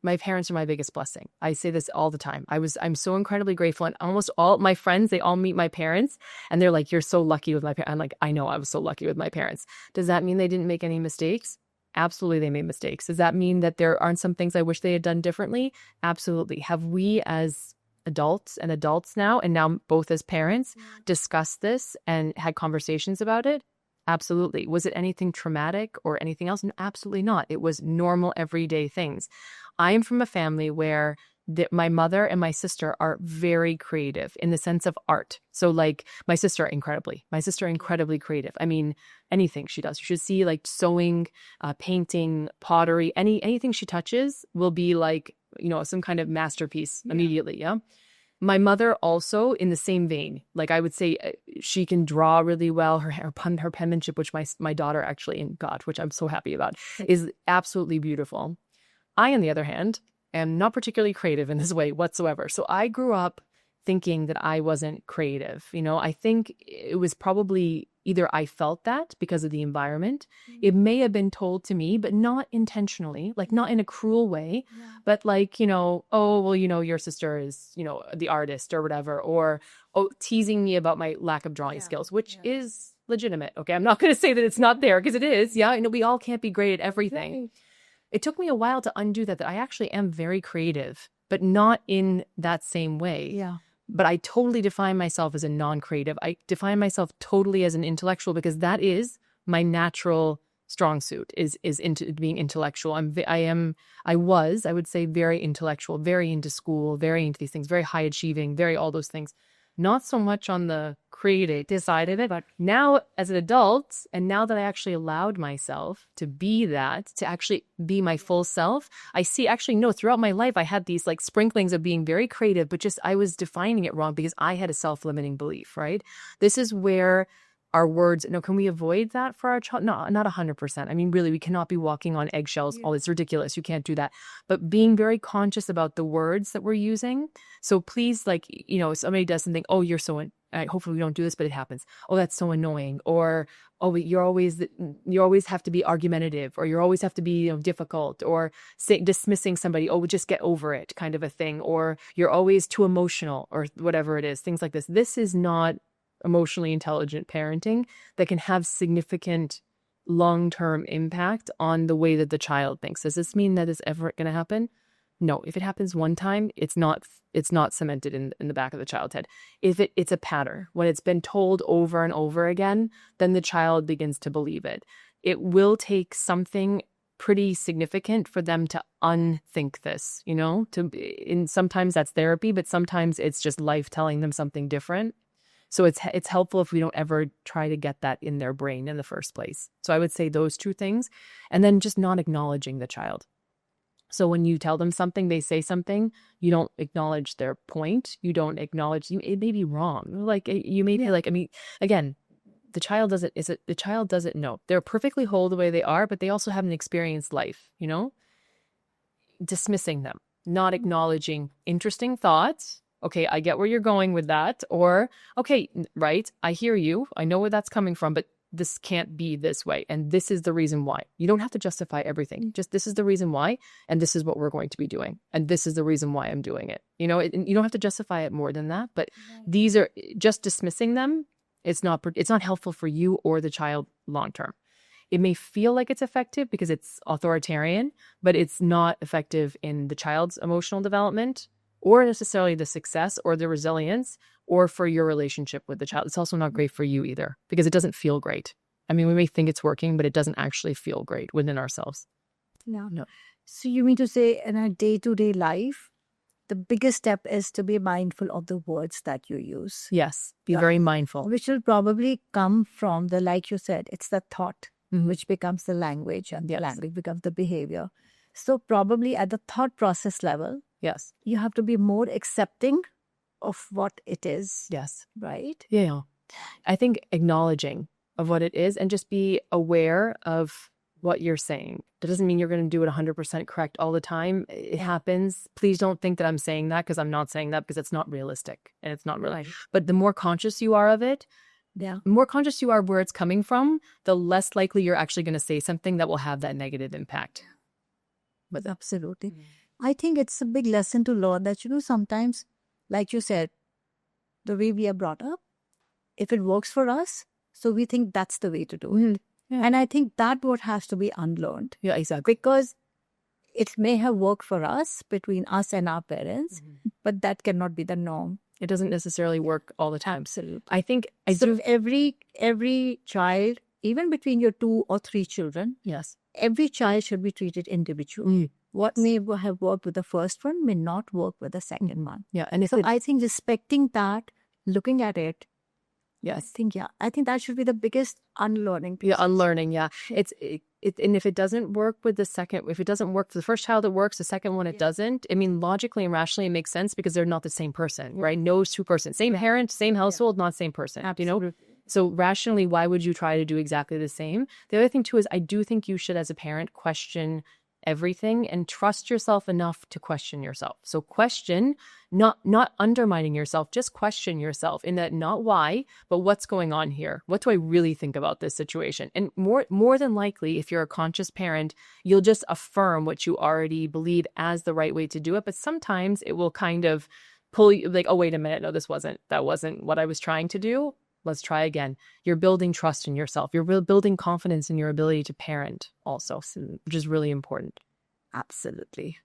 S2: my parents are my biggest blessing. I say this all the time. I'm so incredibly grateful, and almost all my friends, they all meet my parents and they're like, you're so lucky with my parents. I'm like, I know, I was so lucky with my parents. Does that mean they didn't make any mistakes? Absolutely, they made mistakes. Does that mean that there aren't some things I wish they had done differently? Absolutely. Have we as adults now, and now both as parents, discussed this and had conversations about it? Absolutely. Was it anything traumatic or anything else? Absolutely not. It was normal, everyday things. I am from a family where my mother and my sister are very creative in the sense of art. So like my sister incredibly creative. I mean, anything she does. You should see like sewing, painting, pottery, anything she touches will be like, some kind of masterpiece immediately. Yeah. My mother also in the same vein. Like I would say she can draw really well. Her penmanship, which my daughter actually got, which I'm so happy about, is absolutely beautiful. I, on the other hand, am not particularly creative in this way whatsoever. So I grew up thinking that I wasn't creative. I think it was probably either I felt that because of the environment. It may have been told to me, but not intentionally, like not in a cruel way, but like, oh, well, your sister is, the artist or whatever, or teasing me about my lack of drawing skills, which is legitimate. Okay. I'm not going to say that it's not there because it is. Yeah. We all can't be great at everything. Right. It took me a while to undo that I actually am very creative, but not in that same way. Yeah. But I totally define myself as a non-creative. I define myself totally as an intellectual because that is my natural strong suit is into being intellectual. I would say very intellectual, very into school, very into these things, very high achieving, very all those things. Not so much on the creative side of it, but now as an adult, and now that I actually allowed myself to be that, to actually be my full self, I see throughout my life, I had these like sprinklings of being very creative, but just I was defining it wrong because I had a self-limiting belief, right? This is where our words, can we avoid that for our child? No, not 100%. I mean, really, we cannot be walking on eggshells. Oh, it's ridiculous. You can't do that. But being very conscious about the words that we're using. So please, if somebody does something, oh, you're so, hopefully we don't do this, but it happens. Oh, that's so annoying. Or, oh, you always have to be argumentative, or you always have to be difficult, or dismissing somebody. Oh, just get over it kind of a thing. Or you're always too emotional, or whatever it is, things like this. This is not emotionally intelligent parenting that can have significant long-term impact on the way that the child thinks. Does this mean that it's ever going to happen? No. If it happens one time, it's not cemented in the back of the child's head. If it's a pattern, when it's been told over and over again, then the child begins to believe it. It will take something pretty significant for them to unthink this, sometimes that's therapy, but sometimes it's just life telling them something different. So it's helpful if we don't ever try to get that in their brain in the first place. So I would say those two things, and then just not acknowledging the child. So when you tell them something, they say something, you don't acknowledge their point. You don't acknowledge, it may be be like you may be like, again, the child doesn't know. They're perfectly whole the way they are, but they also haven't experienced life, dismissing them, not acknowledging interesting thoughts. Okay, I get where you're going with that. Or, okay, right, I hear you. I know where that's coming from, but this can't be this way. And this is the reason why. You don't have to justify everything. Just this is the reason why. And this is what we're going to be doing. And this is the reason why I'm doing it. You don't have to justify it more than that. But these are just dismissing them. It's not helpful for you or the child long term. It may feel like it's effective because it's authoritarian, but it's not effective in the child's emotional development, or necessarily the success or the resilience, or for your relationship with the child. It's also not great for you either, because it doesn't feel great. I mean, we may think it's working, but it doesn't actually feel great within ourselves.
S3: No. So you mean to say in our day-to-day life, the biggest step is to be mindful of the words that you use.
S2: Yes, be very mindful.
S3: Which will probably come from like you said, it's the thought, which becomes the language, and the language becomes the behavior. So probably at the thought process level,
S2: yes,
S3: you have to be more accepting of what it is.
S2: Yes.
S3: Right?
S2: Yeah. I think acknowledging of what it is and just be aware of what you're saying. That doesn't mean you're going to do it 100% correct all the time. It happens. Please don't think that I'm saying that because I'm not saying that, because it's not realistic and it's not real. Right. But the more conscious you are of it, the more conscious you are of where it's coming from, the less likely you're actually going to say something that will have that negative impact.
S3: But absolutely. I think it's a big lesson to learn that, sometimes, like you said, the way we are brought up, if it works for us, so we think that's the way to do it. Yeah. And I think that what has to be unlearned.
S2: Yeah, exactly.
S3: Because it may have worked for us, between us and our parents, but that cannot be the norm.
S2: It doesn't necessarily work all the time.
S3: Absolutely.
S2: I think
S3: every child, even between your 2 or 3 children,
S2: yes,
S3: every child should be treated individually. What may have worked with the first one may not work with the second one.
S2: Yeah, and
S3: so I think respecting that, looking at it,
S2: yes,
S3: I think that should be the biggest unlearning piece.
S2: Yeah, unlearning. Yeah, And if it doesn't work with the second, if it doesn't work for the first child, it works. The second one, it doesn't. I mean, logically and rationally, it makes sense because they're not the same person, right? No two persons, same parent, same household, not same person.
S3: Absolutely.
S2: So rationally, why would you try to do exactly the same? The other thing too is I do think you should, as a parent, question everything and trust yourself enough to question yourself. So question, not undermining yourself, just question yourself in that, not why, but what's going on here? What do I really think about this situation? And more than likely, if you're a conscious parent, you'll just affirm what you already believe as the right way to do it. But sometimes it will kind of pull you like, oh, wait a minute. No, that wasn't what I was trying to do. Let's try again. You're building trust in yourself. You're building confidence in your ability to parent also, which is really important.
S3: Absolutely.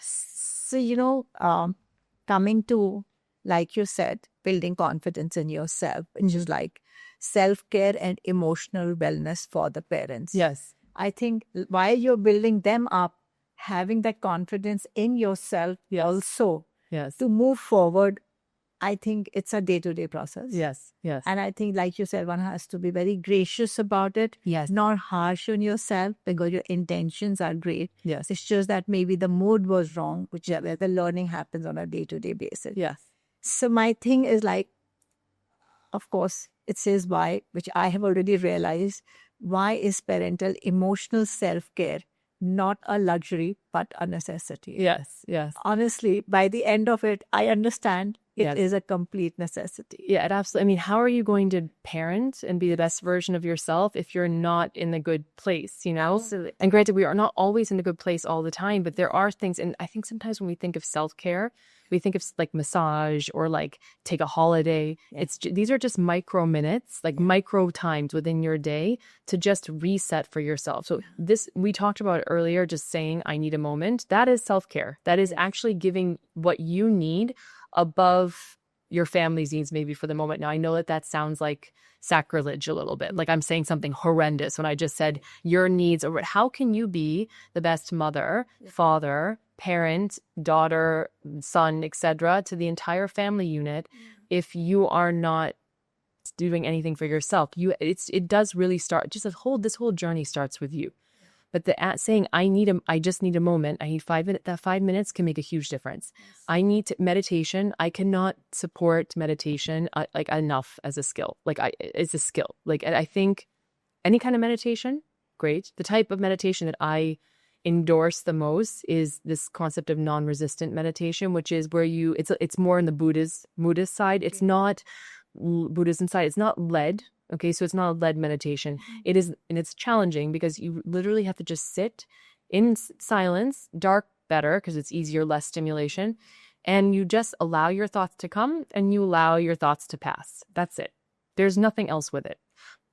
S3: So, coming to, like you said, building confidence in yourself and just like self-care and emotional wellness for the parents.
S2: Yes.
S3: I think while you're building them up, having that confidence in yourself also
S2: Yes.
S3: to move forward, I think it's a day-to-day process.
S2: Yes. Yes.
S3: And I think, like you said, one has to be very gracious about it.
S2: Yes.
S3: Not harsh on yourself because your intentions are great.
S2: Yes.
S3: It's just that maybe the mood was wrong, where the learning happens on a day-to-day basis.
S2: Yes.
S3: So my thing is like, of course, it says why, which I have already realized. Why is parental emotional self-care not a luxury, but a necessity?
S2: Yes. Yes.
S3: Honestly, by the end of it, I understand it
S2: Yes.
S3: is a complete necessity.
S2: Yeah, it absolutely. I mean, how are you going to parent and be the best version of yourself if you're not in a good place,
S3: Absolutely.
S2: And granted, we are not always in a good place all the time, but there are things. And I think sometimes when we think of self-care, we think of like massage or like take a holiday. These are just micro minutes, like micro times within your day to just reset for yourself. So we talked about it earlier, just saying, I need a moment. That is self-care. That is actually giving what you need above your family's needs maybe for the moment. Now, I know that sounds like sacrilege a little bit, like I'm saying something horrendous when I just said your needs. Or how can you be the best mother, father, parent, daughter, son, etc. to the entire family unit if you are not doing anything for yourself? It does really start, just this whole journey starts with you. But saying, I just need a moment. I need 5 minutes. That 5 minutes can make a huge difference. Yes. I need meditation. I cannot support meditation like enough as a skill. It's a skill. Like, I think any kind of meditation, great. The type of meditation that I endorse the most is this concept of non-resistant meditation, which is where it's more in the Buddhist side. It's not Buddhism side. It's not led. Okay, so it's not a led meditation. It is, and it's challenging because you literally have to just sit in silence, dark better because it's easier, less stimulation, and you just allow your thoughts to come and you allow your thoughts to pass. That's it. There's nothing else with it.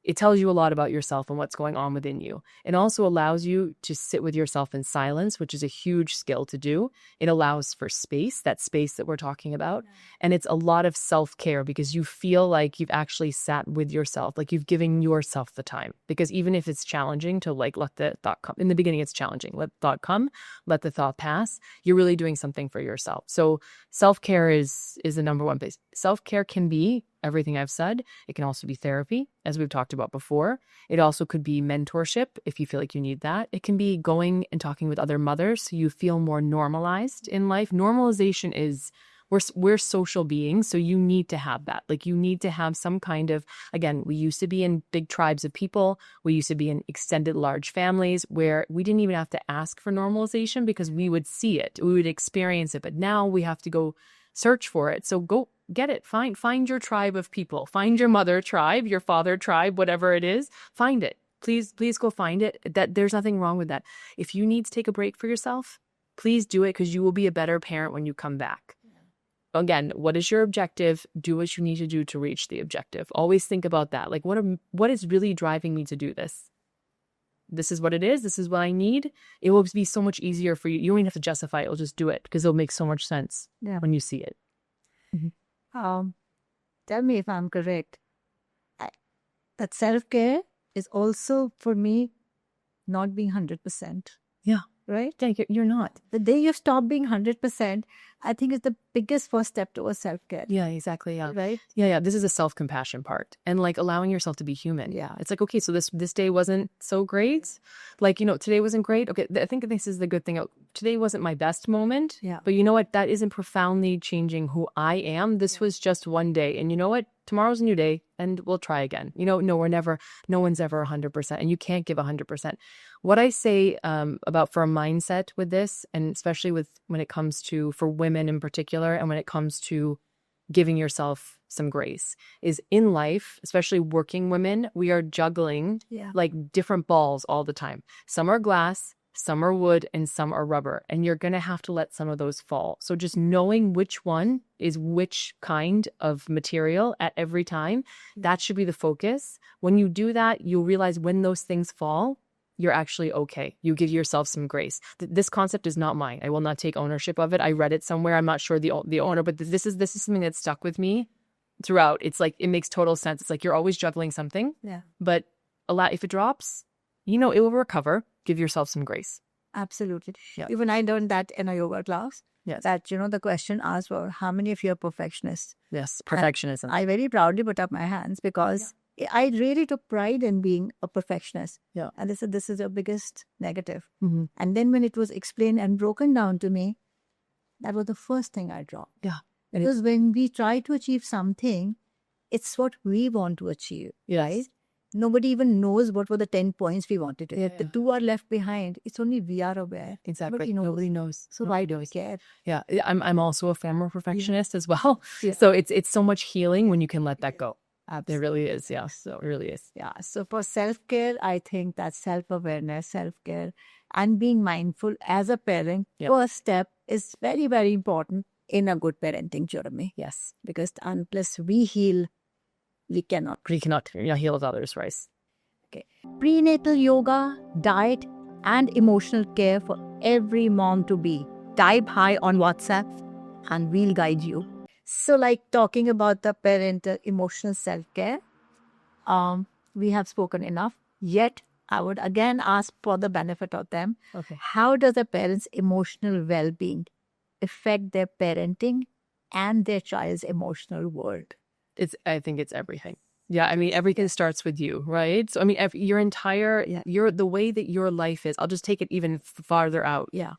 S2: It tells you a lot about yourself and what's going on within you. It also allows you to sit with yourself in silence, which is a huge skill to do. It allows for space, that space that we're talking about. And it's a lot of self-care because you feel like you've actually sat with yourself, like you've given yourself the time. Because even if it's challenging to like let the thought come, in the beginning it's challenging, let the thought come, let the thought pass, you're really doing something for yourself. So self-care is the number one place. Self-care can be everything I've said. It can also be therapy, as we've talked about before. It also could be mentorship, if you feel like you need that. It can be going and talking with other mothers so you feel more normalized in life. Normalization is, we're social beings, so you need to have that. Like you need to have some kind of, again, we used to be in big tribes of people. We used to be in extended large families where we didn't even have to ask for normalization because we would see it, we would experience it. But now we have to go search for it. So go get it. Find your tribe of people. Find your mother tribe, your father tribe, whatever it is. Find it. Please go find it. That there's nothing wrong with that. If you need to take a break for yourself, please do it because you will be a better parent when you come back. Again, what is your objective? Do what you need to do to reach the objective. Always think about that. Like what is really driving me to do this? This is what it is. This is what I need. It will be so much easier for you. You don't even have to justify it. You'll just do it because it'll make so much sense when you see it.
S3: Mm-hmm. Tell me if I'm correct. That self-care is also, for me, not being 100%.
S2: Yeah.
S3: right?
S2: Yeah, you're not.
S3: The day you stop being 100%, I think is the biggest first step towards self-care.
S2: Yeah, exactly. Yeah.
S3: Right?
S2: Yeah. This is a self-compassion part and like allowing yourself to be human.
S3: Yeah.
S2: It's like, okay, so this day wasn't so great. Like, today wasn't great. Okay. I think this is the good thing. Today wasn't my best moment.
S3: Yeah.
S2: But you know what? That isn't profoundly changing who I am. This was just one day. And you know what? Tomorrow's a new day and we'll try again. No one's ever 100% and you can't give 100%. What I say about for a mindset with this, and especially when it comes to, for women in particular, and when it comes to giving yourself some grace, is in life, especially working women, we are juggling like different balls all the time. Some are glass, some are wood, and some are rubber. And you're going to have to let some of those fall. So just knowing which one is which kind of material at every time, that should be the focus. When you do that, you'll realize when those things fall, you're actually okay. You give yourself some grace. This concept is not mine. I will not take ownership of it. I read it somewhere. I'm not sure the owner, but this is something that stuck with me throughout. It's like, it makes total sense. It's like you're always juggling something.
S3: Yeah.
S2: But if it drops, it will recover. Give yourself some grace.
S3: Absolutely.
S2: Yeah.
S3: Even I learned that in a yoga class.
S2: Yes.
S3: That, the question asked for how many of you are perfectionists?
S2: Yes. Perfectionism.
S3: And I very proudly put up my hands because I really took pride in being a perfectionist.
S2: Yeah.
S3: And they said, this is your biggest negative.
S2: Mm-hmm.
S3: And then when it was explained and broken down to me, that was the first thing I dropped.
S2: Yeah.
S3: Because when we try to achieve something, it's what we want to achieve, right? Nobody even knows what were the 10 points we wanted to hit. The 2 are left behind. It's only we are aware.
S2: Exactly. Nobody knows.
S3: So why do we care?
S2: Yeah. I'm also a former perfectionist as well.
S3: Yeah.
S2: So it's so much healing when you can let that go.
S3: Absolutely.
S2: It really is. Yeah. So it really is.
S3: Yeah. So for self-care, I think that self-awareness, self-care, and being mindful as a parent, first step is very, very important in a good parenting journey.
S2: Yes.
S3: Because unless we heal, we cannot.
S2: We cannot heal with others, right?
S3: Okay. Prenatal yoga, diet, and emotional care for every mom to be. Type hi on WhatsApp and we'll guide you. So like talking about the parental emotional self-care, we have spoken enough. Yet I would again ask for the benefit of them.
S2: Okay.
S3: How does a parent's emotional well-being affect their parenting and their child's emotional world?
S2: I think it's everything. Yeah, I mean, everything starts with you, right? So, I mean, your entire, the way that your life is, I'll just take it even farther out.
S3: Yeah.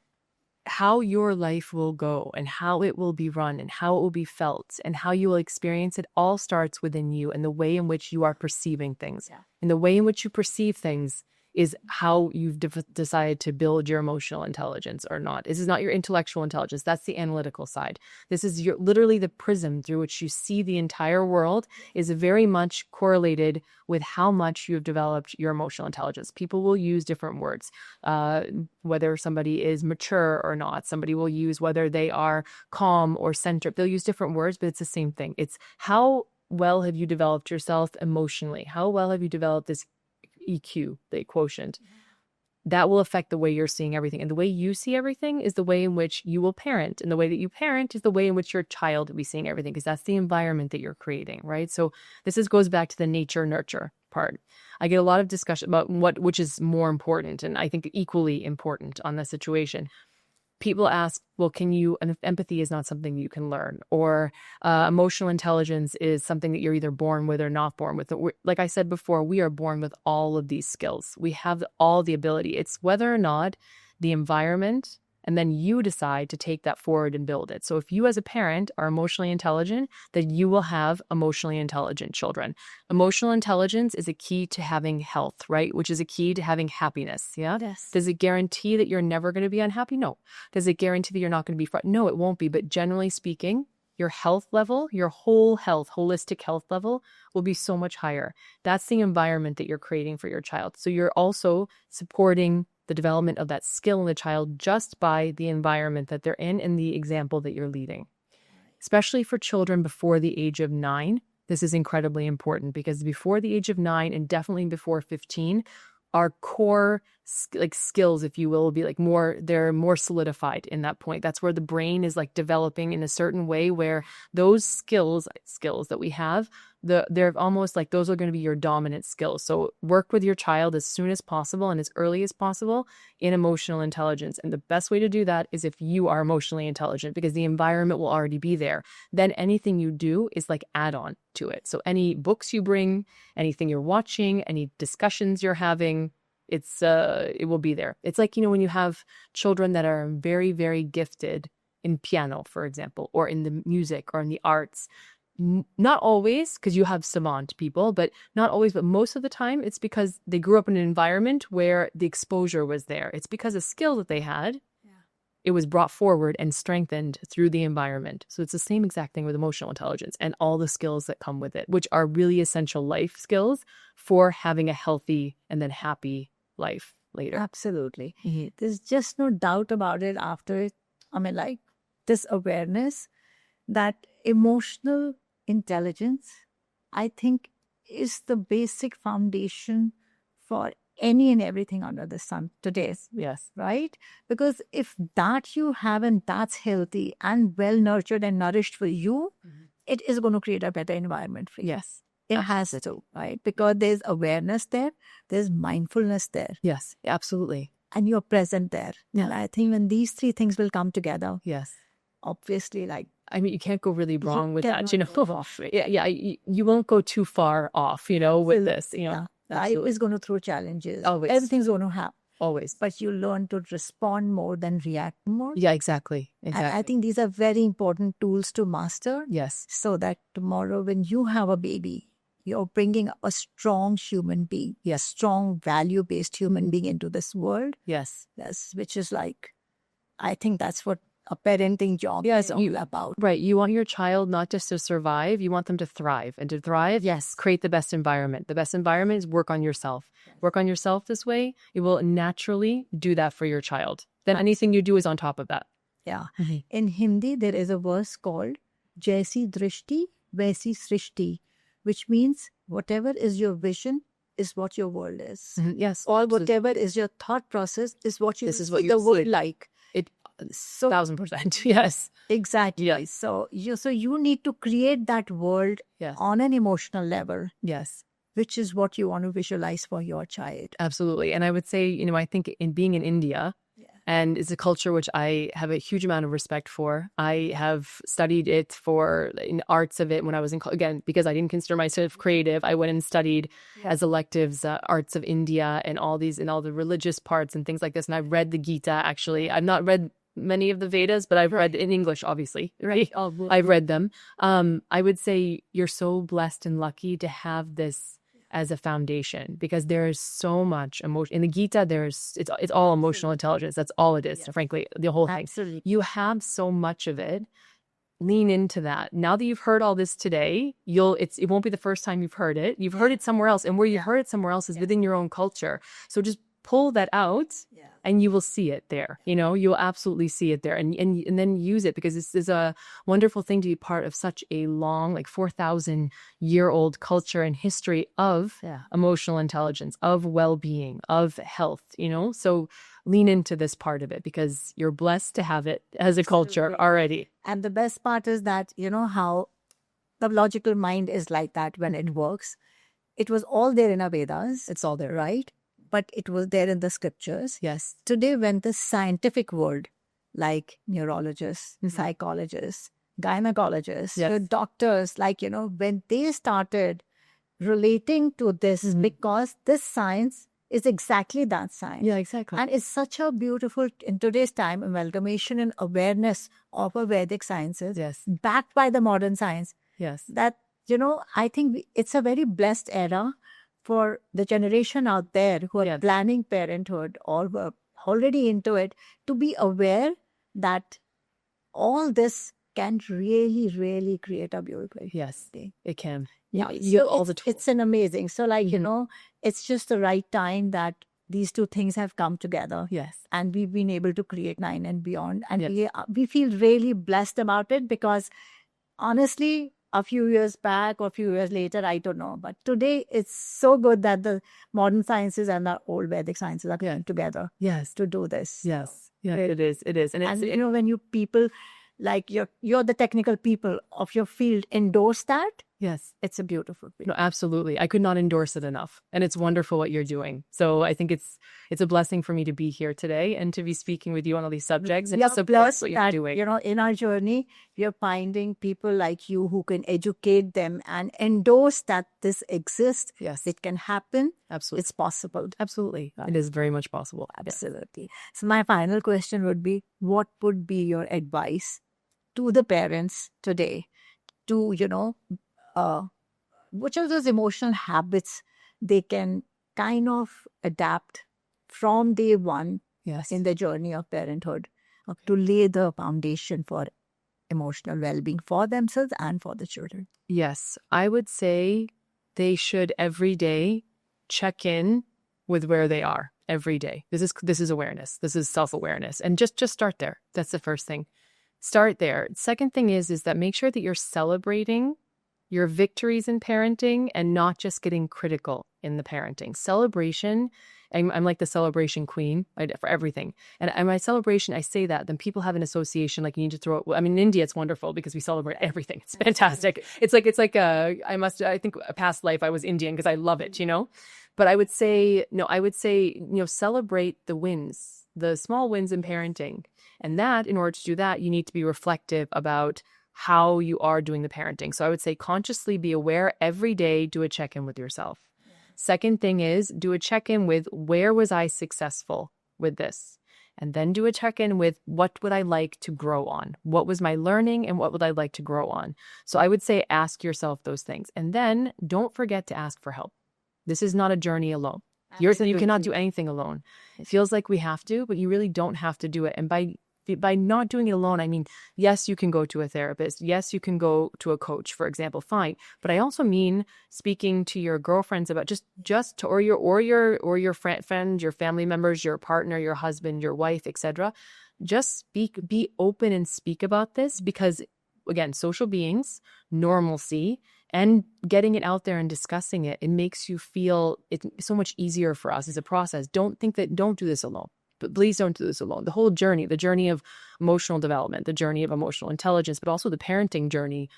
S2: How your life will go and how it will be run and how it will be felt and how you will experience it all starts within you and the way in which you are perceiving things.
S3: Yeah.
S2: And the way in which you perceive things is how you've decided to build your emotional intelligence or not. This is not your intellectual intelligence. That's the analytical side. This is literally the prism through which you see the entire world is very much correlated with how much you have developed your emotional intelligence. People will use different words, whether somebody is mature or not. Somebody will use whether they are calm or centered. They'll use different words, but it's the same thing. It's how well have you developed yourself emotionally? How well have you developed this EQ, the quotient? That will affect the way you're seeing everything. And the way you see everything is the way in which you will parent. And the way that you parent is the way in which your child will be seeing everything, because that's the environment that you're creating, right? So goes back to the nature-nurture part. I get a lot of discussion about which is more important, and I think equally important on the situation. People ask, well, empathy is not something you can learn, or emotional intelligence is something that you're either born with or not born with. Like I said before, we are born with all of these skills. We have all the ability. It's whether or not the environment, and then you decide to take that forward and build it. So if you as a parent are emotionally intelligent, then you will have emotionally intelligent children. Emotional intelligence is a key to having health, right? Which is a key to having happiness, yeah?
S3: Yes.
S2: Does it guarantee that you're never going to be unhappy? No. Does it guarantee that you're not going to be No, it won't be. But generally speaking, your health level, your holistic health level will be so much higher. That's the environment that you're creating for your child. So you're also supporting the development of that skill in the child just by the environment that they're in and the example that you're leading. Especially for children before the age of 9, this is incredibly important, because before the age of 9 and definitely before 15, our core like skills, if you will be like they're more solidified in that point. That's where the brain is like developing in a certain way where those skills that we have, they're almost like those are going to be your dominant skills. So work with your child as soon as possible and as early as possible in emotional intelligence. And the best way to do that is if you are emotionally intelligent, because the environment will already be there. Then anything you do is like add on to it. So any books you bring, anything you're watching, any discussions you're having, it will be there. It's like, when you have children that are very, very gifted in piano, for example, or in the music or in the arts. Not always, because you have savant people, but not always, but most of the time it's because they grew up in an environment where the exposure was there. It's because a skill that they had, it was brought forward and strengthened through the environment. So it's the same exact thing with emotional intelligence and all the skills that come with it, which are really essential life skills for having a healthy and then happy life later.
S3: Absolutely. There's just no doubt about it after it. I mean, like this awareness that emotional intelligence, I think, is the basic foundation for any and everything under the sun today.
S2: Yes.
S3: Right? Because if that you have and that's healthy and well nurtured and nourished for you, it is going to create a better environment for you.
S2: Yes.
S3: It has to, right? Because there's awareness there, there's mindfulness there.
S2: Yes, absolutely.
S3: And you're present there.
S2: Yeah.
S3: And I think when these three things will come together,
S2: yes,
S3: obviously, like,
S2: I mean, you can't go really wrong with that,
S3: off.
S2: Yeah, you won't go too far off, with this,
S3: Life is going to throw challenges.
S2: Always.
S3: Everything's going to happen.
S2: Always.
S3: But you learn to respond more than react more.
S2: Yeah, exactly.
S3: And I think these are very important tools to master.
S2: Yes.
S3: So that tomorrow when you have a baby, you're bringing a strong human being, a strong value-based human being into this world.
S2: Yes.
S3: Which is like, I think that's what a parenting job is all about.
S2: Right. You want your child not just to survive, you want them to thrive. And to thrive, create the best environment. The best environment is work on yourself. Work on yourself this way. You will naturally do that for your child. Then anything you do is on top of that.
S3: Yeah. In Hindi, there is a verse called Jaisi Drishti, Vaisi Srishti, which means whatever is your vision is what your world is.
S2: Yes.
S3: Or whatever is your thought process is what you
S2: this is what
S3: the world like.
S2: So 1000%. Yes.
S3: Exactly.
S2: Yes.
S3: So you need to create that world on an emotional level.
S2: Yes.
S3: Which is what you want to visualize for your child.
S2: Absolutely. And I would say, I think in being in India, and it's a culture which I have a huge amount of respect for. I have studied it in arts of it when I was again, because I didn't consider myself creative, I went and studied as electives, arts of India and all the religious parts and things like this. And I've read the Gita, actually. I've not read many of the Vedas, but I've read in English, obviously. Right. I've read them. I would say you're so blessed and lucky to have this as a foundation, because there is so much emotion in the Gita. It's all emotional intelligence. That's all it is. Frankly, the whole thing.
S3: Absolutely.
S2: You have so much of it. Lean into that. Now that you've heard all this today, it won't be the first time you've heard it. You've heard it somewhere else, and where you heard it somewhere else is within your own culture. So just pull that out. And you will see it there. You'll absolutely see it there, and then use it, because this is a wonderful thing to be part of such a long, like 4,000-year-old culture and history of emotional intelligence, of well-being, of health. So lean into this part of it, because you're blessed to have it as a culture already.
S3: And the best part is that how the logical mind is like that when it works. It was all there in our Vedas. It's all there, right? But it was there in the scriptures.
S2: Yes.
S3: Today, when the scientific world, like neurologists, psychologists, gynecologists, doctors, when they started relating to this, because this science is exactly that science.
S2: Yeah, exactly.
S3: And it's such a beautiful, in today's time, amalgamation and awareness of our Vedic sciences, backed by the modern science.
S2: Yes.
S3: That, I think it's a very blessed era for the generation out there who are planning parenthood or were already into it, to be aware that all this can really, really create a beautiful day.
S2: Yes, it can.
S3: Yeah,
S2: you have all the tools.
S3: It's an amazing. So it's just the right time that these two things have come together.
S2: Yes.
S3: And we've been able to create 9 and Beyond. And we feel really blessed about it, because honestly, a few years back or a few years later, I don't know. But today, it's so good that the modern sciences and the old Vedic sciences are coming together
S2: Yes.
S3: to do this.
S2: Yes. Yeah, it is. It is. And it's,
S3: And when you people, like you're the technical people of your field, endorse that,
S2: yes.
S3: it's a beautiful thing.
S2: No, absolutely. I could not endorse it enough. And it's wonderful what you're doing. So I think it's a blessing for me to be here today and to be speaking with you on all these subjects. And
S3: Yeah,
S2: support
S3: plus
S2: what you're
S3: that,
S2: doing.
S3: in our journey, we are finding people like you who can educate them and endorse that this exists.
S2: Yes.
S3: It can happen.
S2: Absolutely.
S3: It's possible.
S2: Absolutely. It is very much possible. Yes.
S3: Absolutely. So my final question would be, what would be your advice to the parents today to, which of those emotional habits they can kind of adapt from day one
S2: Yes.
S3: in the journey of parenthood to lay the foundation for emotional well-being for themselves and for the children?
S2: Yes. I would say they should every day check in with where they are every day. This is awareness. This is self-awareness. And just start there. That's the first thing. Start there. Second thing is that make sure that you're celebrating your victories in parenting and not just getting critical in the parenting. Celebration, I'm like the celebration queen for everything. And my celebration, I say that, then people have an association like you need to throw it. I mean, in India, it's wonderful because we celebrate everything. It's fantastic. It's like I think a past life I was Indian because I love it, But I would say, celebrate the wins, the small wins in parenting. And that, in order to do that, you need to be reflective about how you are doing the parenting. So I would say consciously be aware every day, do a check-in with yourself. Yeah. Second thing is do a check-in with where was I successful with this? And then do a check-in with what would I like to grow on? What was my learning and what would I like to grow on? So I would say ask yourself those things. And then don't forget to ask for help. This is not a journey alone. You cannot do anything alone. It feels like we have to, but you really don't have to do it. And by not doing it alone, I mean, yes, you can go to a therapist. Yes, you can go to a coach, for example, fine. But I also mean speaking to your girlfriends about or your friend, your family members, your partner, your husband, your wife, etc. Just be open and speak about this because, again, social beings, normalcy, and getting it out there and discussing it, it makes you feel it's so much easier for us as a process. Don't do this alone. But please don't do this alone. The whole journey, the journey of emotional development, the journey of emotional intelligence, but also the parenting journey,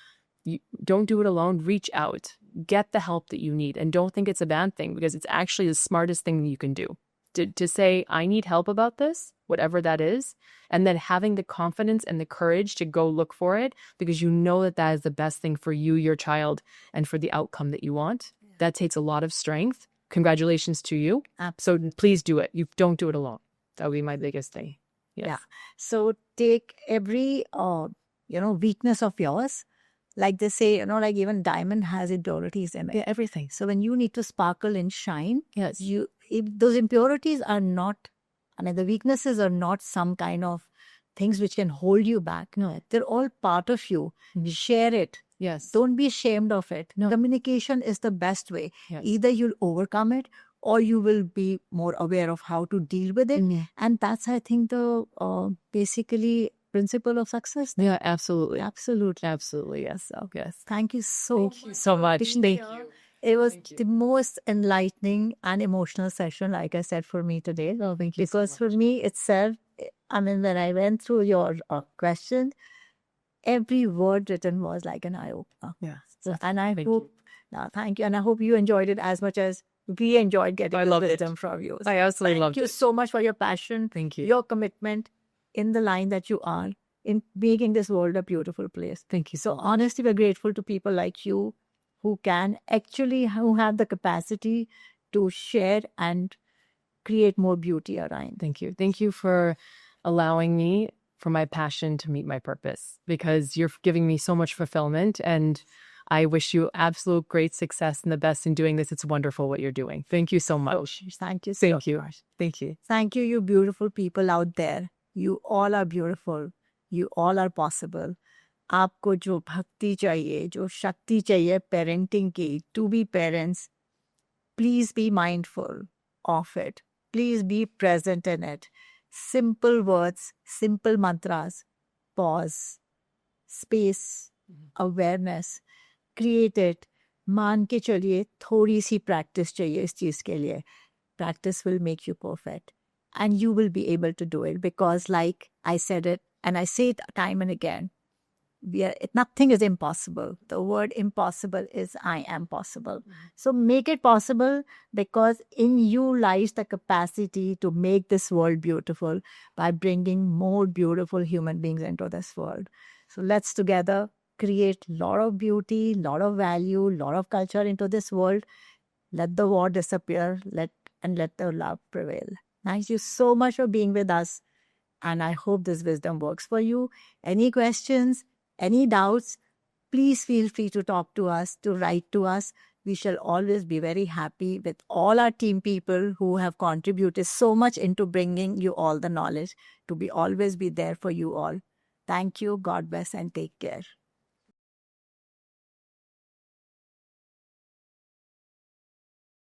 S2: you don't do it alone. Reach out. Get the help that you need. And don't think it's a bad thing because it's actually the smartest thing you can do. To say, I need help about this, whatever that is, and then having the confidence and the courage to go look for it because you know that is the best thing for you, your child, and for the outcome that you want. Yeah. That takes a lot of strength. Congratulations to you. Absolutely. So please do it. You don't do it alone. That would be my biggest thing. Yes.
S3: Yeah. So take every, weakness of yours. Like they say, like even diamond has impurities in it.
S2: Yeah, everything.
S3: So when you need to sparkle and shine,
S2: yes,
S3: if those impurities are not, the weaknesses are not some kind of things which can hold you back. No, they're all part of you. Mm-hmm. Share it.
S2: Yes.
S3: Don't be ashamed of it. No. Communication is the best way.
S2: Yes.
S3: Either you'll overcome it or you will be more aware of how to deal with it. Mm-hmm. And that's, I think, the basically principle of success.
S2: Yeah, absolutely.
S3: Absolutely.
S2: Absolutely. Yes. So, yes.
S3: Thank you so
S2: much. Thank you.
S3: It was the most enlightening and emotional session, like I said, for me today.
S2: Oh, thank you.
S3: Because for me itself, when I went through your question, every word written was like an eye-opener.
S2: Yeah.
S3: So, and I hope, thank you. And I hope you enjoyed it as much as we enjoyed getting the wisdom from you.
S2: I absolutely loved it.
S3: Thank you so much for your passion.
S2: Thank you.
S3: Your commitment in the line that you are in making this world a beautiful place.
S2: Thank you.
S3: So honestly, we're grateful to people like you who have the capacity to share and create more beauty around.
S2: Thank you. Thank you for allowing me for my passion to meet my purpose because you're giving me so much fulfillment and I wish you absolute great success and the best in doing this. It's wonderful what you're doing. Thank you so much.
S3: Thank you so much.
S2: Thank you.
S3: Thank you, you beautiful people out there. You all are beautiful. You all are possible. आपको जो भक्ति चाहिए, जो शक्ति चाहिए parenting की, to be parents, please be mindful of it. Please be present in it. Simple words, simple mantras, pause, space, awareness. create it. मान के चलिए थोड़ी सी practice चाहिए इस चीज़ के लिए. Practice will make you perfect. And you will be able to do it because, like I said it, and I say it time and again, nothing is impossible. The word impossible is I am possible. So make it possible because in you lies the capacity to make this world beautiful by bringing more beautiful human beings into this world. So let's together create a lot of beauty, lot of value, lot of culture into this world. Let the war disappear, let the love prevail. Thank you so much for being with us. And I hope this wisdom works for you. Any questions, any doubts, please feel free to talk to us, to write to us. We shall always be very happy with all our team people who have contributed so much into bringing you all the knowledge to be always be there for you all. Thank you. God bless and take care.